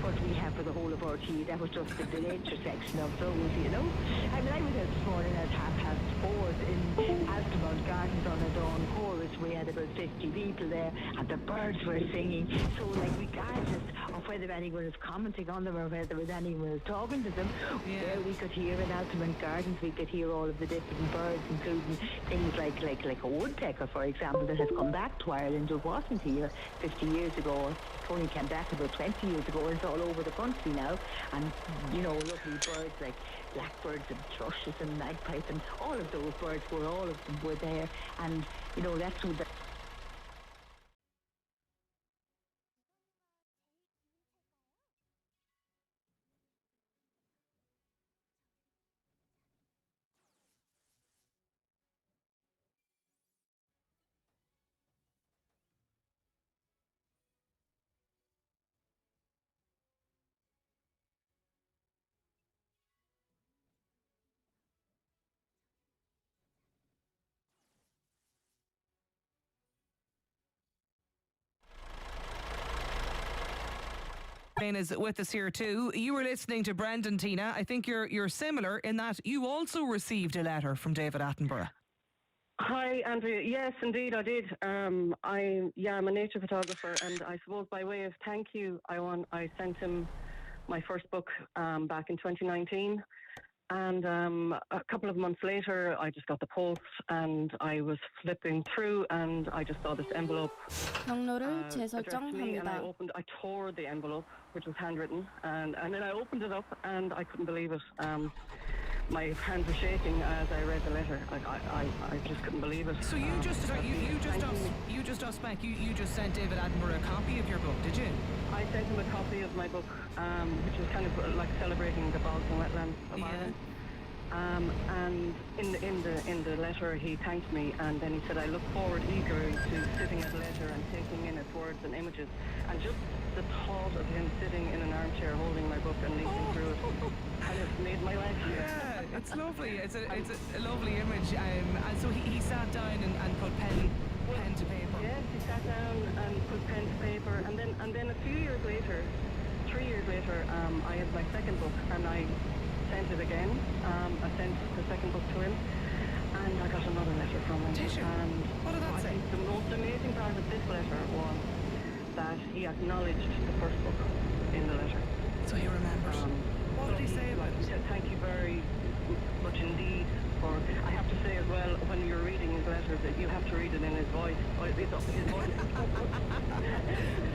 Speaker 9: what we have for the whole of RT. That was just the intersection of those, you know. I mean, I was out this morning at 4:30 in Altamont Gardens on a dawn chorus. We had about 50 people there, and the birds were singing. So, like, regardless of whether anyone was commenting on them or whether anyone was talking to them, there we could hear in Altamont Gardens, we could hear all of the different birds, including things like a woodpecker, for example, that has come back to Ireland. It wasn't here 50 years ago. It only came back about 20 years ago. It's all over the country now, and you know, lovely birds like blackbirds and thrushes and magpies and all of those birds all of them were there, and you know, that's who the
Speaker 3: Is with us here too. You were listening to Brendan, Tina. I think you're similar in that you also received a letter from David Attenborough.
Speaker 5: Hi, Andrea. Yes, indeed, I did. I'm a nature photographer, and I suppose by way of thank you, I sent him my first book back in 2019. And a couple of months later, I just got the post, and I was flipping through, and I just saw this envelope addressed to me, and I tore the envelope, which was handwritten, and then I opened it up, and I couldn't believe it. My hands were shaking as I read the letter. I just couldn't believe it.
Speaker 3: So you just sent David Attenborough a copy of your book, did you?
Speaker 5: I sent him a copy of my book, which was kind of like celebrating the bogs and wetlands of Ireland. And in the letter he thanked me, and then he said, I look forward eagerly to sitting at leisure and taking in its words and images. And just the thought of him sitting in an armchair holding my book and leafing through it kind of made my life.
Speaker 3: Yeah, it's lovely. It's a lovely image. And so he sat down and put pen to paper.
Speaker 5: Yes, he sat down and put pen to paper, and then a few years later, 3 years later, I had my second book, and I sent it again. I sent the second book to him, and I got another letter from him.
Speaker 3: Did you?
Speaker 5: And
Speaker 3: what did that say?
Speaker 5: I think the most amazing part of this letter was that he acknowledged the first book in the letter.
Speaker 3: So he remembers. What did he say about it?
Speaker 5: He said, thank you very much indeed. I have to say as well, when you're reading his letters, that you have to read it in his voice. It's his voice.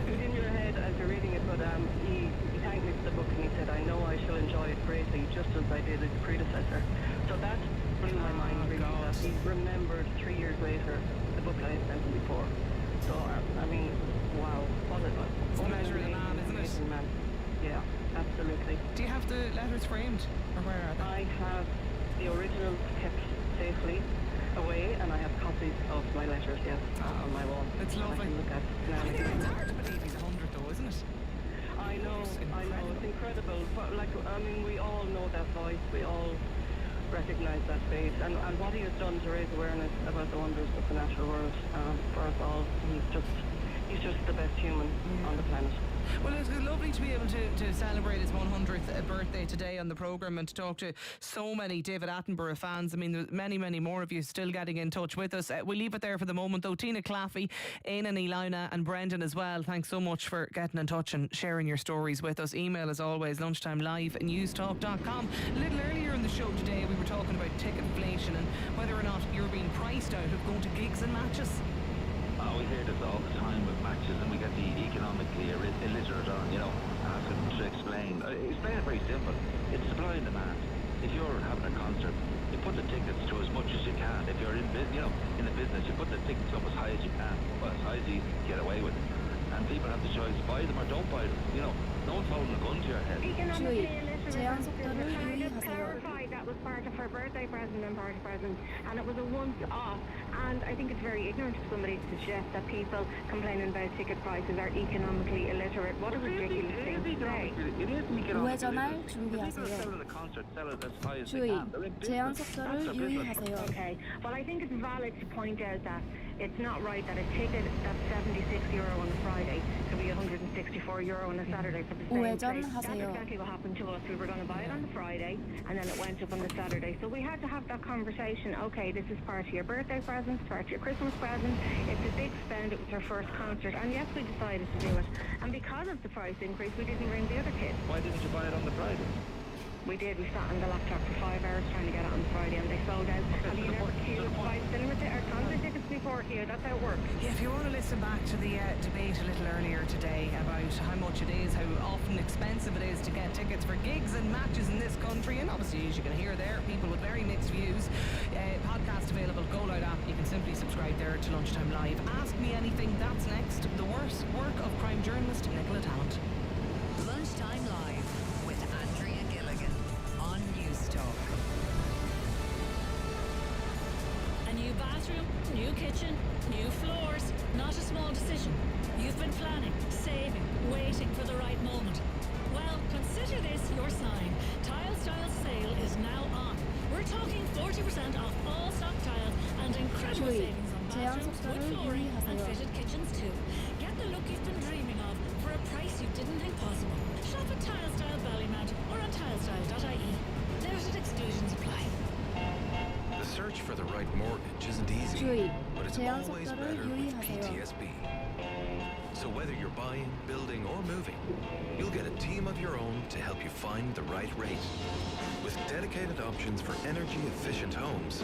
Speaker 5: It's in your head as you're reading it, but he thanked me for the book, and he said, I know I shall enjoy it greatly, just as I did its predecessor. So that blew my mind, really, that he remembered 3 years later the book I had sent him before. So, I mean, wow.
Speaker 3: It's a measure of the man, isn't it?
Speaker 5: Man. Yeah, absolutely.
Speaker 3: Do you have the letters framed, or where are they?
Speaker 5: I have the originals kept safely away, and I have copies of my letters, yes, on my wall.
Speaker 3: It's lovely.
Speaker 5: I can look at now.
Speaker 3: It's hard to believe he's 100 though, isn't it?
Speaker 5: I know, it's incredible. But like, I mean, we all know that voice, we all recognise that face, and what he has done to raise awareness about the wonders of the natural world for us all. He's just the best human on the planet.
Speaker 3: Well, it's lovely to be able to celebrate his 100th birthday today on the programme and to talk to so many David Attenborough fans. I mean, there's many, many more of you still getting in touch with us. We'll leave it there for the moment, though. Tina Claffey, Ainan Elina and Brendan as well, thanks so much for getting in touch and sharing your stories with us. Email, as always, lunchtimelive@newstalk.com. A little earlier in the show today, we were talking about ticket inflation and whether or not you're being priced out of going to gigs and matches.
Speaker 7: Oh, we hear this all the time with matches, and we get the economically illiterate on, asking them to explain. Explain it very simple. It's supply and demand. If you're having a concert, you put the tickets to as much as you can. If you're in the business, you put the tickets up as high as you can, well, as high as you can get away with it. And people have the choice, buy them or don't buy them. No one's holding a gun to your head.
Speaker 1: 주의, 제한 속도를 유의하세요.
Speaker 6: That was part of her birthday present and party present, and it was a once-off. And I think it's very ignorant of somebody to suggest that people complaining about ticket prices are economically illiterate. What a ridiculous thing to say.
Speaker 1: 우회전할 준비하세요. 주의, 제한 속도를 유의하세요.
Speaker 6: Okay. Well, I think it's valid to point out that it's not right that a ticket that's €76 on a Friday could be €164 on a Saturday for the same place. That's
Speaker 1: 우회전하세요.
Speaker 6: exactly what happened to us. We were going to buy it on the Friday, and then it went up on the Saturday. So we had to have that conversation. Okay, this is part of your birthday present, it's part of your Christmas present. It's a big spend. It was her first concert, and yes, we decided to do it. And because of the price increase, we didn't ring the other kids.
Speaker 7: Why didn't you buy it on the Friday?
Speaker 6: We did. We sat on the laptop for 5 hours trying to get it on Friday, and they sold out. Have you never queued to buy cinema or concert tickets before here? That's how it works.
Speaker 3: Yeah, if you want to listen back to the debate a little earlier today about how much it is, how often expensive it is to get tickets for gigs and matches in this country, and obviously, as you can hear there, people with very mixed views. Podcast available, Go Loud app. You can simply subscribe there to Lunchtime Live. Ask Me Anything, that's next. The worst work of crime journalist Nicola Tallant.
Speaker 2: Lunchtime Live with Andrea Gilligan on News Talk.
Speaker 8: A new bathroom, new kitchen, new floors. Not a small decision. You've been planning, saving, waiting for the right moment. Well, consider this your sign. Tile Style sale is now on. We're talking 40% off all stock tiles and incredible
Speaker 1: 주의,
Speaker 8: savings on
Speaker 1: 제한
Speaker 8: bathrooms, wood
Speaker 1: 속도를
Speaker 8: flooring and
Speaker 1: 유의하세요.
Speaker 8: fitted kitchens too. Get the look you've been dreaming of for a price you didn't think possible. Shop at Tile Style Ballymount or on tilestyle.ie. Limited exclusions apply.
Speaker 4: The search for the right mortgage isn't easy,
Speaker 1: 주의,
Speaker 4: but it's
Speaker 1: 제한
Speaker 4: always
Speaker 1: 속도를
Speaker 4: better with
Speaker 1: 유의하세요.
Speaker 4: PTSB. So whether you're buying, building, or moving, you'll get a team of your own to help you find the right rate. With dedicated options for energy-efficient homes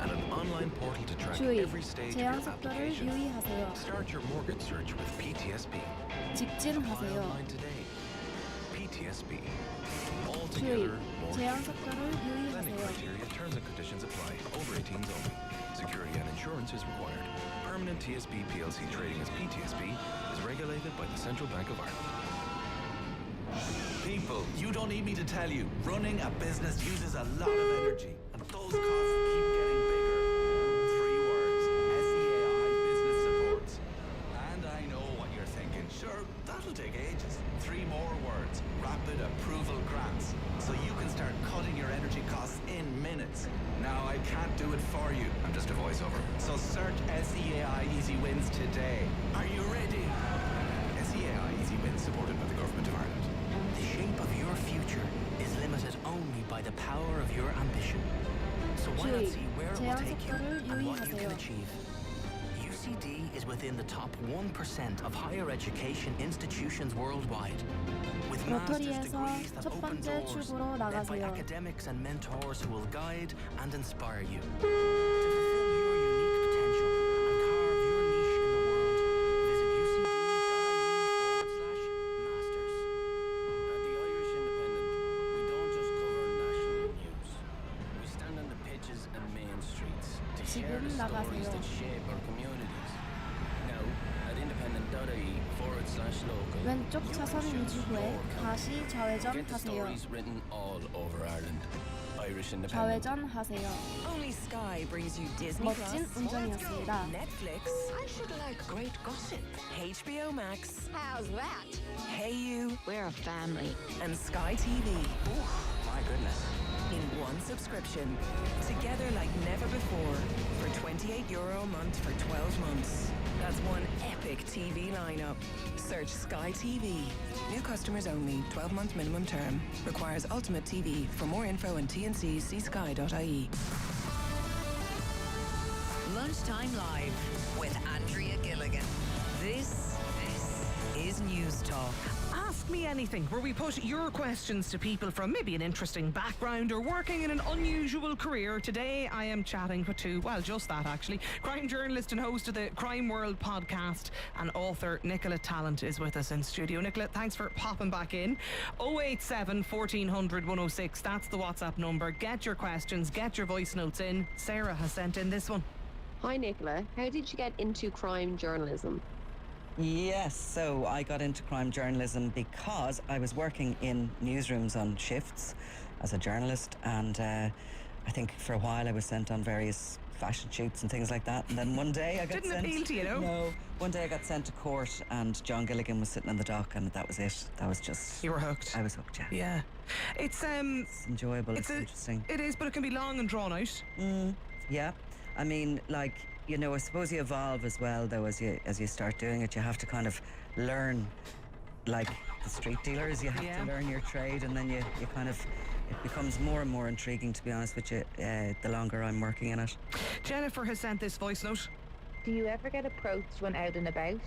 Speaker 4: and an online portal to track
Speaker 1: 주의,
Speaker 4: every stage of
Speaker 1: 제한
Speaker 4: your
Speaker 1: 속도를
Speaker 4: application,
Speaker 1: 유의하세요.
Speaker 4: start your mortgage search with PTSB. Apply
Speaker 1: 직진하세요.
Speaker 4: online today. PTSB. All
Speaker 1: 주의,
Speaker 4: together, more
Speaker 1: 제한
Speaker 4: secure.
Speaker 1: 속도를
Speaker 4: Lending
Speaker 1: 유의하세요.
Speaker 4: criteria, terms and conditions apply. Over 18s only. Security and insurance is required. Permanent TSB PLC trading as PTSB is regulated by the Central Bank of Ireland.
Speaker 11: People, you don't need me to tell you, running a business uses a lot of energy, and those costs keep getting bigger. 3 words, SEAI Business Supports. And I know what you're thinking, sure, that'll take ages. 3 more words, Rapid Approval Grants, so you can start cutting your energy costs in minutes. Now, I can't do it for you. I'm just a voiceover. So search SEAI Easy Wins today. Are you ready? SEAI Easy Wins, supported by the Government of Ireland.
Speaker 16: The shape of your future is limited only by the power of your ambition. So why not see where it will
Speaker 1: 제한
Speaker 16: take you
Speaker 1: 속도를
Speaker 16: and what you can
Speaker 1: 유의하세요.
Speaker 16: achieve? UCD is within the top 1% of higher education institutions worldwide. With master's
Speaker 1: 로터리에서
Speaker 16: degrees that
Speaker 1: 첫
Speaker 16: open
Speaker 1: 번째
Speaker 16: doors,
Speaker 1: 출구로
Speaker 16: led by
Speaker 1: 나가세요.
Speaker 16: academics and mentors who will guide and inspire you. To fulfill your unique potential and carve your niche in the world, visit ucd.ie/masters.
Speaker 18: At the Irish Independent, we don't just cover national news. We stand on the pitches and main streets to share the
Speaker 1: 지금
Speaker 18: stories
Speaker 1: 나가세요.
Speaker 18: that shape our communities. Now, at independent.ie/local,
Speaker 1: 왼쪽 차선 유지 후에 다시
Speaker 18: get the
Speaker 1: 좌회전하세요.
Speaker 18: stories written all over Ireland. Irish Independent.
Speaker 1: 좌회전하세요.
Speaker 19: Only Sky brings you Disney
Speaker 1: 멋진
Speaker 19: Plus,
Speaker 1: 운전이었습니다.
Speaker 19: Netflix. I should like great gossip. HBO Max. How's that? Hey You. We're a family. And Sky TV.
Speaker 18: My goodness.
Speaker 19: In one subscription. Together like never before. For €28 a month for 12 months. That's one epic TV lineup. Search Sky TV. New customers only. 12-month minimum term. Requires Ultimate TV. For more info and T&Cs, see sky.ie.
Speaker 2: Lunchtime Live with Andrea Gilligan. This is News Talk.
Speaker 3: Ask Me Anything, where we put your questions to people from maybe an interesting background or working in an unusual career. Today I am chatting with just that actually. Crime journalist and host of the Crime World podcast and author Nicola Tallant is with us in studio. Nicola, thanks for popping back in. 087 1400 106, that's the WhatsApp number. Get your questions, get your voice notes in. Sarah has sent in this one.
Speaker 26: Hi Nicola, how did you get into crime journalism?
Speaker 21: Yes, so I got into crime journalism because I was working in newsrooms on shifts as a journalist, and I think for a while I was sent on various fashion shoots and things like that, and then one day I got
Speaker 3: Didn't
Speaker 21: sent...
Speaker 3: appeal to you, no?
Speaker 21: No, one day I got sent to court and John Gilligan was sitting on the dock, and that was it. That was just...
Speaker 3: You were hooked.
Speaker 21: I was hooked, yeah.
Speaker 3: Yeah. It's
Speaker 21: enjoyable, it's interesting.
Speaker 3: It is, but it can be long and drawn out.
Speaker 21: Yeah, I mean, like, you know, I suppose you evolve as well, though, as you start doing it. You have to kind of learn, like the street dealers, you have to learn your trade, and then you kind of... It becomes more and more intriguing, to be honest with you, the longer I'm working in it.
Speaker 3: Jennifer has sent this voice note.
Speaker 10: Do you ever get approached when out and about?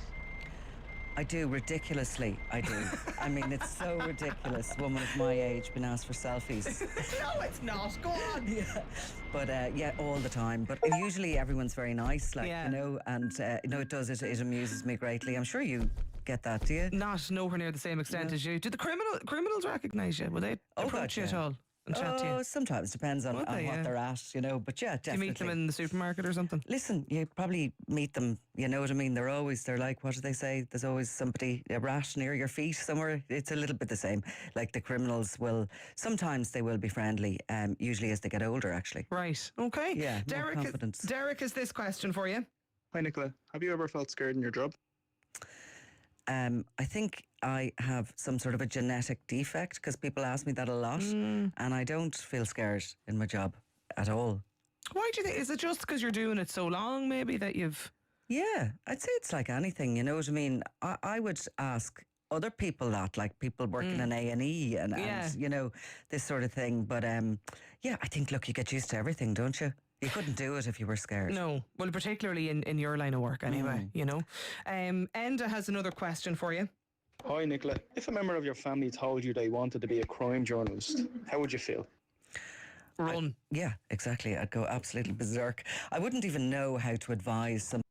Speaker 21: I do, ridiculously, I do. I mean, it's so ridiculous. A woman of my age being asked for selfies.
Speaker 3: No, it's not. Go on.
Speaker 21: Yeah. But yeah, all the time. But usually everyone's very nice, like, you know, and you know, it amuses me greatly. I'm sure you get that, do you?
Speaker 3: Not nowhere near the same extent as you. Do the criminals recognise you? Will they approach you at all and chat to you?
Speaker 21: Sometimes, depends on what they're at, you know, but yeah, definitely.
Speaker 3: Do you meet them in the supermarket or something?
Speaker 21: Listen, you probably meet them, you know what I mean? They're like, what do they say? There's always somebody, a rat near your feet somewhere. It's a little bit the same. Like the criminals sometimes they will be friendly, usually as they get older, actually.
Speaker 3: Right, okay.
Speaker 21: Yeah, more confidence.
Speaker 3: Derek has this question for you.
Speaker 12: Hi, Nicola. Have you ever felt scared in your job?
Speaker 21: I think I have some sort of a genetic defect, because people ask me that a lot, and I don't feel scared in my job at all.
Speaker 3: Why do you think? Is it just because you're doing it so long, maybe, that you've...
Speaker 21: Yeah, I'd say it's like anything, you know what I mean? I would ask other people that, like people working in A&E and, you know, this sort of thing. But yeah, I think, look, you get used to everything, don't you? You couldn't do it if you were scared.
Speaker 3: No, well, particularly in your line of work anyway, you know. Enda has another question for you.
Speaker 12: Hi, Nicola. If a member of your family told you they wanted to be a crime journalist, how would you feel?
Speaker 3: Run.
Speaker 21: Yeah, exactly. I'd go absolutely berserk. I wouldn't even know how to advise some.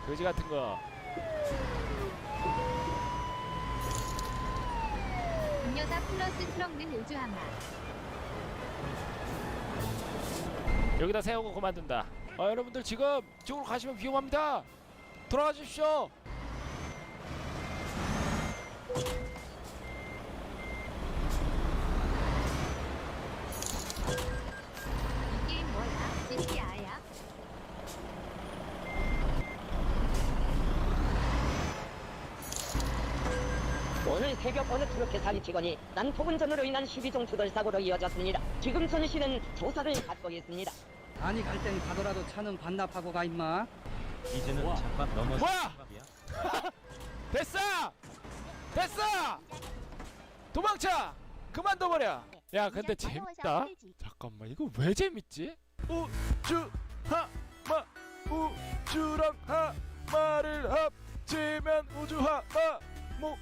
Speaker 13: 거지 같은 거.
Speaker 14: 음료사 플러스 트럭는 우주항아.
Speaker 13: 여기다 세우고 그만둔다. 여러분들 지금 이쪽으로 가시면 위험합니다. 돌아가 주십시오.
Speaker 14: 이 게임 뭐야? 어찌해야?
Speaker 15: 오늘 새벽 어느 트럭 회사의 직원이 난폭운전으로 인한 12종 추돌 사고로 이어졌습니다. 지금 전시는 조사를 받고 있습니다.
Speaker 17: 아니 갈 땐 가더라도 차는 반납하고 가 임마.
Speaker 23: 이제는 잠깐 넘어서.
Speaker 13: 뭐야? 됐어! 됐어! 도망쳐! 그만둬버려! 야 근데 재밌다. 잠깐만 이거 왜 재밌지? 우주랑 하마를 합치면 우주하마 뭐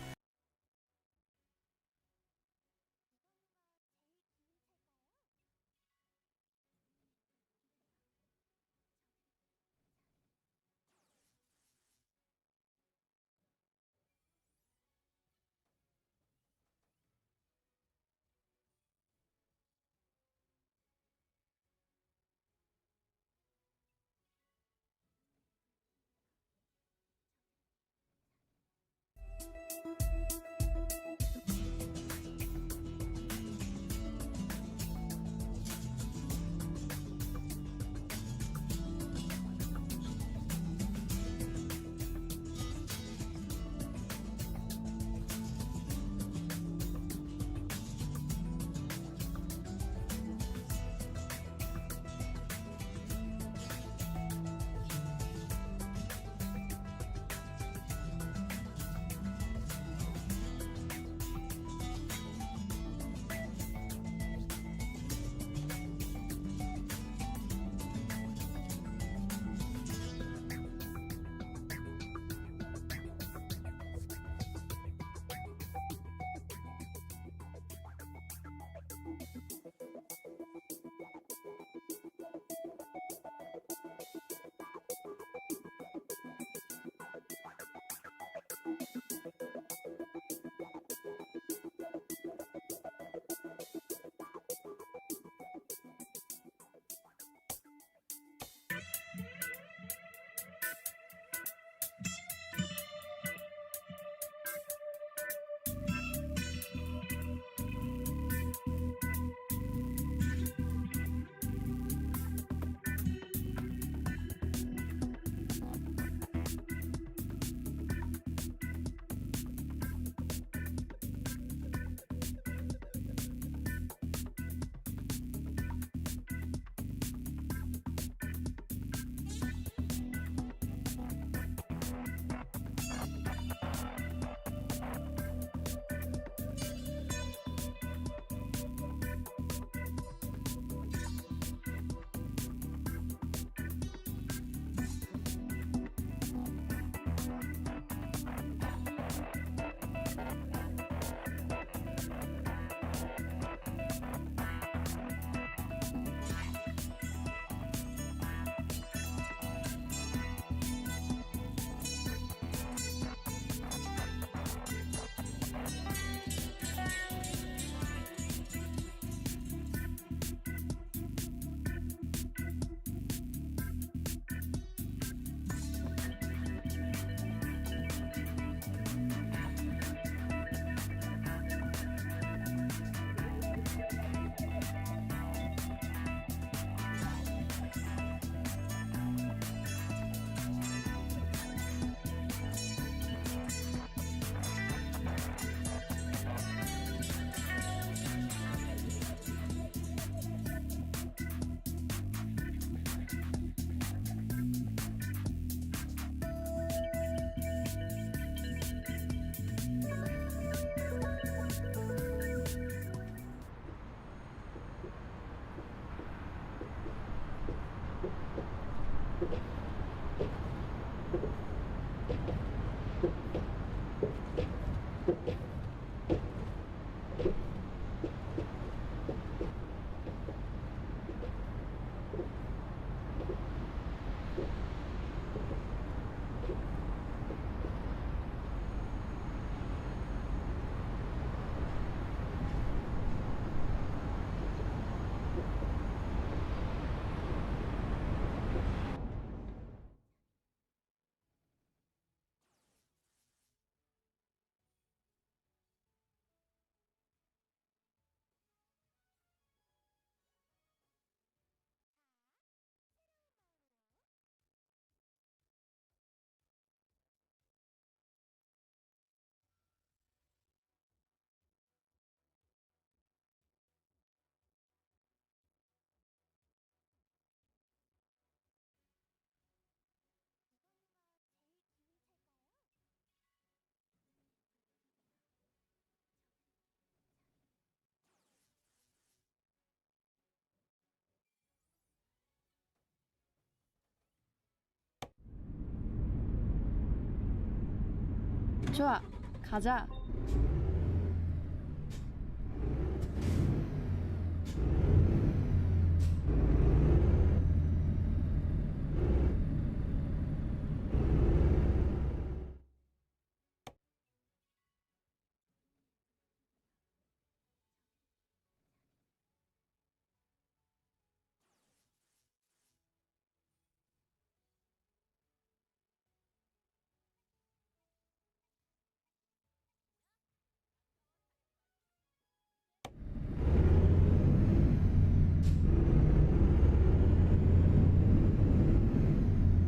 Speaker 1: 좋아, 가자.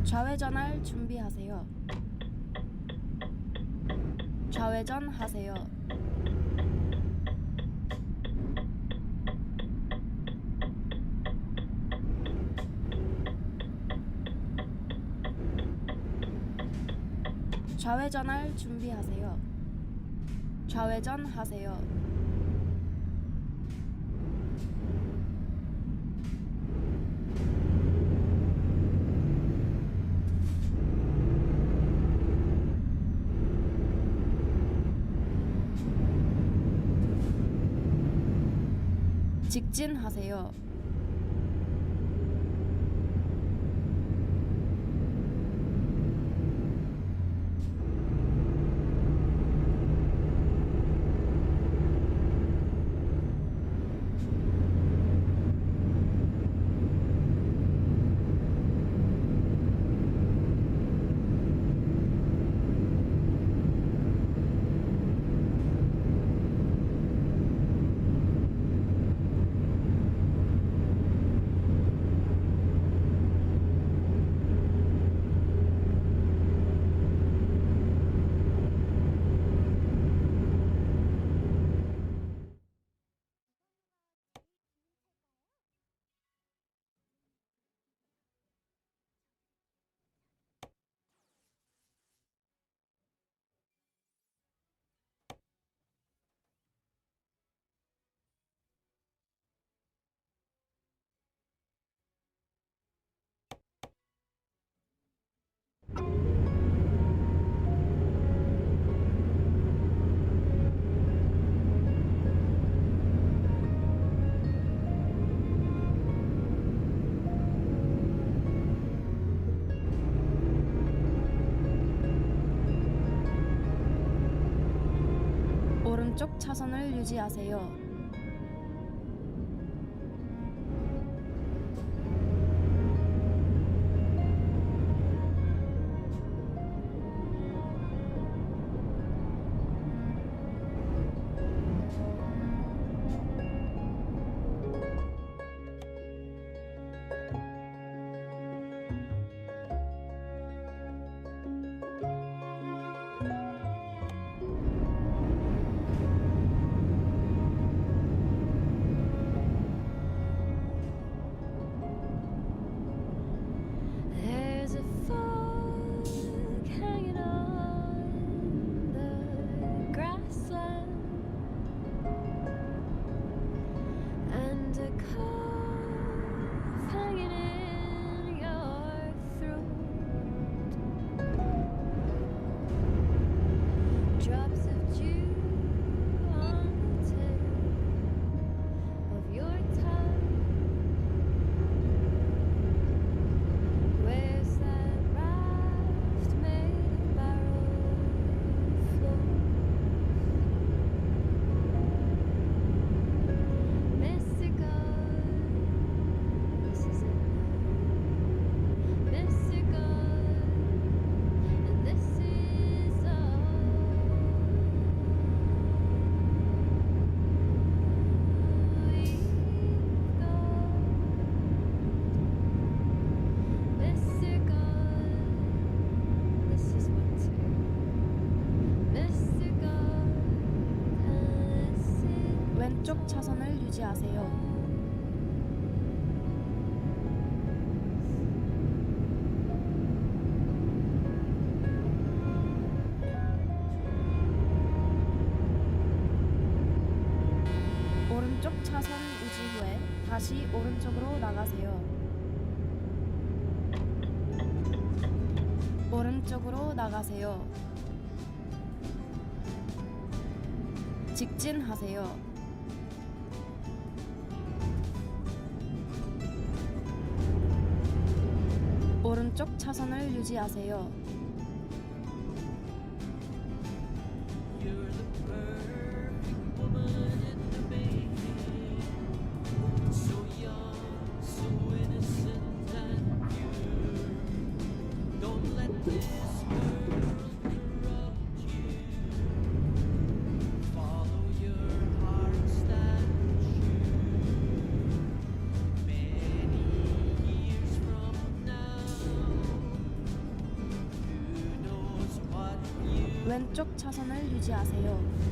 Speaker 1: 좌회전할 준비하세요. 좌회전하세요. 좌회전할 준비하세요. 좌회전하세요. 직진하세요. 오른쪽 차선을 유지하세요. 왼쪽 차선을 유지하세요. 오른쪽 차선 유지 후에 다시 오른쪽으로 나가세요. 오른쪽으로 나가세요. 직진하세요. 오른쪽 차선을 유지하세요. 왼쪽 차선을 유지하세요.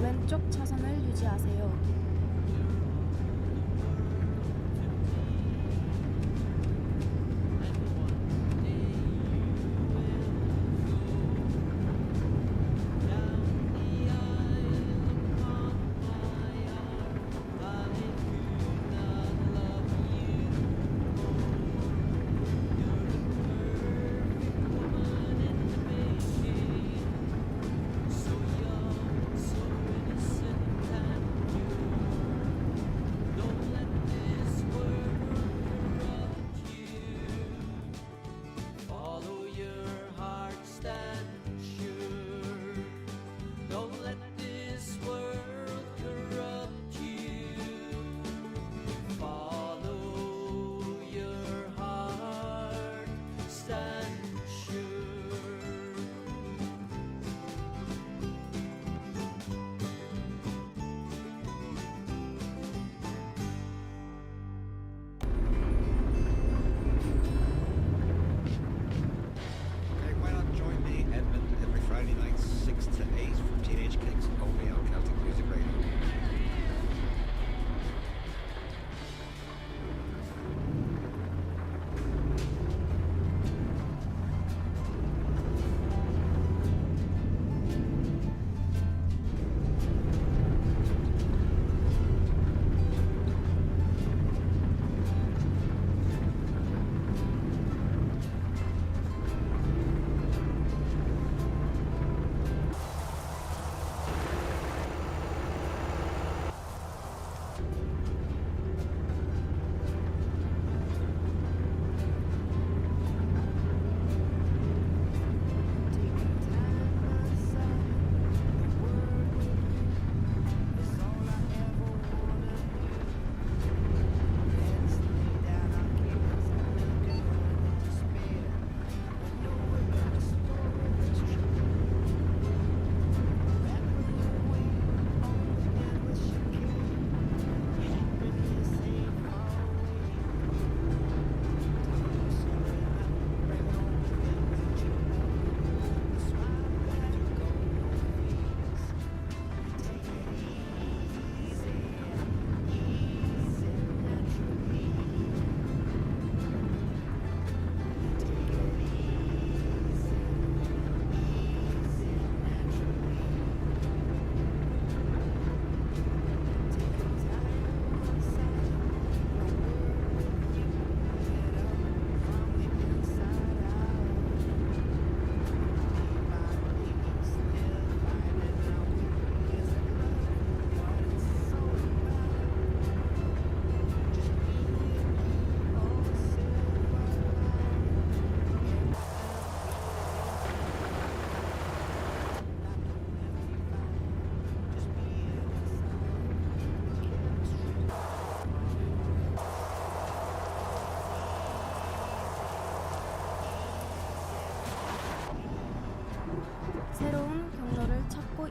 Speaker 1: 왼쪽 차선을 유지하세요.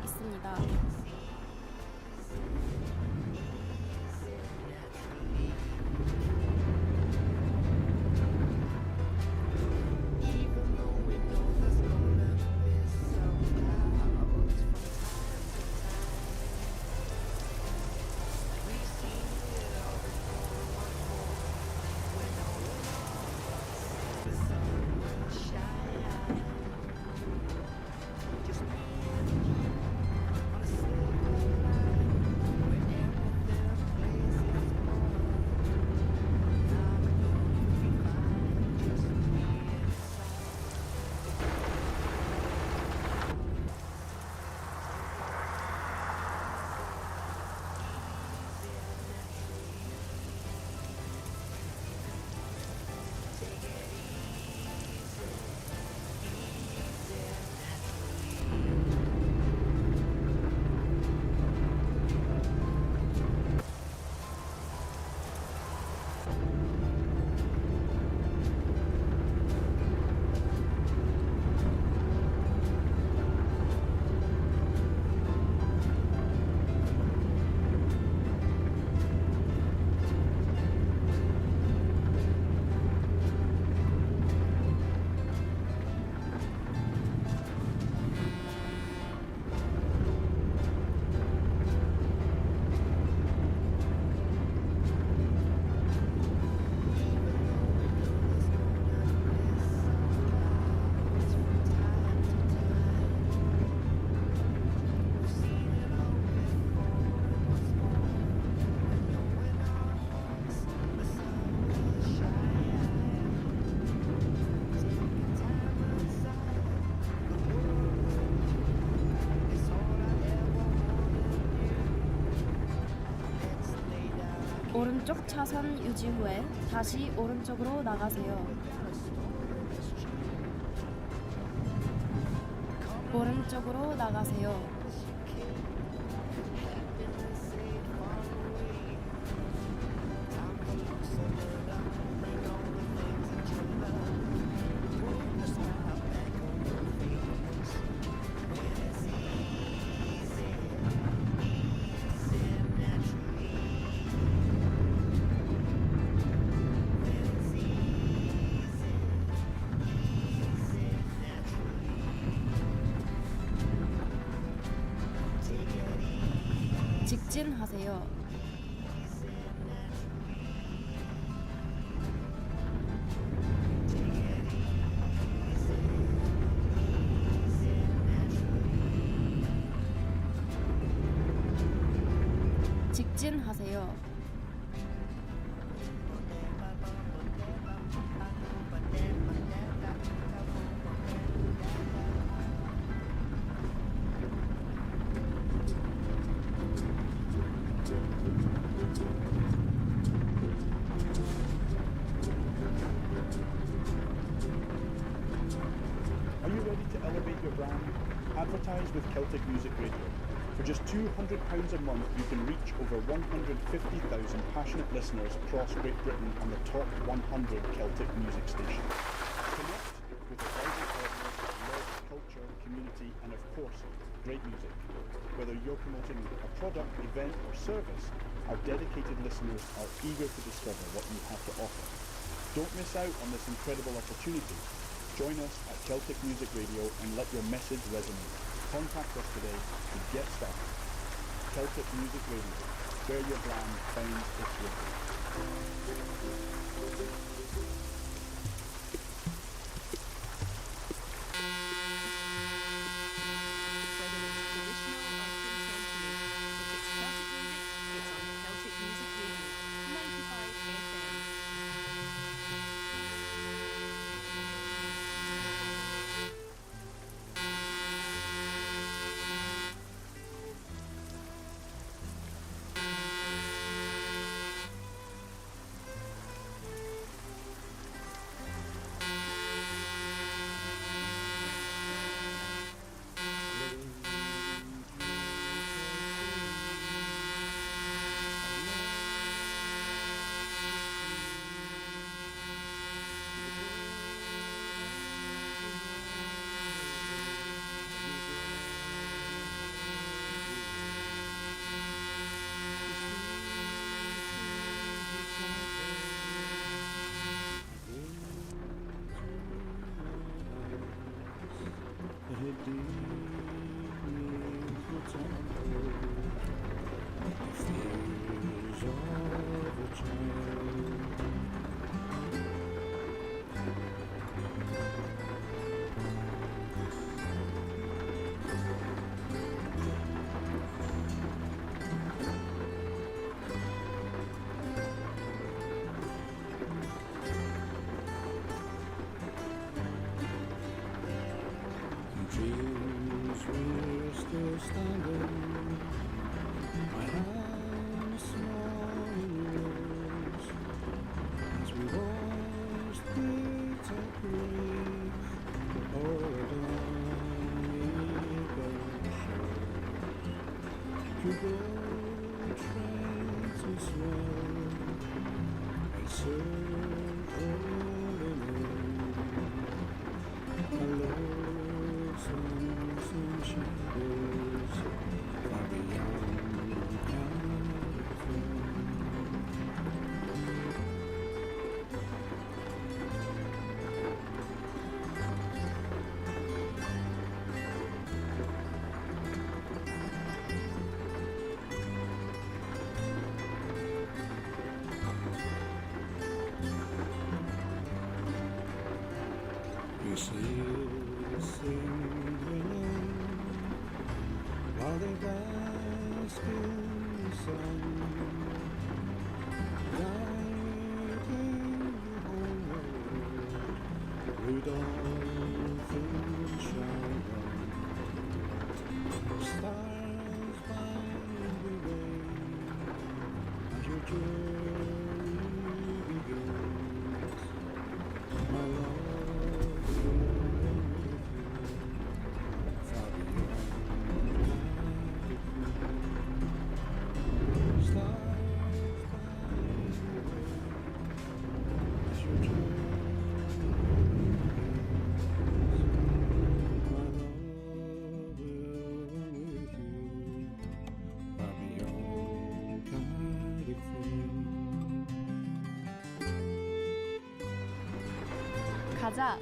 Speaker 1: 있습니다. 오른쪽 차선 유지 후에 다시 오른쪽으로 나가세요. 오른쪽으로 나가세요. 직진하세요. 직진하세요.
Speaker 9: Are you ready to elevate your brand? Advertise with Celtic Music Radio. For just £200 a month, you can reach over 150,000 passionate listeners across Great Britain on the top 100 Celtic music stations. Connect with a vibrant audience that loves culture, community, and of course, great music. Whether you're promoting a product, event, or service, our dedicated listeners are eager to discover what you have to offer. Don't miss out on this incredible opportunity. Join us at Celtic Music Radio and let your message resonate. Contact us today to get started. Celtic Music Radio, where your brand finds its rhythm. hid deep beneath the temple, the fears of a child. Dreams were still standing, my hand small in yours, as we watched the top reef poured on the shore. To go trains and swell, a circle in some shadows far beyond California. You see, sing along while they bask in the sun, lighting the whole world. Rudolph and shine on, stars find the way as your journey begins. My love.
Speaker 1: 가자.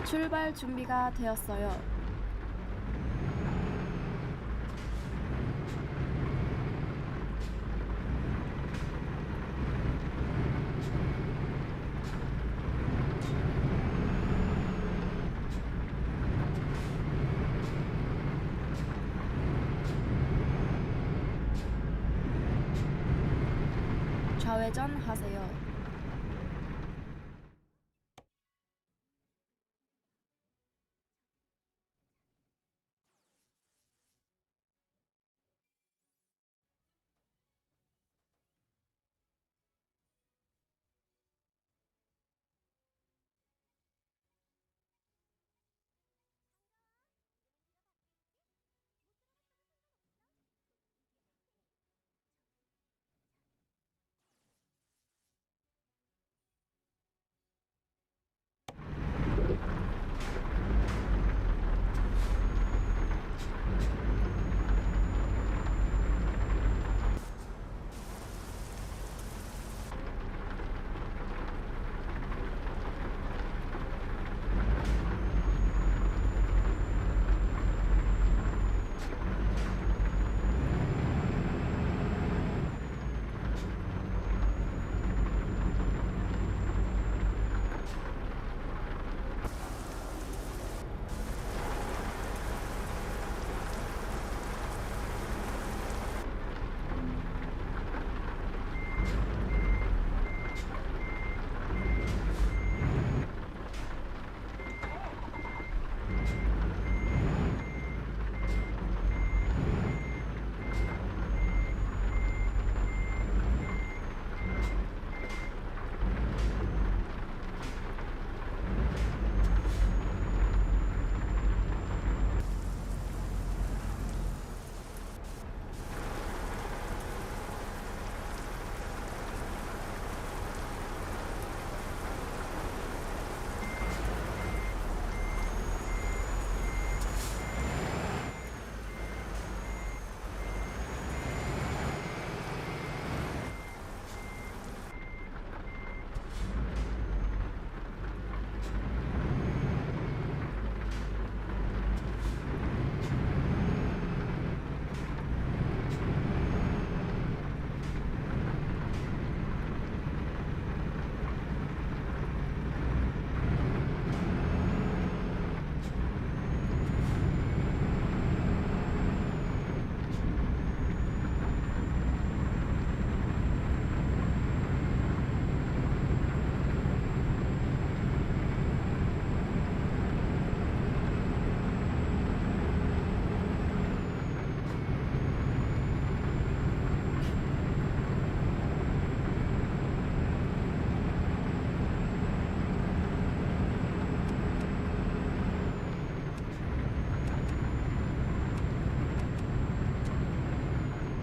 Speaker 1: 출발 준비가 되었어요. 좌회전하세요.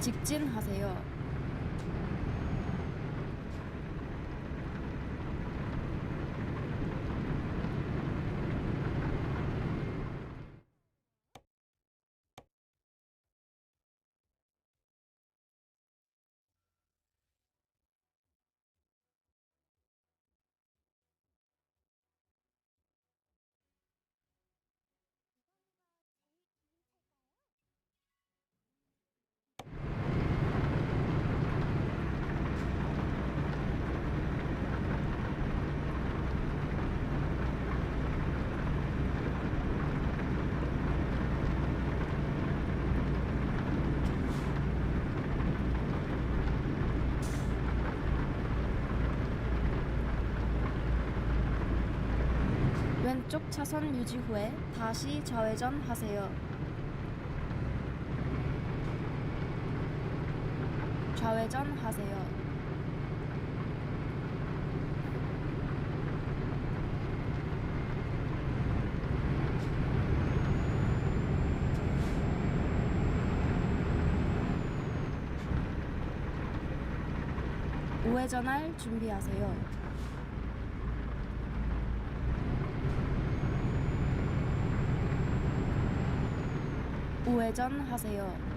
Speaker 1: 직진하세요. 왼쪽 차선 유지 후에 다시 좌회전하세요. 좌회전하세요. 우회전할 준비하세요. 우회전하세요.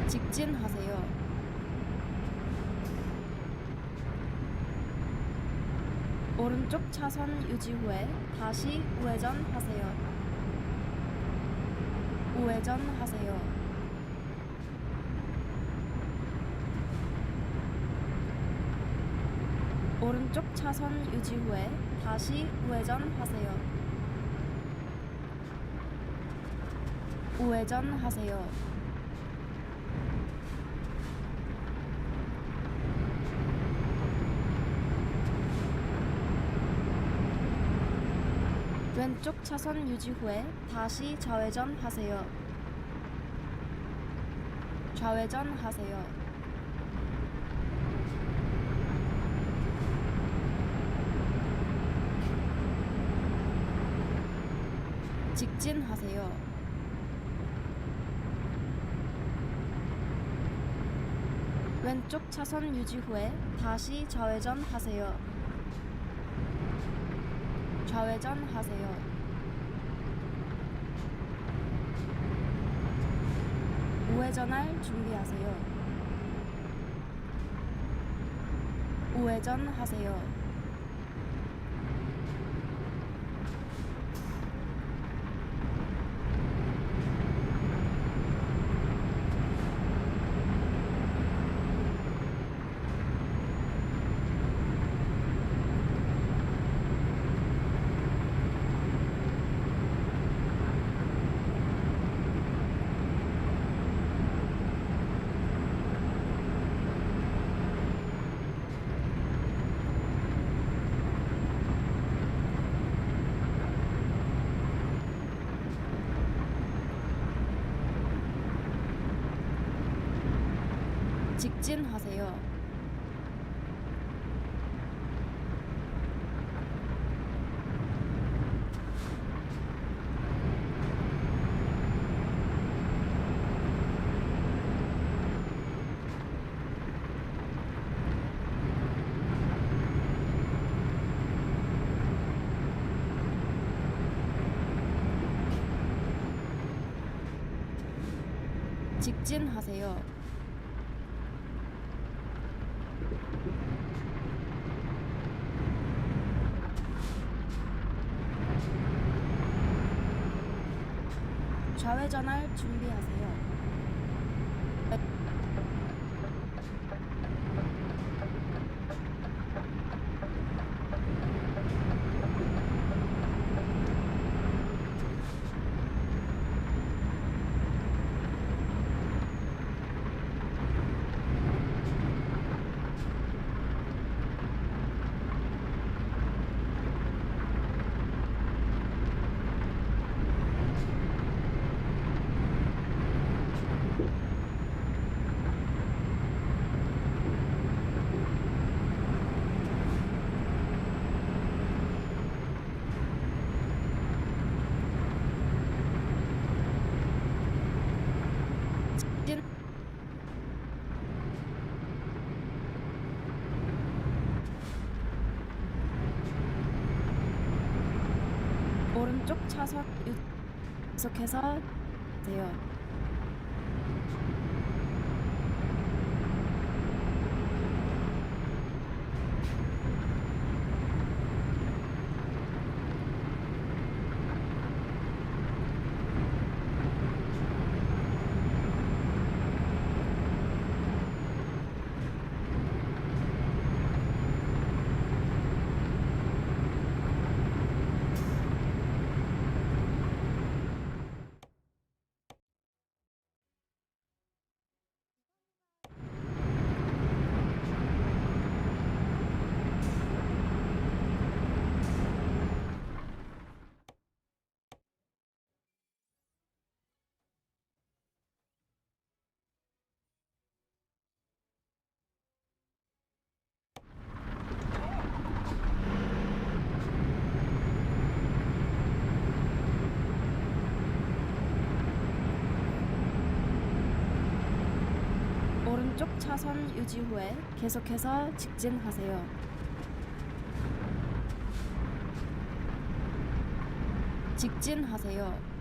Speaker 1: 직진하세요. 오른쪽 차선 유지 후에 다시 우회전하세요. 우회전하세요. 오른쪽 차선 유지 후에 다시 우회전하세요. 우회전하세요. 왼쪽 차선 유지 후에 다시 좌회전하세요. 좌회전하세요. 직진하세요. 왼쪽 차선 유지 후에 다시 좌회전하세요. 좌회전하세요. 우회전할 준비하세요. 우회전하세요. 직진하세요. 직진하세요. 좌회전할 준비하세요. 오른쪽 차선 계속해서 돼요. 오른쪽 차선 유지 후에 계속해서 직진하세요. 직진하세요.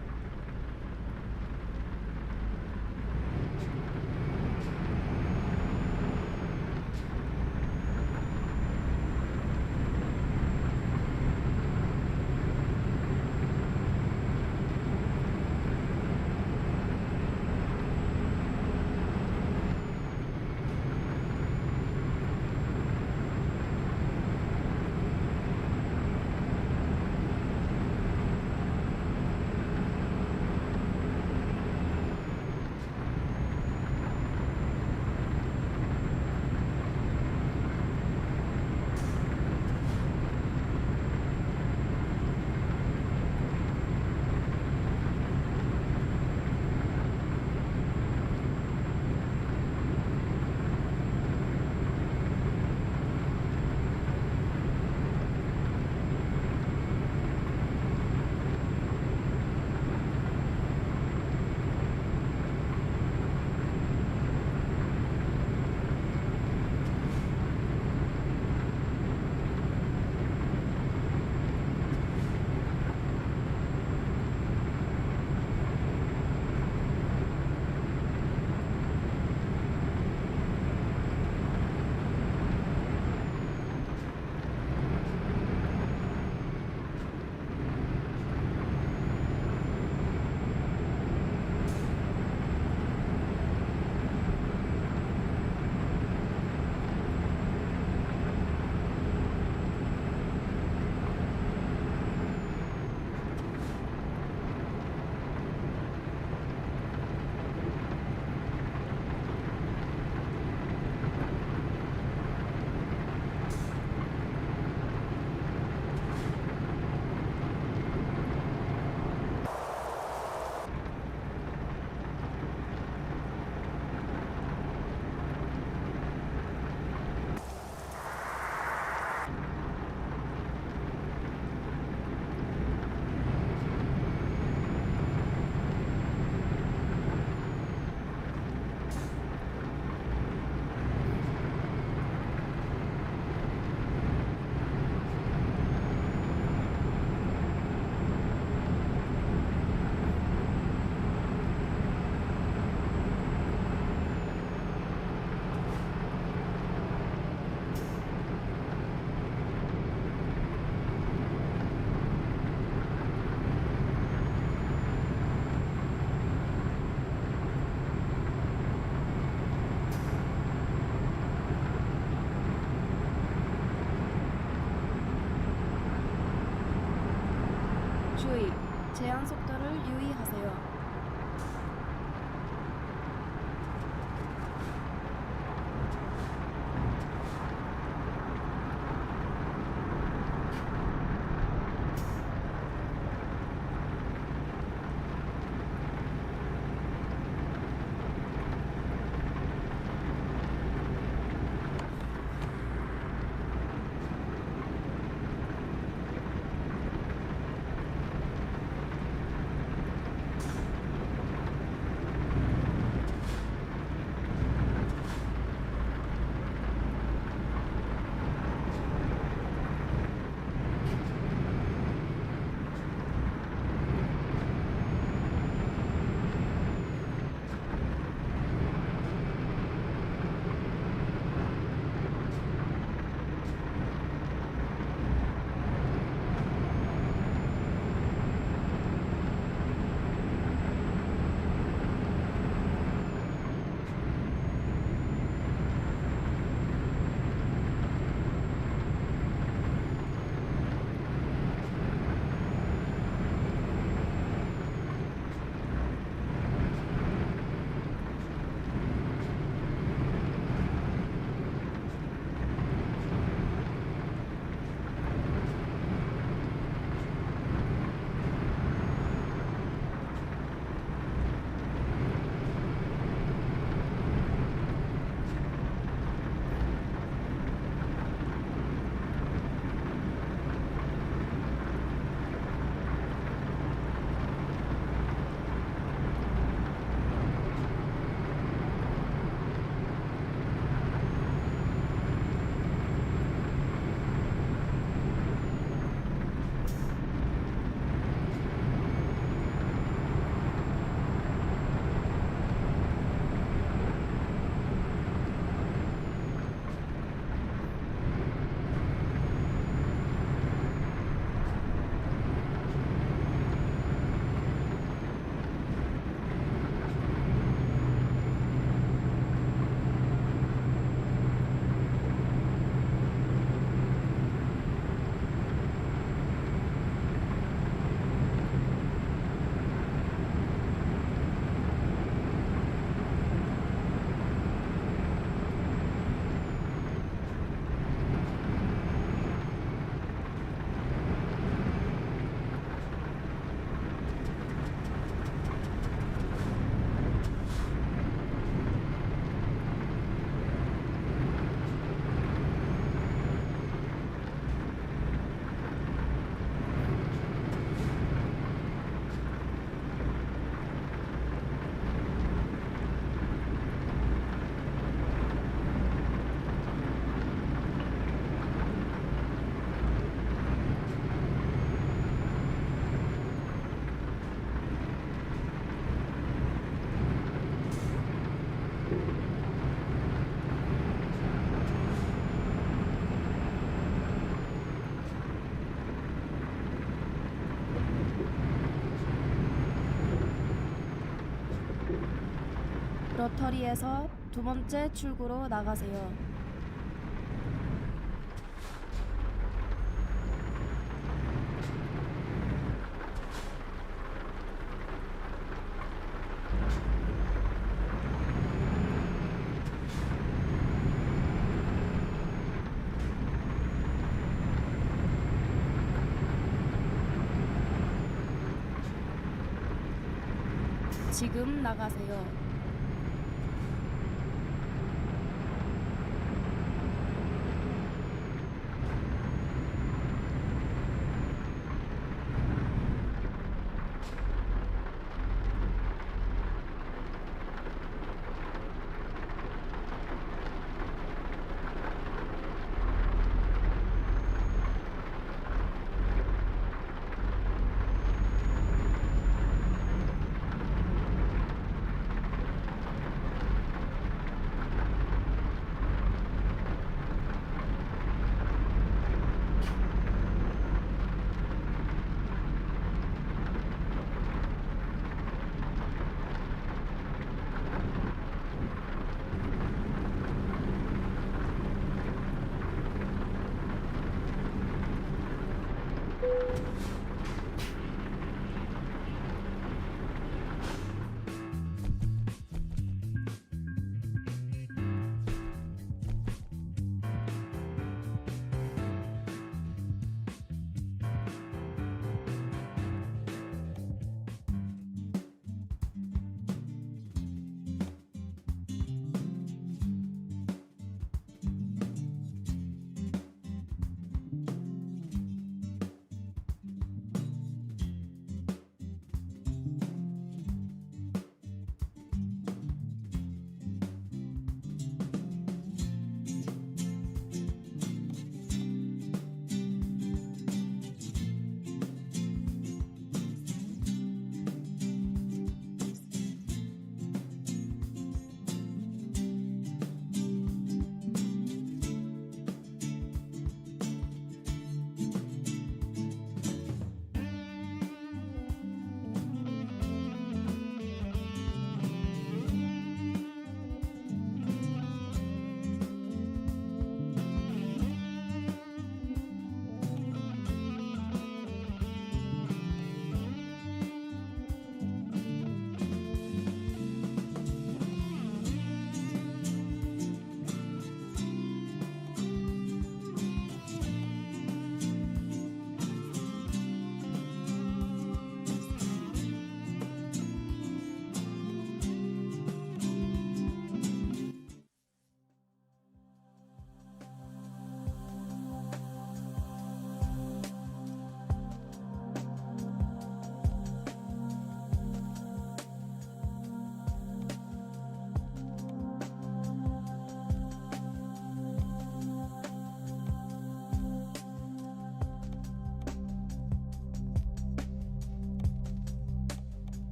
Speaker 1: 유의하세요. 로터리에서 두 번째 출구로 나가세요. 지금 나가세요.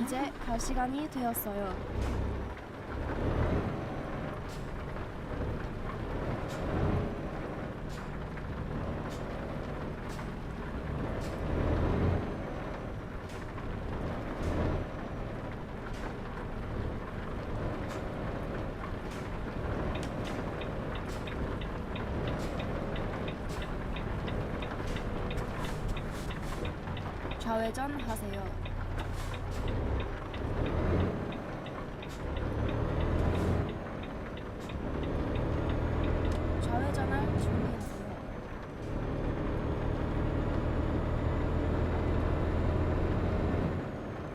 Speaker 1: 이제 갈 시간이 되었어요. 좌회전 하세요. 좌회전할 준비하세요.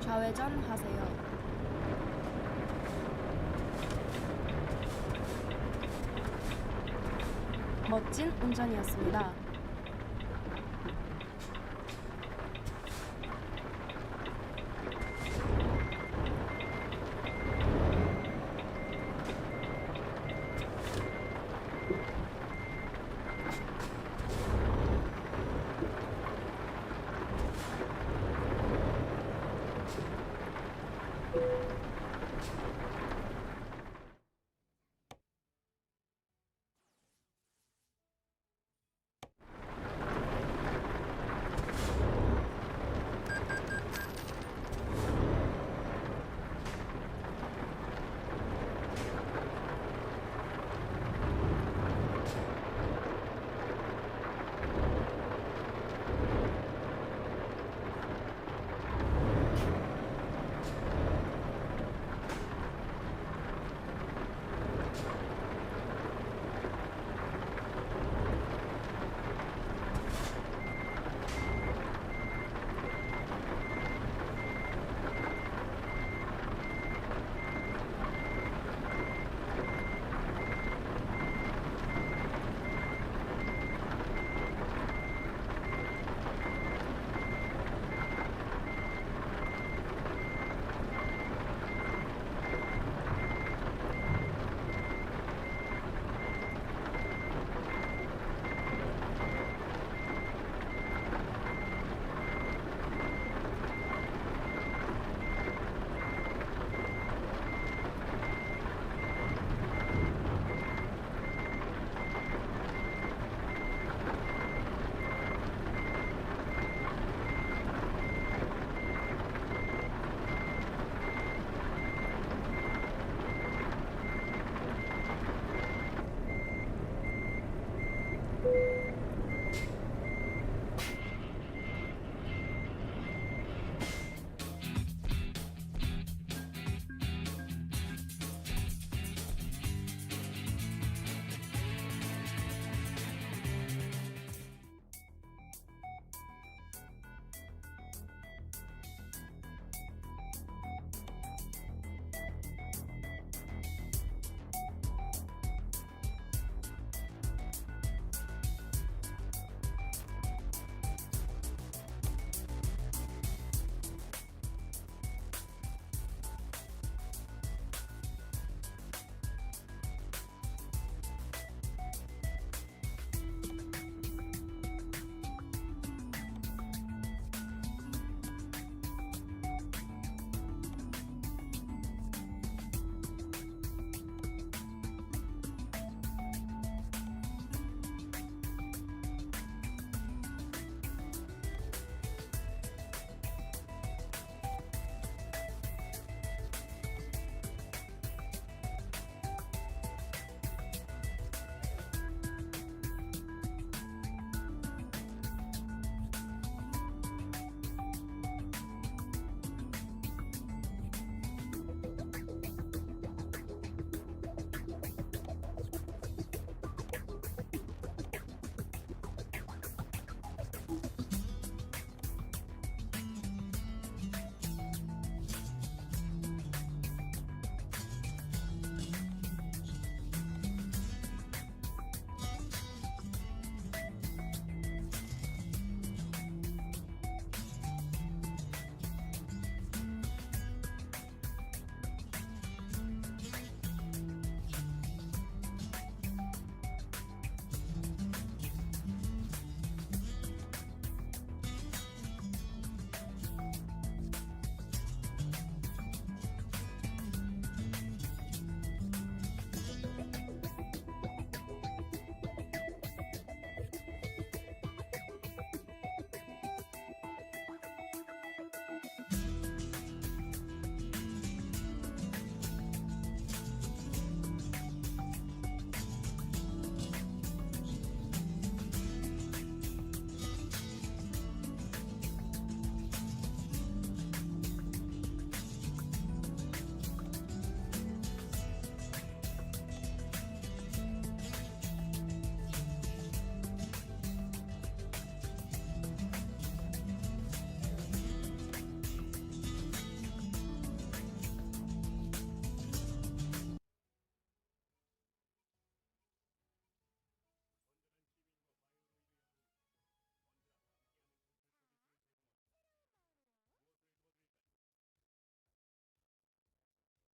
Speaker 1: 좌회전 하세요. 멋진 운전이었습니다.